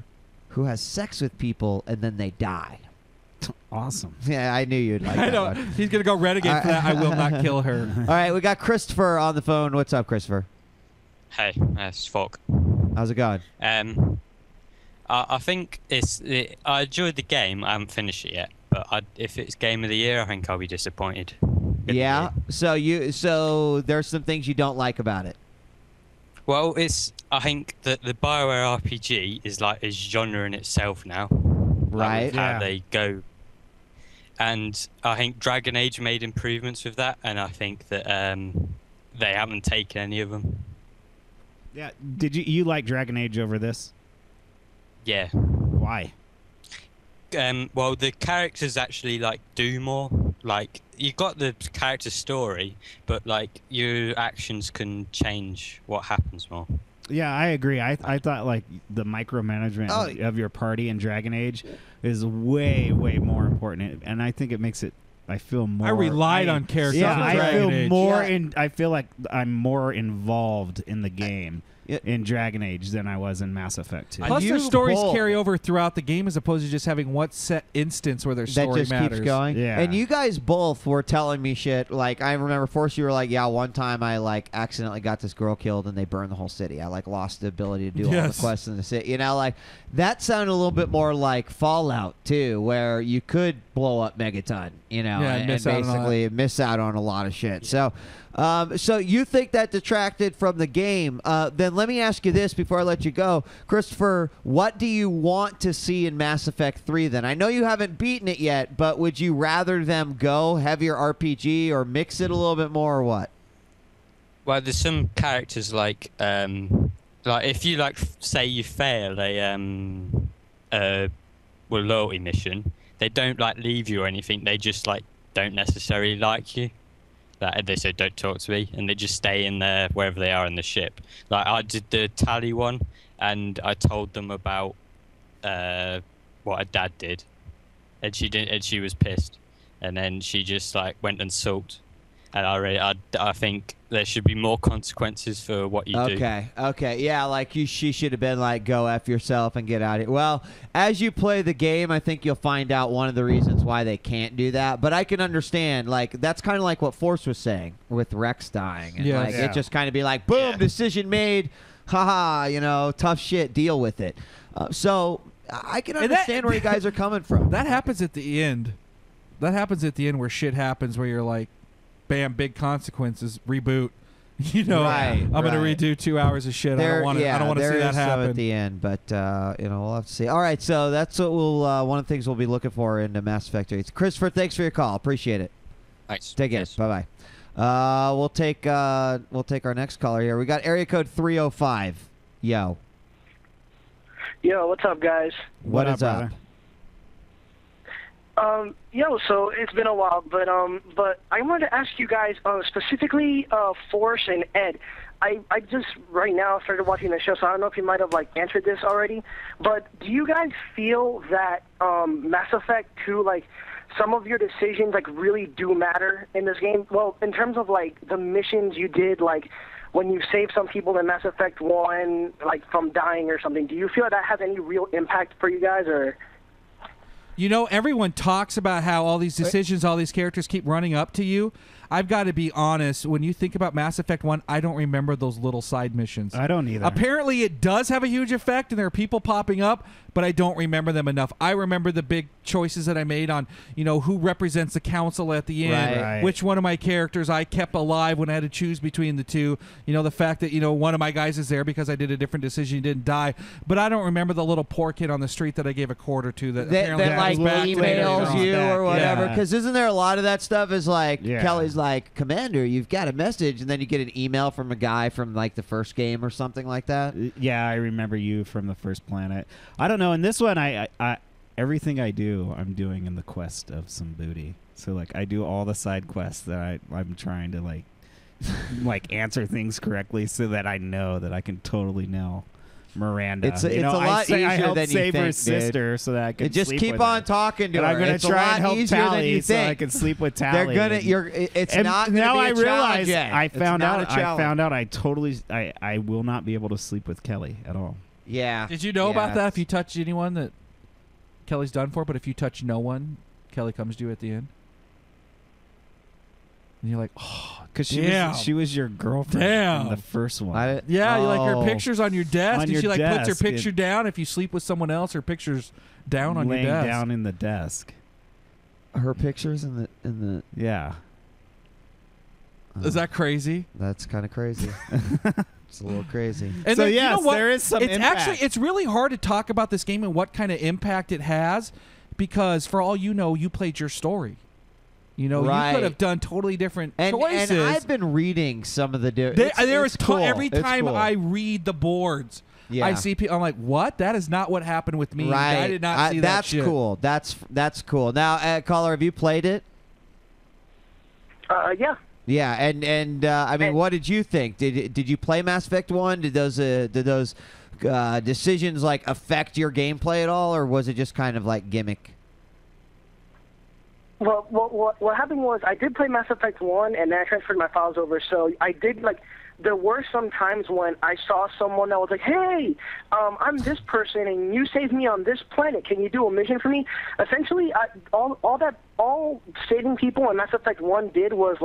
who has sex with people, and then they die. Awesome. Yeah, I knew you'd like I that know. one. He's gonna go renegade for that. I will not kill her. All right, we got Christopher on the phone. What's up, Christopher? Hey, it's Folk. How's it going? I think I enjoyed the game. I haven't finished it yet, but if it's Game of the Year, I think I'll be disappointed. Yeah. So there's some things you don't like about it. Well, I think that the BioWare RPG is like a genre in itself now. Right. Like how they go. And I think Dragon Age made improvements with that, and I think that they haven't taken any of them. Yeah. Did you like Dragon Age over this? Yeah. Why? Well, the characters actually like do more. Like you got the character story, but like your actions can change what happens more. Yeah, I agree. I thought like the micromanagement of your party in Dragon Age is way more important, and I think it makes it. I feel more. I relied on characters. Yeah, in I Dragon feel Age. more in. I feel like I'm more involved in the game in Dragon Age than I was in Mass Effect 2. Plus, their stories carry over throughout the game as opposed to just having one set instance where their story that just matters. keeps going. Yeah. And you guys both were telling me shit. Like I remember, Force, you were like, "Yeah, one time I like accidentally got this girl killed and they burned the whole city. I like lost the ability to do all the quests in the city. You know, like that sounded a little bit more like Fallout too, where you could blow up Megaton. You know, Yeah, and miss out on basically miss out on a lot of shit. So. So you think that detracted from the game? Then let me ask you this before I let you go, Christopher. What do you want to see in Mass Effect 3? Then I know you haven't beaten it yet, but would you rather them go heavier RPG or mix it a little bit more, or what? Well, there's some characters like if you like say you fail a loyalty mission, they don't like leave you or anything. They just like don't necessarily like you. That they said don't talk to me, and they just stay in there wherever they are in the ship. Like I did the Tally one, and I told them about what her dad did, and she was pissed, and then she just like went and sulked, And I think there should be more consequences for what you do. Okay. Yeah, like she should have been like, go F yourself and get out of here. Well, as you play the game, I think you'll find out one of the reasons why they can't do that. But I can understand, like, that's kind of like what Force was saying with Rex dying. And it just kind of be like, boom, decision made. Haha, tough shit, deal with it. So I can understand where you guys are coming from. That happens at the end. That happens at the end where shit happens where you're like, bam, big consequences, reboot. I'm going to redo 2 hours of shit. I don't want to see that happen. At the end, but we'll have to see. All right, so that's what one of the things we'll be looking for in the Mass Effect 3. Christopher, thanks for your call. Appreciate it. Thanks. Take care. Bye-bye. We'll take our next caller here. We got area code 305. Yo, what's up, guys? What is up? So it's been a while, but I wanted to ask you guys specifically Force and Ed. I just right now started watching the show, so I don't know if you might have answered this already. But do you guys feel that Mass Effect 2, some of your decisions really do matter in this game? Well, in terms of the missions you did, when you saved some people in Mass Effect 1, from dying or something, do you feel that has any real impact for you guys, or? Everyone talks about how all these decisions, all these characters keep running up to you. I've got to be honest. When you think about Mass Effect 1, I don't remember those little side missions. I don't either. Apparently, it does have a huge effect, and there are people popping up, but I don't remember them enough. I remember the big choices that I made on, who represents the council at the end, Right. which one of my characters I kept alive when I had to choose between the two. The fact that, one of my guys is there because I did a different decision, he didn't die. But I don't remember the little poor kid on the street that I gave a quarter to that apparently emails you or whatever. Yeah. Because isn't there a lot of that stuff is Kelly's like, Commander, you've got a message, and then you get an email from a guy from the first game or something like that. Yeah, I remember you from the first planet. I don't know. In this one, I everything I do, I'm doing in the quest of some booty. So I do all the side quests that I'm trying to answer things correctly so that I know that I can totally nail Miranda. It's a lot easier than you save think, her sister so that I can just sleep keep with on her. talking to her. I'm going to try and help Tally so think. I can sleep with Tally. It's and not now gonna be a I realize yet. I found out I I will not be able to sleep with Kelly at all. Yeah. Did you know about that? If you touch anyone that Kelly's done for, but if you touch no one, Kelly comes to you at the end. And you're like, oh, because she was your girlfriend in the first one. You her pictures on your desk, and she puts her picture down. If you sleep with someone else, her picture's down on your desk. Laying down in the desk. Her pictures in the yeah. Is that crazy? That's kind of crazy. It's a little crazy. And so then, yes, you know what? there is some impact. It's really hard to talk about this game and what kind of impact it has, because for all you know, you played your story. You could have done totally different choices. And I've been reading some of the different. Every time I read the boards, I see people. I'm like, what? That is not what happened with me. Right. I did not see that. That's shit. cool. That's cool. Now, caller, have you played it? Yeah. Yeah, and I mean, what did you think? Did you play Mass Effect 1? Did those decisions affect your gameplay at all, or was it just kind of gimmick? Well, what happened was I did play Mass Effect 1, and then I transferred my files over. So I did, there were some times when I saw someone that was like, hey, I'm this person, and you saved me on this planet. Can you do a mission for me? Essentially, all saving people in Mass Effect 1 did was,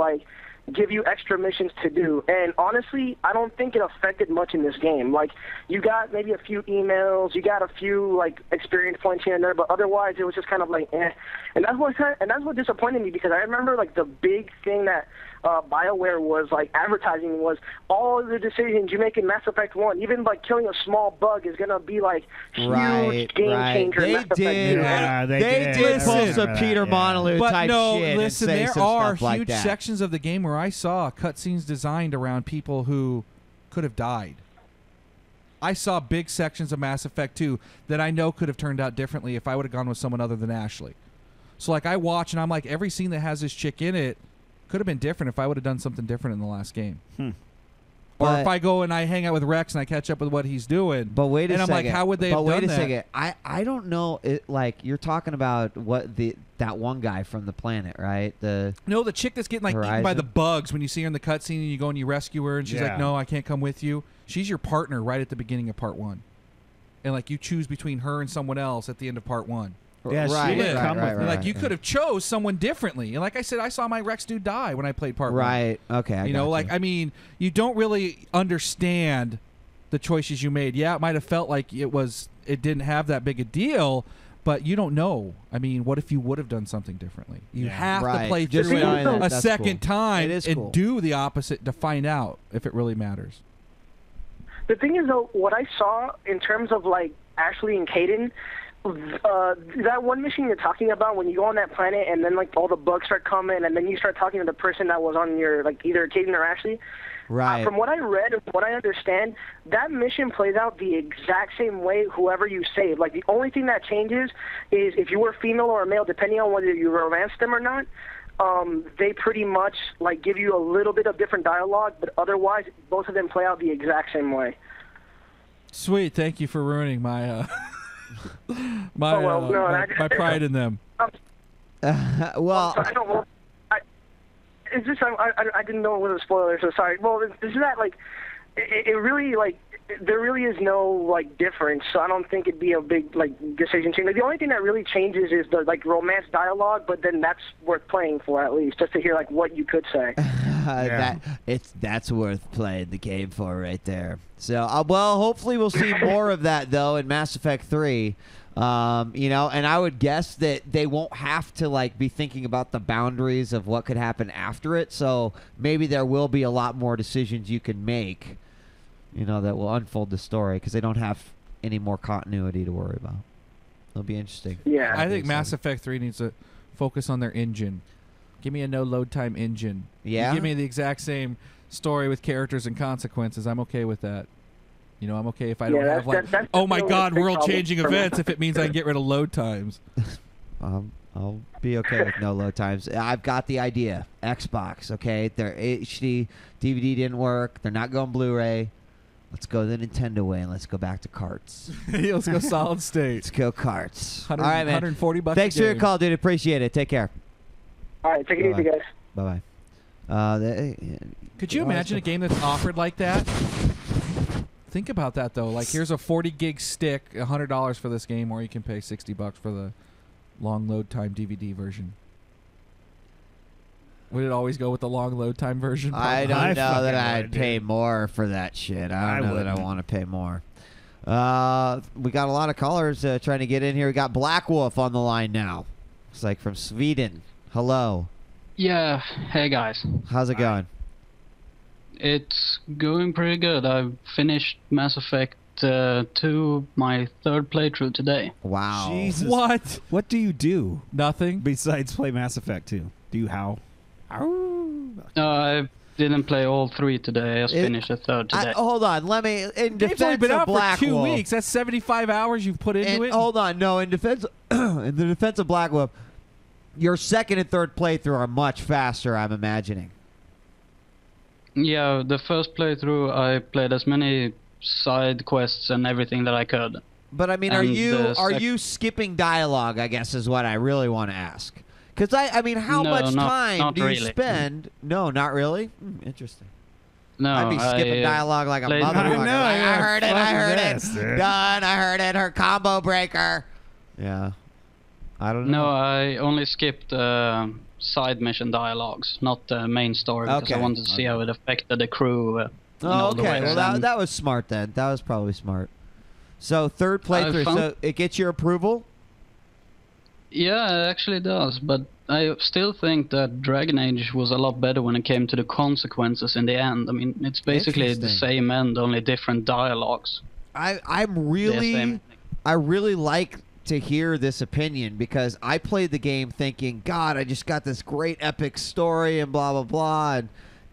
give you extra missions to do. And honestly, I don't think it affected much in this game. You got maybe a few emails, you got a few experience points here and there, but otherwise it was just kind of eh. And that's what disappointed me, because I remember the big thing that BioWare was advertising was all of the decisions you make in Mass Effect 1, even killing a small bug is gonna be huge game changer. They in Mass Effect 2. Yeah, they did pull some Peter Molyneux type shit. Listen, and say there some are stuff huge sections of the game where I saw cutscenes designed around people who could have died. I saw big sections of Mass Effect 2 that I know could have turned out differently if I would have gone with someone other than Ashley. So I watch and I'm like, every scene that has this chick in it could have been different if I would have done something different in the last game. Or if I go and I hang out with Rex and I catch up with what he's doing. But wait a second. And I'm like, how would they have done that? But wait a second. I don't know. Like, you're talking about that one guy from the planet, right? The chick that's getting eaten by the bugs when you see her in the cutscene and you go and you rescue her and she's like, no, I can't come with you. She's your partner right at the beginning of part 1. And like you choose between her and someone else at the end of part 1. Yeah, she didn't come with me. Like you could have chose someone differently. And like I said, I saw my Rex dude die when I played part 1. Right. Okay. I mean, you don't really understand the choices you made. Yeah, it might have felt like it didn't have that big a deal, but you don't know. I mean, what if you would have done something differently? You have to play through it a second time and do the opposite to find out if it really matters. The thing is, though, what I saw in terms of like Ashley and Caden, that one mission you're talking about when you go on that planet and then like all the bugs start coming and then you start talking to the person that was on your like either Caden or Ashley. Right. From what I read and what I understand, that mission plays out the exact same way whoever you save. Like the only thing that changes is if you were female or a male, depending on whether you romance them or not. They pretty much like give you a little bit of different dialogue, but otherwise both of them play out the exact same way. Sweet, thank you for ruining my my pride in them. Well, I don't know. It's just I didn't know it was a spoiler, so sorry. Well, is that like it really like there really is no like difference, so I don't think it'd be a big like decision change. Like, the only thing that really changes is the like romance dialogue, but then that's worth playing for at least, just to hear like what you could say. That's worth playing the game for right there. So well, hopefully we'll see more of that though in Mass Effect 3. And I would guess that they won't have to like be thinking about the boundaries of what could happen after it. So maybe there will be a lot more decisions you can make, that will unfold the story because they don't have any more continuity to worry about. It'll be interesting. Yeah, I think Mass Effect 3 needs to focus on their engine. Give me a no load time engine. Yeah. You give me the exact same story with characters and consequences. I'm okay with that. I'm okay if I don't have like, oh my God, world-changing events if it means I can get rid of load times. I'll be okay with no load times. I've got the idea. Xbox, okay? Their HD DVD didn't work. They're not going Blu-ray. Let's go the Nintendo way and let's go back to carts. Let's go solid state. Let's go carts. All right, man. $140. Thanks for your call, dude. Appreciate it. Take care. All right, take it easy, guys. Bye-bye. Could you imagine a game that's offered like that? Think about that, though. Like, here's a 40-gig stick, $100 for this game, or you can pay $60 for the long load time DVD version. Would it always go with the long load time version? I don't know that I'd pay more for that shit. I don't know that I want to pay more. We got a lot of callers trying to get in here. We got Black Wolf on the line now. It's like from Sweden. Hello. Yeah. Hey, guys. How's it going? It's going pretty good. I've finished Mass Effect 2, my third playthrough today. Wow. Jesus. What? What do you do? Nothing. Besides play Mass Effect 2. Do you howl? I didn't play all 3 today. I just finished the third today. Hold on. Let me... In Game's only been defense of out Black for 2 Wolf, weeks. That's 75 hours you've put into it. Hold on. No, in defense... in the defense of Black Wolf, your second and third playthrough are much faster, I'm imagining. Yeah, the first playthrough I played as many side quests and everything that I could. But I mean, are you skipping dialogue, I guess is what I really want to ask. Because I mean, how much time do you spend? No, not really? Interesting. No, I'd be skipping dialogue like a motherfucker. I heard it. Done. I heard it. Her combo breaker. Yeah. I don't know. No, I only skipped side mission dialogues, not the main story, because I wanted to see how it affected the crew. Okay. Well, that was smart then. That was probably smart. So third playthrough, so it gets your approval? Yeah, it actually does, but I still think that Dragon Age was a lot better when it came to the consequences in the end. I mean, it's basically the same end, only different dialogues. I really like to hear this opinion because I played the game thinking, God, I just got this great epic story and blah blah blah,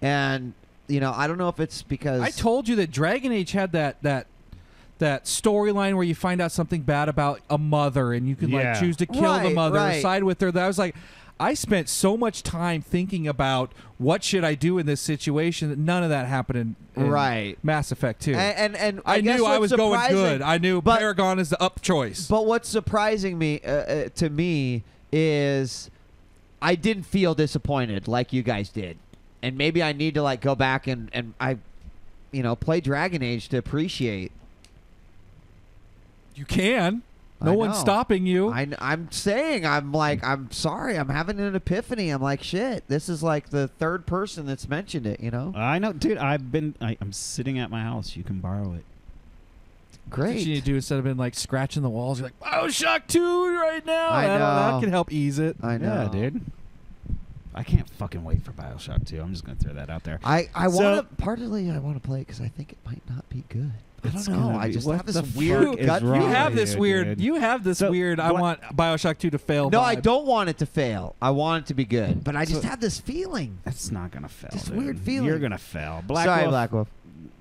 and I don't know if it's because I told you that Dragon Age had that storyline where you find out something bad about a mother and you can like choose to kill the mother or side with her. That I was like, I spent so much time thinking about what should I do in this situation that none of that happened in Right. Mass Effect 2. And I guess knew I what's was going surprising- good. I knew Paragon is the up choice. But what's surprising me to me is I didn't feel disappointed like you guys did. And maybe I need to like go back and I play Dragon Age to appreciate. You can. No I one's know. stopping you. I'm saying, I'm sorry. I'm having an epiphany. I'm like, shit, this is like the third person that's mentioned it, I know, dude. I'm sitting at my house. You can borrow it. Great. What you need to do instead of being like scratching the walls, you're like, BioShock 2 right now. I know. That can help ease it. I know. Yeah, dude. I can't fucking wait for BioShock 2. I'm just going to throw that out there. I want to, partly I want to play it because I think it might not be good. I don't know. I just have this weird gut. You have this weird. You have this weird. I want BioShock 2 to fail. No, vibe. I don't want it to fail. I want it to be good, but I just have this feeling. It's not gonna fail. This dude. weird feeling. You're gonna fail. Sorry, Black Wolf.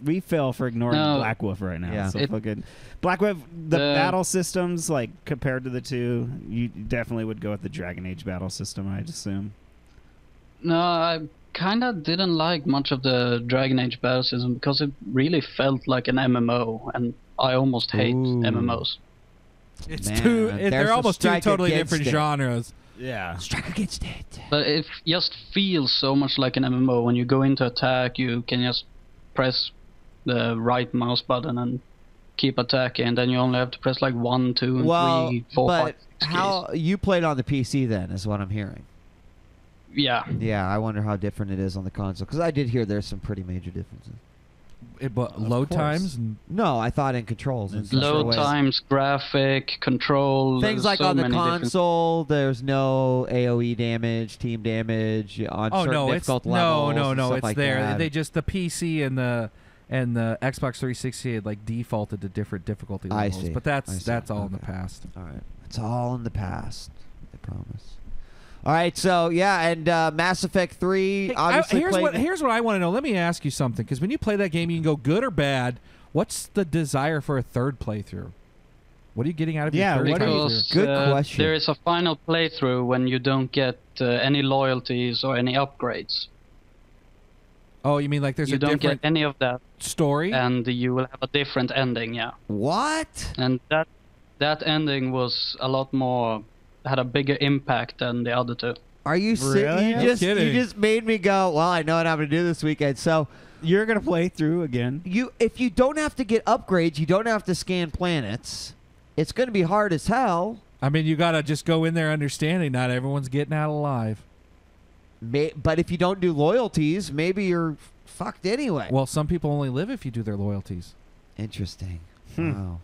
We fail for ignoring No. Black Wolf right now. Yeah. So fucking Black Wolf. The battle systems, like compared to the two, you definitely would go with the Dragon Age battle system. I'd assume. No, I kind of didn't like much of the Dragon Age battle system because it really felt like an MMO, and I almost hate MMOs. It's Man, two. there's They're a almost two strike totally against different it. genres. Yeah. Strike against it. But it just feels so much like an MMO. When you go into attack, you can just press the right mouse button and keep attacking, and then you only have to press like 1, 2, and 3, 4, 5, 6 keys. How you played on the PC then is what I'm hearing. Yeah. Yeah, I wonder how different it is on the console because I did hear there's some pretty major differences. But load times and No, I thought in controls. in Load different ways. times, graphic, control. Things there's like so on the many different- console, there's no AOE damage, team damage on certain difficult levels. no, and stuff it's like there. that. They just the PC and the Xbox 360 had like defaulted to different difficulty I levels. see. But I that's see. all in the Okay. past. All right, it's all in the past. I promise. All right, so yeah, and Mass Effect 3. Obviously, here's what I want to know. Let me ask you something, because when you play that game, you can go good or bad. What's the desire for a third playthrough? What are you getting out of your third Because, playthrough? Good question. There is a final playthrough when you don't get any loyalties or any upgrades. Oh, you mean like there's You a don't different get any of that, story? and you will have a different ending. Yeah. What? And that ending was a lot more, had a bigger impact than the other two. Are you Really? you No just kidding. you just made me go, well, I know what I'm going to do this weekend. So You're gonna play through again. if you don't have to get upgrades, you don't have to scan planets. It's going to be hard as hell. I mean, you got to just go in there understanding not everyone's getting out alive. But if you don't do loyalties, maybe you're fucked anyway. Well, some people only live if you do their loyalties. Interesting. Wow.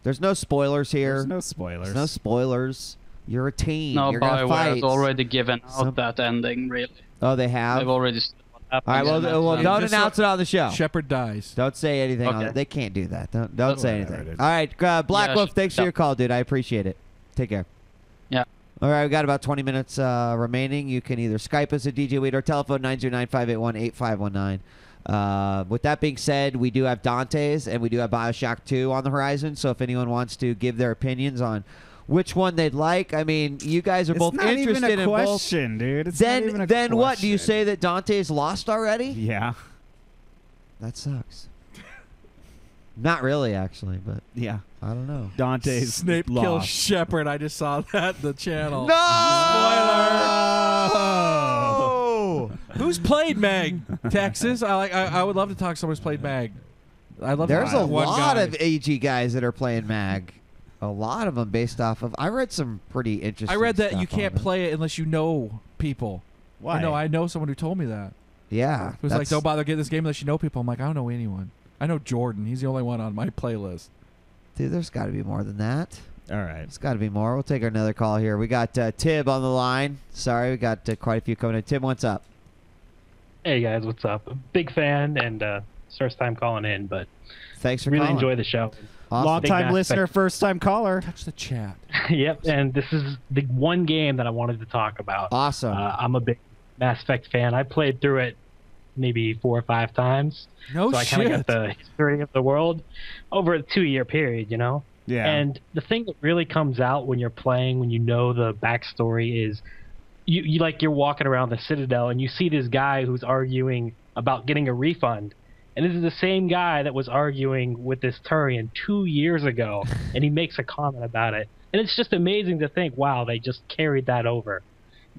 There's no spoilers here. There's no spoilers. There's no spoilers. You're a team. No, You're going to BioWare fight. has already given out Some- that ending. Really, Oh, they have? they've already said what happens. All right, well, in that well ending. don't Just announce so- it on the show. Shepard dies. Don't say anything on Okay. it. They can't do that. Don't say whatever, anything. dude. All right, Black Yeah, Wolf, thanks for yeah. your call, dude. I appreciate it. Take care. Yeah. All right, we got about 20 minutes remaining. You can either Skype us at djWHEAT or telephone 909-581-8519. With that being said, we do have Dante's and we do have BioShock 2 on the horizon. So if anyone wants to give their opinions on which one they'd like, I mean, you guys are It's both not interested even a in both. question, dude. It's not even a Then what? Do you question. say that Dante's lost already? Yeah. That sucks. Not really, actually, but Yeah. I don't know. Dante's Snape lost. kills Shepard. I just saw that the channel. No! Who's played Mag? Texas. I would love to talk to someone who's played Mag. I love. There's to a talk to one lot guy. of AG guys that are playing Mag. A lot of them based off of. I read some pretty interesting. I read that stuff you can't on it. play it unless you know people. Why? No, I know someone who told me that. Yeah, Who's like, don't bother getting this game unless you know people. I'm like, I don't know anyone. I know Jordan. He's the only one on my playlist. dude. There's got to be more than that. All right. There's got to be more. We'll take another call here. We got Tib on the line. Sorry, we got quite a few coming in. Tib, what's up? Hey guys, what's up? Big fan and first time calling in, but Thanks for really calling. enjoy the show. Awesome. Long Big time Mass listener, Effect. first time caller. Touch the chat. Yep, and this is the one game that I wanted to talk about. Awesome. I'm a big Mass Effect fan. I played through it maybe 4 or 5 times. No so I kind shit. of got the history of the world over a 2-year period, you know? Yeah. And the thing that really comes out when you're playing, when you know the backstory, is you're walking around the Citadel and you see this guy who's arguing about getting a refund. And this is the same guy that was arguing with this Turian 2 years ago, and he makes a comment about it. And it's just amazing to think, wow, they just carried that over.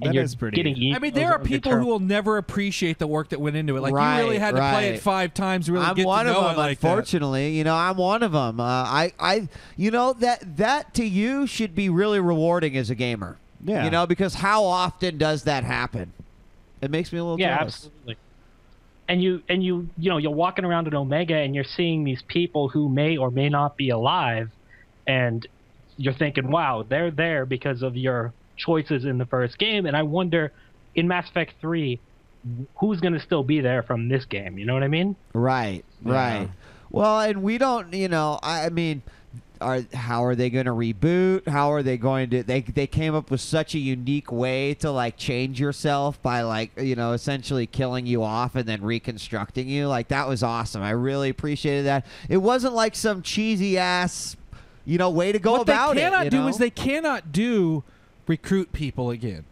And That is pretty. I mean, there are people who will never appreciate the work that went into it. Like, you really had to play it 5 times to really get to know I'm one of them, it like that. unfortunately. You know, I'm one of them. You know, that to you should be really rewarding as a gamer. Yeah. You know, because how often does that happen? It makes me a little jealous. Absolutely. And you know, you're walking around in Omega and you're seeing these people who may or may not be alive, and you're thinking, wow, they're there because of your choices in the first game. And I wonder, in Mass Effect 3, who's going to still be there from this game? You know what I mean? Right. Well, and we don't, you know, I mean, how are they going to reboot? How are they going to? They came up with such a unique way to like change yourself by like, you know, essentially killing you off and then reconstructing you. Like, that was awesome. I really appreciated that. It wasn't like some cheesy ass, you know, way to go about it. What they cannot do is they cannot do recruit people again.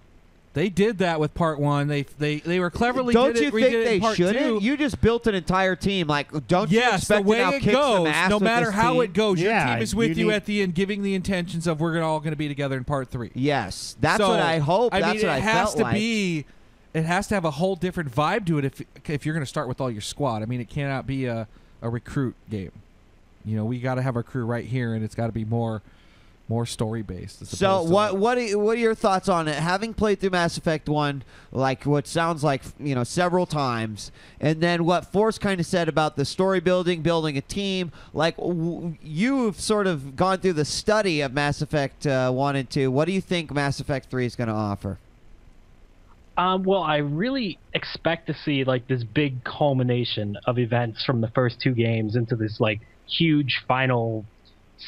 They did that with part 1. They were cleverly Don't did you it, think redid it they in part shouldn't? 2. You just built an entire team. Like, don't you Yes, expect the way to now it kick some goes, ass no with matter this how team? it goes, your Yeah, team is with you need- at the end, giving the intentions of we're all going to be together in part 3. Yes, that's So, what I hope. I That's mean, what I it has felt to like. be. It has to have a whole different vibe to it if you're going to start with all your squad. I mean, it cannot be a recruit game. You know, we got to have our crew right here, and it's got to be more story based. So what are your thoughts on it? Having played through Mass Effect 1, like what sounds like, you know, several times, and then what Force kind of said about the story building a team, like you've sort of gone through the study of Mass Effect 1 and 2. What do you think Mass Effect 3 is going to offer? Well, I really expect to see like this big culmination of events from the first 2 games into this like huge final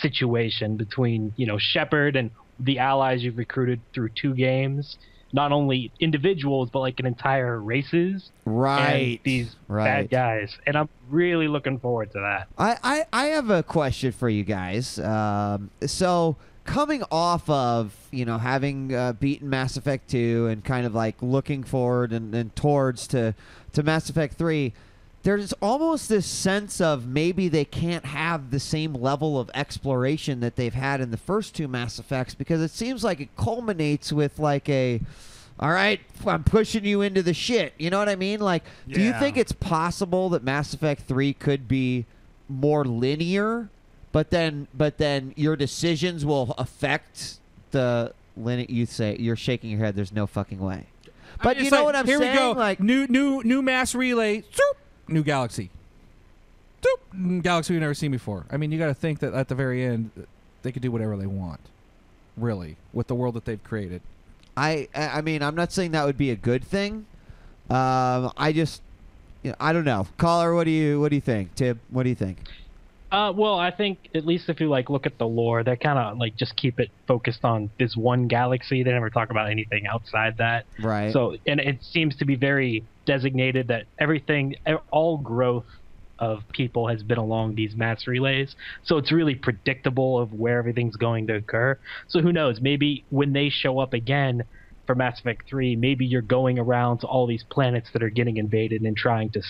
situation between, you know, Shepard and the allies you've recruited through 2 games. Not only individuals, but like an entire races. Right. And these bad guys. And I'm really looking forward to that. I have a question for you guys. So coming off of, you know, having beaten Mass Effect 2 and kind of like looking forward and towards to Mass Effect 3, there's almost this sense of maybe they can't have the same level of exploration that they've had in the first 2 Mass Effects, because it seems like it culminates with like all right, I'm pushing you into the shit. You know what I mean? Like, do you think it's possible that Mass Effect 3 could be more linear, but then your decisions will affect the linear? You say you're shaking your head. There's no fucking way. But you know what I'm saying? Here we go. Like new mass relay. Zoop, new galaxy. Zoop, galaxy we've never seen before. I mean, you got to think that at the very end, they could do whatever they want, really, with the world that they've created. I mean, I'm not saying that would be a good thing. I just, you know, I don't know. Caller, what do you think? Tib, what do you think? Well, I think at least if you like look at the lore, they kind of like just keep it focused on this one galaxy. They never talk about anything outside that. Right. So, and it seems to be very designated that everything, all growth of people has been along these mass relays. So it's really predictable of where everything's going to occur. So who knows? Maybe when they show up again for Mass Effect 3, maybe you're going around to all these planets that are getting invaded and trying to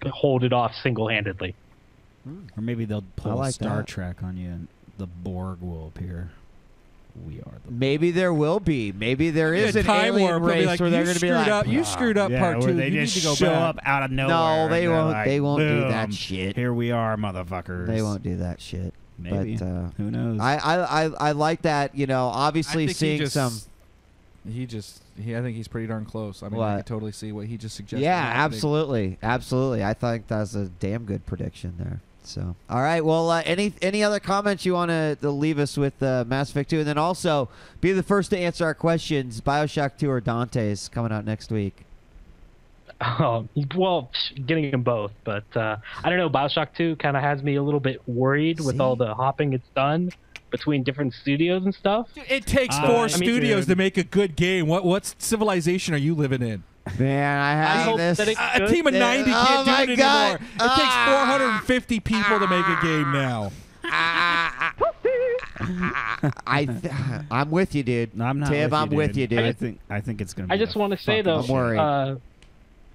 hold it off single-handedly. Or maybe they'll pull like Star that. Trek on you and the Borg will appear. We are the Maybe there will be. Maybe there is an time alien warp. race Like, where they're going to be like, you screwed up yeah, part where 2. they You just need to go show back. up out of nowhere. No, they and they're won't. like, They won't do that boom, shit. Here we are, motherfuckers. They won't do that shit. Maybe. But, who knows? I like that. You know, obviously I think seeing he just, some. I think he's pretty darn close. I mean, I can totally see what he just suggested. Yeah, happening. absolutely. I think that's a damn good prediction there. So, all right. Well, any other comments you want to leave us with Mass Effect 2, and then also be the first to answer our questions. BioShock 2 or Dante's coming out next week. Well, getting them both, but I don't know. BioShock 2 kind of has me a little bit worried with all the hopping it's done between different studios and stuff. It takes 4 studios to make a good game. What civilization are you living in? Man, I have this. A team of 90 can't do it anymore. It takes 450 people to make a game now. I'm with you, dude. No, I'm not. Tib, I'm with you, dude. I think it's gonna be. I just want to say though, I'm worried.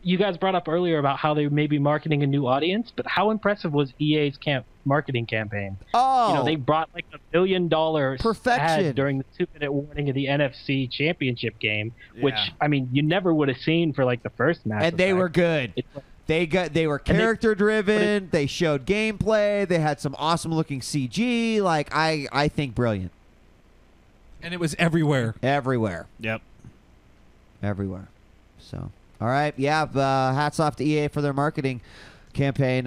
You guys brought up earlier about how they may be marketing a new audience, but how impressive was EA's marketing campaign? Oh, they brought like $1 billion perfection ad during the 2-minute warning of the NFC Championship game, which I mean you never would have seen for like the first match. And they were good. They were character driven. They showed gameplay. They had some awesome looking CG. Like I think brilliant. And it was everywhere. Everywhere. Yep. Everywhere. So. All right, yeah. Hats off to EA for their marketing campaign.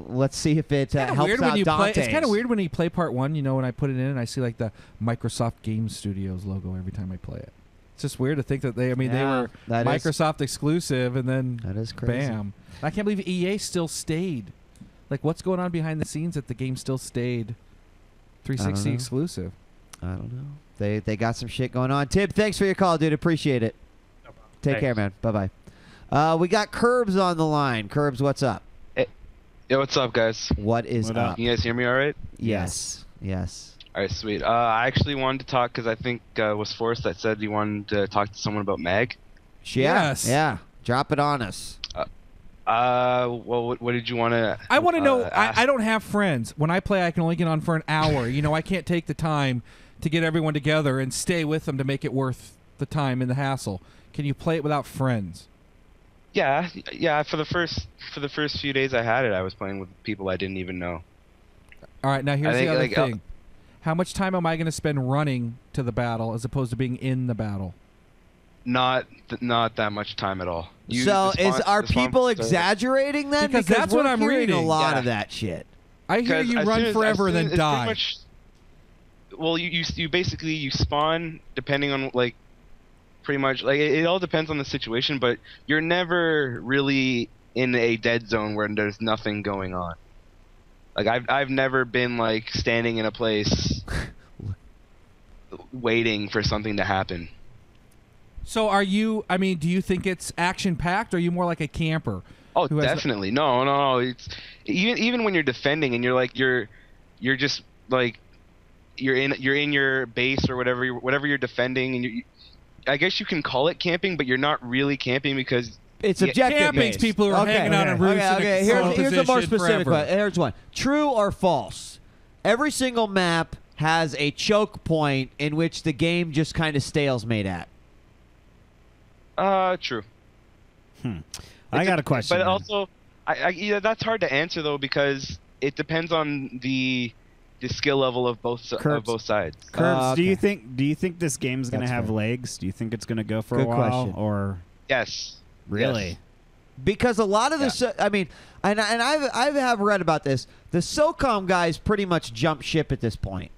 Let's see if it helps out Dante's. It's kind of weird when you play part 1. When I put it in, and I see like the Microsoft Game Studios logo every time I play it. It's just weird to think that they were Microsoft exclusive, and then that is crazy. Bam! I can't believe EA still stayed. Like, what's going on behind the scenes that the game still stayed 360 exclusive? I don't know. They got some shit going on. Tib, thanks for your call, dude. Appreciate it. Take care, man. Bye-bye. We got Curbs on the line. Curbs, what's up? Hey, what's up, guys? What is up? You guys hear me all right? Yes. All right, sweet. I actually wanted to talk because I think it was Forrest that said he wanted to talk to someone about Mag. Yes. Yeah. Drop it on us. Well, what did you want to? I want to know. I don't have friends. When I play, I can only get on for an hour. I can't take the time to get everyone together and stay with them to make it worth the time and the hassle. Can you play it without friends? Yeah. For the first few days I had it, I was playing with people I didn't even know. All right, now here's the other thing. How much time am I going to spend running to the battle as opposed to being in the battle? Not that much time at all. Are people exaggerating then? Because that's what I'm reading. A lot of that shit. I hear you run forever and then die. Well, you basically spawn depending on like. Pretty much, like it all depends on the situation, but you're never really in a dead zone where there's nothing going on. Like I've never been like standing in a place waiting for something to happen. So are you? I mean, do you think it's action packed, or are you more like a camper? Oh, definitely. No. It's even when you're defending and you're just like you're in your base or whatever you're defending, and I guess you can call it camping, but you're not really camping because it's objective. Camping's people who are hanging out on roofs. Okay. Here's a more specific question. Here's one: true or false? Every single map has a choke point in which the game just kind of stalemate at. True. I got a question. But also, that's hard to answer though because it depends on the skill level of both sides. Curbs, do you think this game's going to have legs? Do you think it's going to go for a while? Question. Or yes, really? Yes. Because a lot of the, I mean, and I have read about this. The SOCOM guys pretty much jump ship at this point,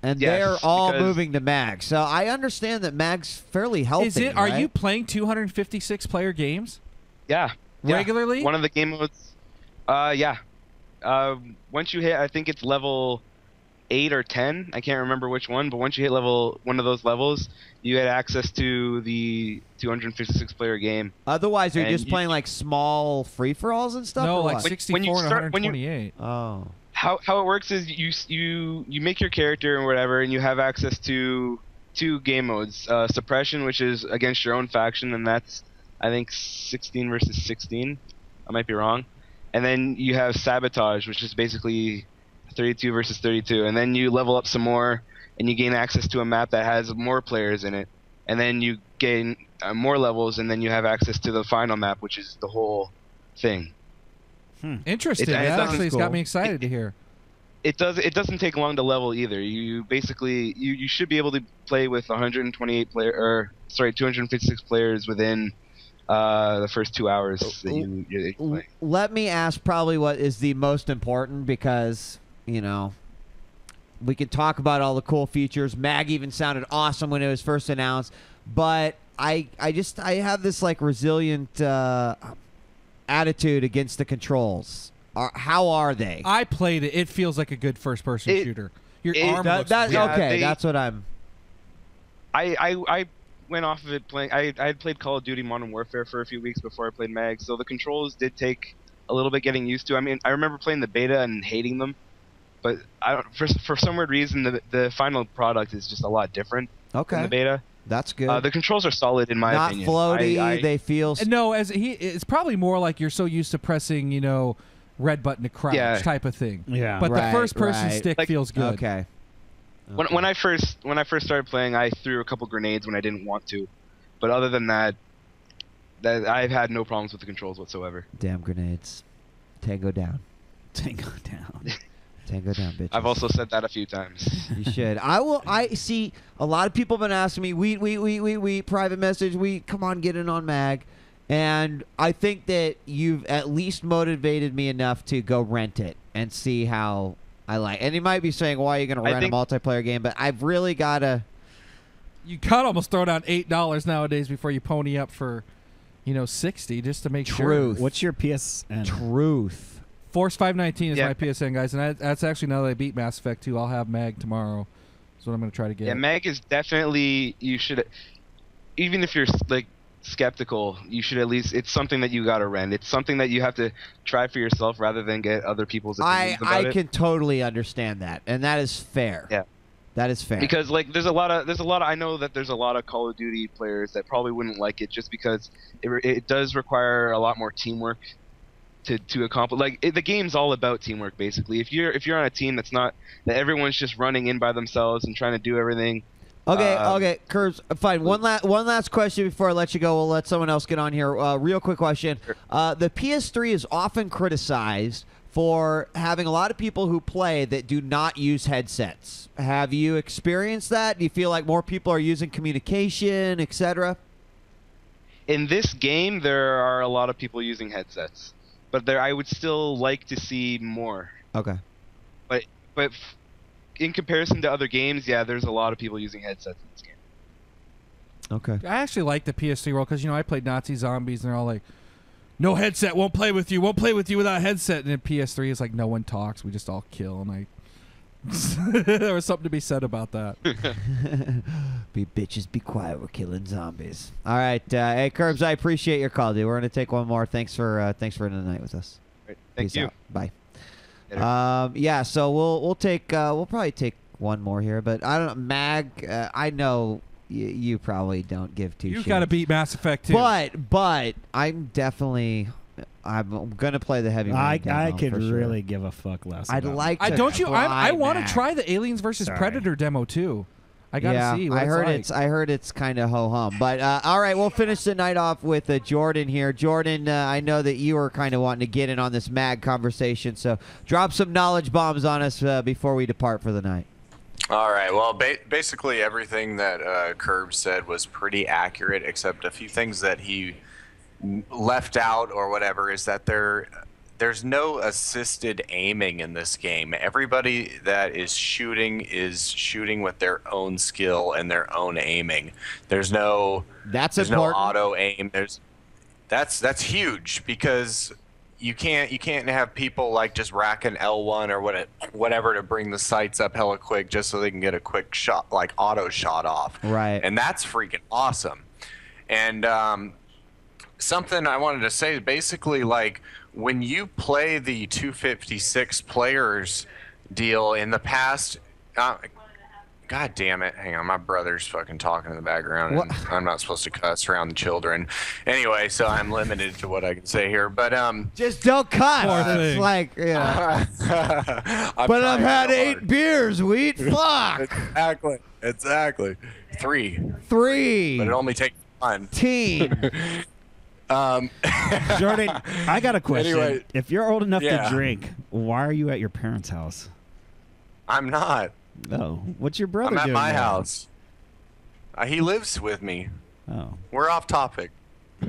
and they're all moving to Mag. So I understand that Mag's fairly healthy. Are you playing 256 player games? Yeah, regularly. One of the game modes. Yeah. Once you hit, I think it's level 8 or 10. I can't remember which one, but once you hit one of those levels, you get access to the 256 player game. Otherwise, you're just playing like small free for alls and stuff. No, like 64 and 128. Oh. How it works is you make your character and whatever, and you have access to 2 game modes: suppression, which is against your own faction, and that's I think 16 versus 16. I might be wrong. And then you have sabotage, which is basically 32 versus 32. And then you level up some more, and you gain access to a map that has more players in it. And then you gain more levels, and then you have access to the final map, which is the whole thing. Interesting. That actually has got me excited to hear. It doesn't take long to level either. You basically you should be able to play with 256 players within the first 2 hours that you play. Let me ask probably what is the most important, because we could talk about all the cool features. Mag even sounded awesome when it was first announced, but I have this like resilient attitude against the controls. How are they? I played it. It feels like a good first-person shooter. Your arm looks okay. That's what I'm. I went off of it playing. I had played Call of Duty Modern Warfare for a few weeks before I played Mag, so the controls did take a little bit getting used to. I mean, I remember playing the beta and hating them, but I don't, for some weird reason, the final product is just a lot different Okay. from the beta. That's good. The controls are solid in my Not opinion. floaty. They feel. No, it's probably more like you're so used to pressing, red button to crouch type of thing. Yeah. But the first person stick feels good. Okay. When I first started playing, I threw a couple grenades when I didn't want to, but other than that I've had no problems with the controls whatsoever. Damn grenades. Tango down. Tango down. Tango down, bitch. I've also said that a few times. You should. I see a lot of people have been asking me, we private message, come on, get in on Mag. And I think that you've at least motivated me enough to go rent it and see how I like. And you might be saying, why are you going to rent a multiplayer game? But I've really got to. You gotta almost throw down $8 nowadays before you pony up for, $60 just to make sure. What's your PSN? Truth. Force 519 is my PSN, guys, and that's actually, now that I beat Mass Effect 2, I'll have Mag tomorrow. That's what I'm going to try to get. Yeah, Mag is definitely, you should, even if you're skeptical, you should at least, it's something that you got to rent. It's something that you have to try for yourself rather than get other people's opinions about it. I can totally understand that, and that is fair. Yeah. That is fair. Because there's a lot of I know that there's a lot of Call of Duty players that probably wouldn't like it just because it does require a lot more teamwork to accomplish. The game's all about teamwork basically. If you're on a team that everyone's just running in by themselves and trying to do everything. Okay, Curbs, fine. One last question before I let you go. We'll let someone else get on here. Real quick question. The PS3 is often criticized for having a lot of people who play that do not use headsets. Have you experienced that? Do you feel like more people are using communication, etc.? In this game, there are a lot of people using headsets, but I would still like to see more. Okay. But in comparison to other games, yeah, there's a lot of people using headsets in this game. Okay. I actually like the PS3 role because, I played Nazi Zombies and they're all like, no headset, won't play with you without a headset. And then PS3 is like, no one talks, we just all kill. And there was something to be said about that. Be bitches, be quiet, we're killing zombies. All right, hey Curbs, I appreciate your call, dude. We're gonna take one more. Thanks for the night with us. Right. Thank you. Out. Bye. Yeah, so we'll probably take one more here, but I don't know, Mag. I know you probably don't give two. You've got to beat Mass Effect 2. But I'm gonna play the heavy. I could really give a fuck less. I'd like to. I want to try the Aliens vs. Predator demo too. I gotta see. What I heard it's kind of ho hum. But all right, we'll finish the night off with Jordan here. Jordan, I know that you were kind of wanting to get in on this Mag conversation, so drop some knowledge bombs on us before we depart for the night. All right. Well, basically everything that Curb said was pretty accurate, except a few things that he left out or whatever is that there's no assisted aiming in this game. Everybody that is shooting with their own skill and their own aiming. There's no auto aim. That's huge because you can't have people like just racking L1 or whatever to bring the sights up hella quick just so they can get a quick shot, like auto shot off. Right. And that's freaking awesome. And something I wanted to say, basically, like when you play the 256 players deal in the past, God damn it. Hang on, my brother's fucking talking in the background. And I'm not supposed to cuss around the children. Anyway, so I'm limited to what I can say here. But just don't cuss. It's like, but I've had 8 beers, Wheat. Fuck. Exactly. 3. But it only takes 1. Jordan, I got a question. Anyway, if you're old enough to drink, why are you at your parents' house? I'm not. No. What's your brother doing? I'm at my now? house. He lives with me. Oh. We're off topic. All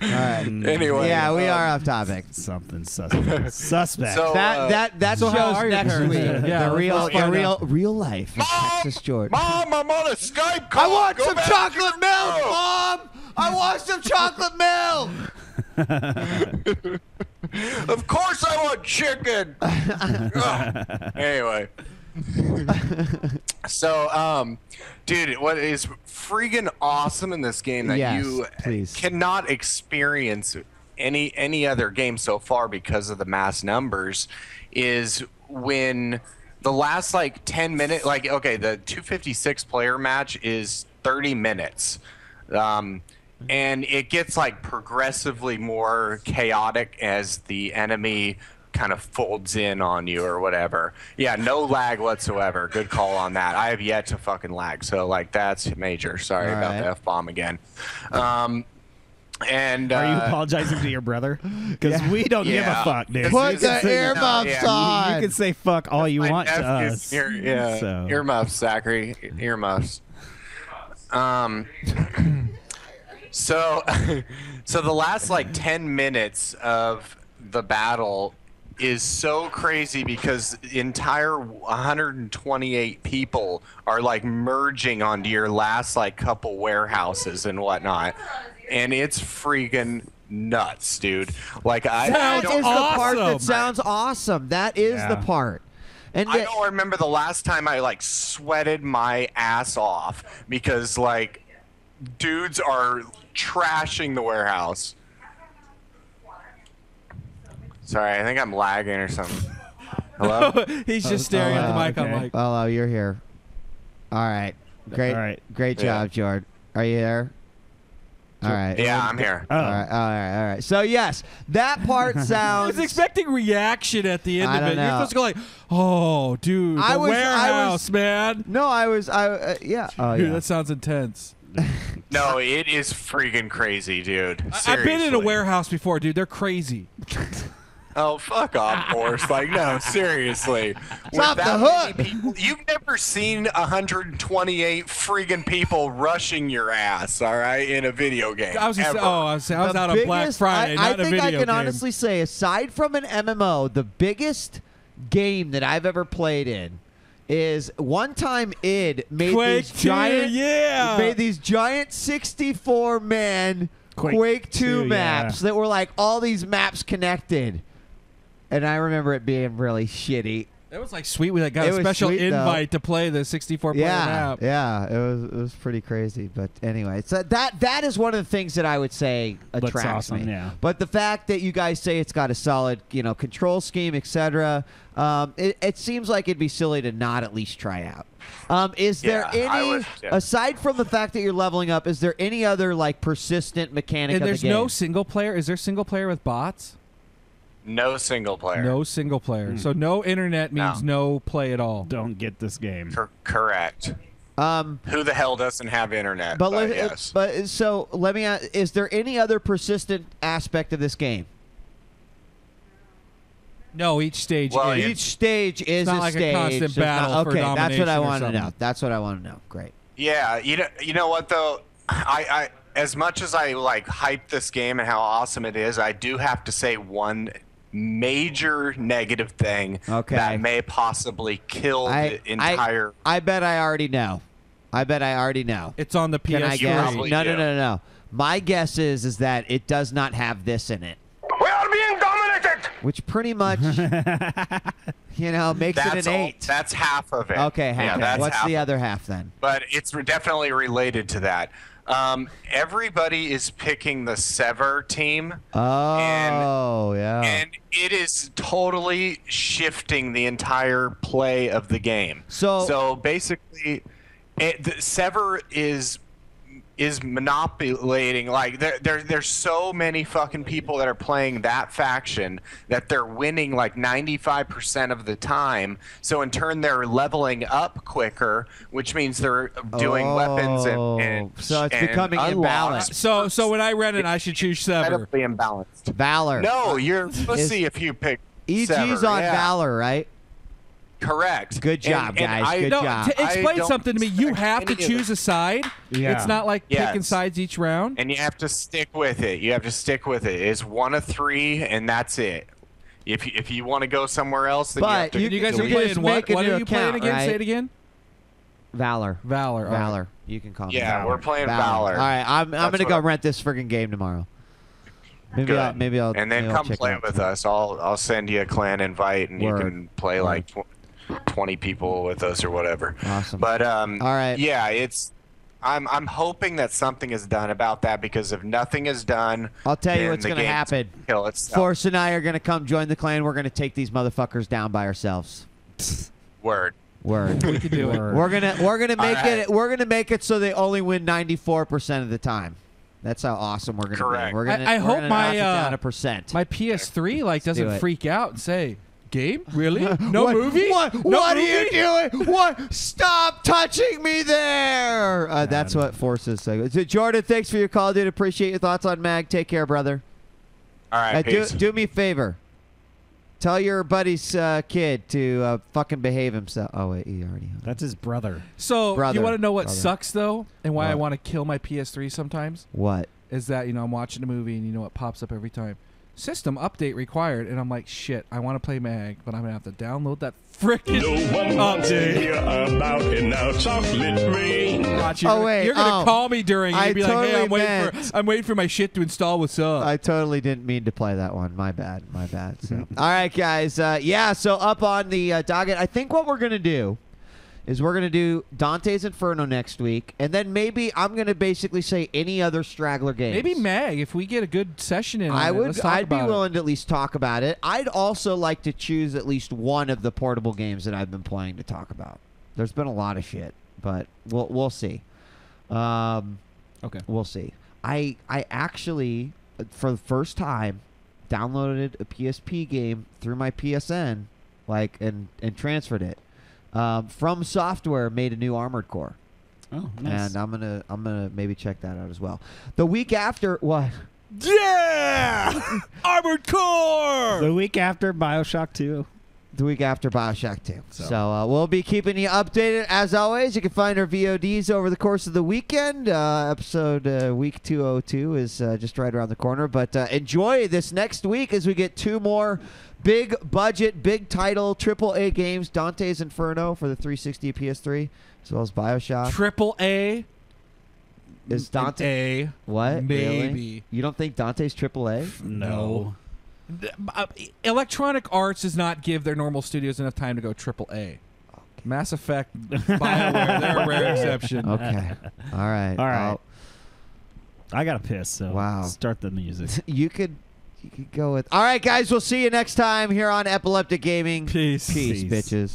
right. Anyway. Yeah, we are off topic. Something suspect. So, that so shows next parents? week. Yeah, real life. Texas Jordan. Mom, I'm on a Skype call. I want some chocolate milk, Mom. I want some chocolate milk. Of course I want chicken. Anyway. So, dude, what is freaking awesome in this game that you cannot experience any other game so far because of the mass numbers is when the last like 10 minutes, like, okay, the 256 player match is 30 minutes. And it gets like progressively more chaotic as the enemy kind of folds in on you or whatever. Yeah, no lag whatsoever. Good call on that. I have yet to fucking lag, so like that's major. Sorry about the F-bomb again. And are you apologizing to your brother? Because we don't give a fuck, dude. Put the earmuffs on. You can say fuck all you want to us. So. Earmuffs, Zachary. Earmuffs. So the last like 10 minutes of the battle is so crazy because the entire 128 people are like merging onto your last like couple warehouses and whatnot, and it's freaking nuts, dude. Like that is the part that sounds awesome. That is the part. And I don't remember the last time I like sweated my ass off because like dudes are trashing the warehouse. Sorry, I think I'm lagging or something. Hello? He's just staring at the mic. Okay. I'm like, hello, you're here. All right. Great job, Jord. Are you there? All right. Yeah, I'm here. All right. So yes, that part sounds. I was expecting reaction at the end of it. know. You're supposed to go like, "Oh, dude, the warehouse, man." No, yeah. Oh, Dude, yeah. that sounds intense. No, it is freaking crazy, dude. I've been in a warehouse before, dude. They're crazy. Oh, fuck off, Horse. Like, no, seriously. It's off the hook. People, you've never seen 128 freaking people rushing your ass, all right, in a video game. I was out on Black Friday, not a video game. I think I can honestly say, aside from an MMO, the biggest game that I've ever played in is one time id made these giant 64-man Quake 2 maps that were like all these maps connected. And I remember it being really shitty. That was like sweet. We got a special invite to play the 64-player map. Yeah, it was pretty crazy. But anyway, so that is one of the things that I would say attracts me. Yeah. But the fact that you guys say it's got a solid, control scheme, etc. It seems like it'd be silly to not at least try out. Is there any, aside from the fact that you're leveling up, is there any other like persistent mechanic of the game? And there's no single player. Is there single player with bots? No single player. No single player. So no internet means no play at all. Don't get this game. Correct. Who the hell doesn't have internet? But yes. But so let me ask, is there any other persistent aspect of this game? No, each stage is. Each stage is it's not like stage. a constant battle for domination. That's what I want to know. That's what I want to know. Great. Yeah, you know what though? I as much as I like hype this game and how awesome it is, I do have to say one major negative thing that may possibly kill the entire. I bet I already know. It's on the PS3. Can I guess? No. My guess is that it does not have this in it. We are being dominated! Which pretty much, makes it an 8. That's half of it. Okay, half. Yeah, What's the other half then? But it's definitely related to that. Everybody is picking the Sever team. Oh, yeah. And it is totally shifting the entire play of the game. So basically, the Sever is manipulating. Like there's so many fucking people that are playing that faction that they're winning like 95% of the time. So in turn they're leveling up quicker, which means they're doing weapons and so it's becoming imbalanced. So when I rent it, I should choose Sever. Incredibly imbalanced. Valor. No, you're pussy if you pick EG's Sever. on Valor, right? Correct. Good job, guys. Good job. To explain something to me, you have to choose a side. Yeah. It's not like picking sides each round. And you have to stick with it. It's one of 3, and that's it. If you want to go somewhere else, then you have to. You guys are playing what? What are you playing again? Right? Say it again. Valor. Valor. Valor. You can call me. Yeah, Valor. we're playing Valor. All right, I'm gonna go rent this friggin' game tomorrow. Maybe I'll and then come play it with us. I'll send you a clan invite, and you can play like 20 people with us or whatever. Awesome. But all right. Yeah, it's I'm hoping that something is done about that, because if nothing is done, I'll tell you then what's the going to game's happen. gonna kill itself. Force and I are going to come join the clan. We're going to take these motherfuckers down by ourselves. Word. Word. We can do it. We're gonna make All right. it. We're gonna make it so they only win 94% of the time. That's how awesome we're gonna Correct. be. We're gonna. I we're hope gonna my knock it down a percent. my PS3 like do doesn't it. freak out and say, "Game? Really? No What- movie? What? No What movie?" are you doing? What? Stop touching me there! That's what forces say. So, Jordan, thanks for your call, dude. Appreciate your thoughts on Mag. Take care, brother. All right, peace. Do me a favor. Tell your buddy's kid to fucking behave himself. Oh wait, he already. That's his brother. So Brother. you want to know what Brother. sucks though, and why I What? want to kill my PS3 sometimes? What? Is that I'm watching a movie and what pops up every time? System update required, and I'm like, shit, I want to play Mag, but I'm gonna have to download that frickin' update. About it now, chocolate rain. Watch, you're gonna call me during it and be like, hey, I'm waiting for my shit to install. What's up? I totally didn't mean to play that one. My bad. So. All right, guys. Yeah, so up on the docket, I think what we're going to do is we're going to do Dante's Inferno next week, and then maybe I'm going to basically say any other straggler games. Maybe Mag, if we get a good session in. I'd be about willing to at least talk about it. I'd also like to choose at least one of the portable games that I've been playing to talk about. There's been a lot of shit, but we'll see. Okay. We'll see. I actually, for the first time, downloaded a PSP game through my PSN, and transferred it. From Software made a new Armored Core. Oh, nice. And I'm gonna maybe check that out as well. The week after, what? Yeah, Armored Core. The week after BioShock 2. The week after BioShock 2. So we'll be keeping you updated as always. You can find our VODs over the course of the weekend. Episode week 202 is just right around the corner. But enjoy this next week as we get two more big budget, big title, AAA games. Dante's Inferno for the 360 PS3, as well as BioShock. AAA. Is Dante A? What? Maybe. Really? You don't think Dante's AAA? No. Electronic Arts does not give their normal studios enough time to go AAA. Okay. Mass Effect, BioWare, they're a rare exception. Okay. All right. All right. I got to piss, so Wow. start the music. You could go with. All right, guys. We'll see you next time here on Epileptic Gaming. Peace. Peace. Bitches.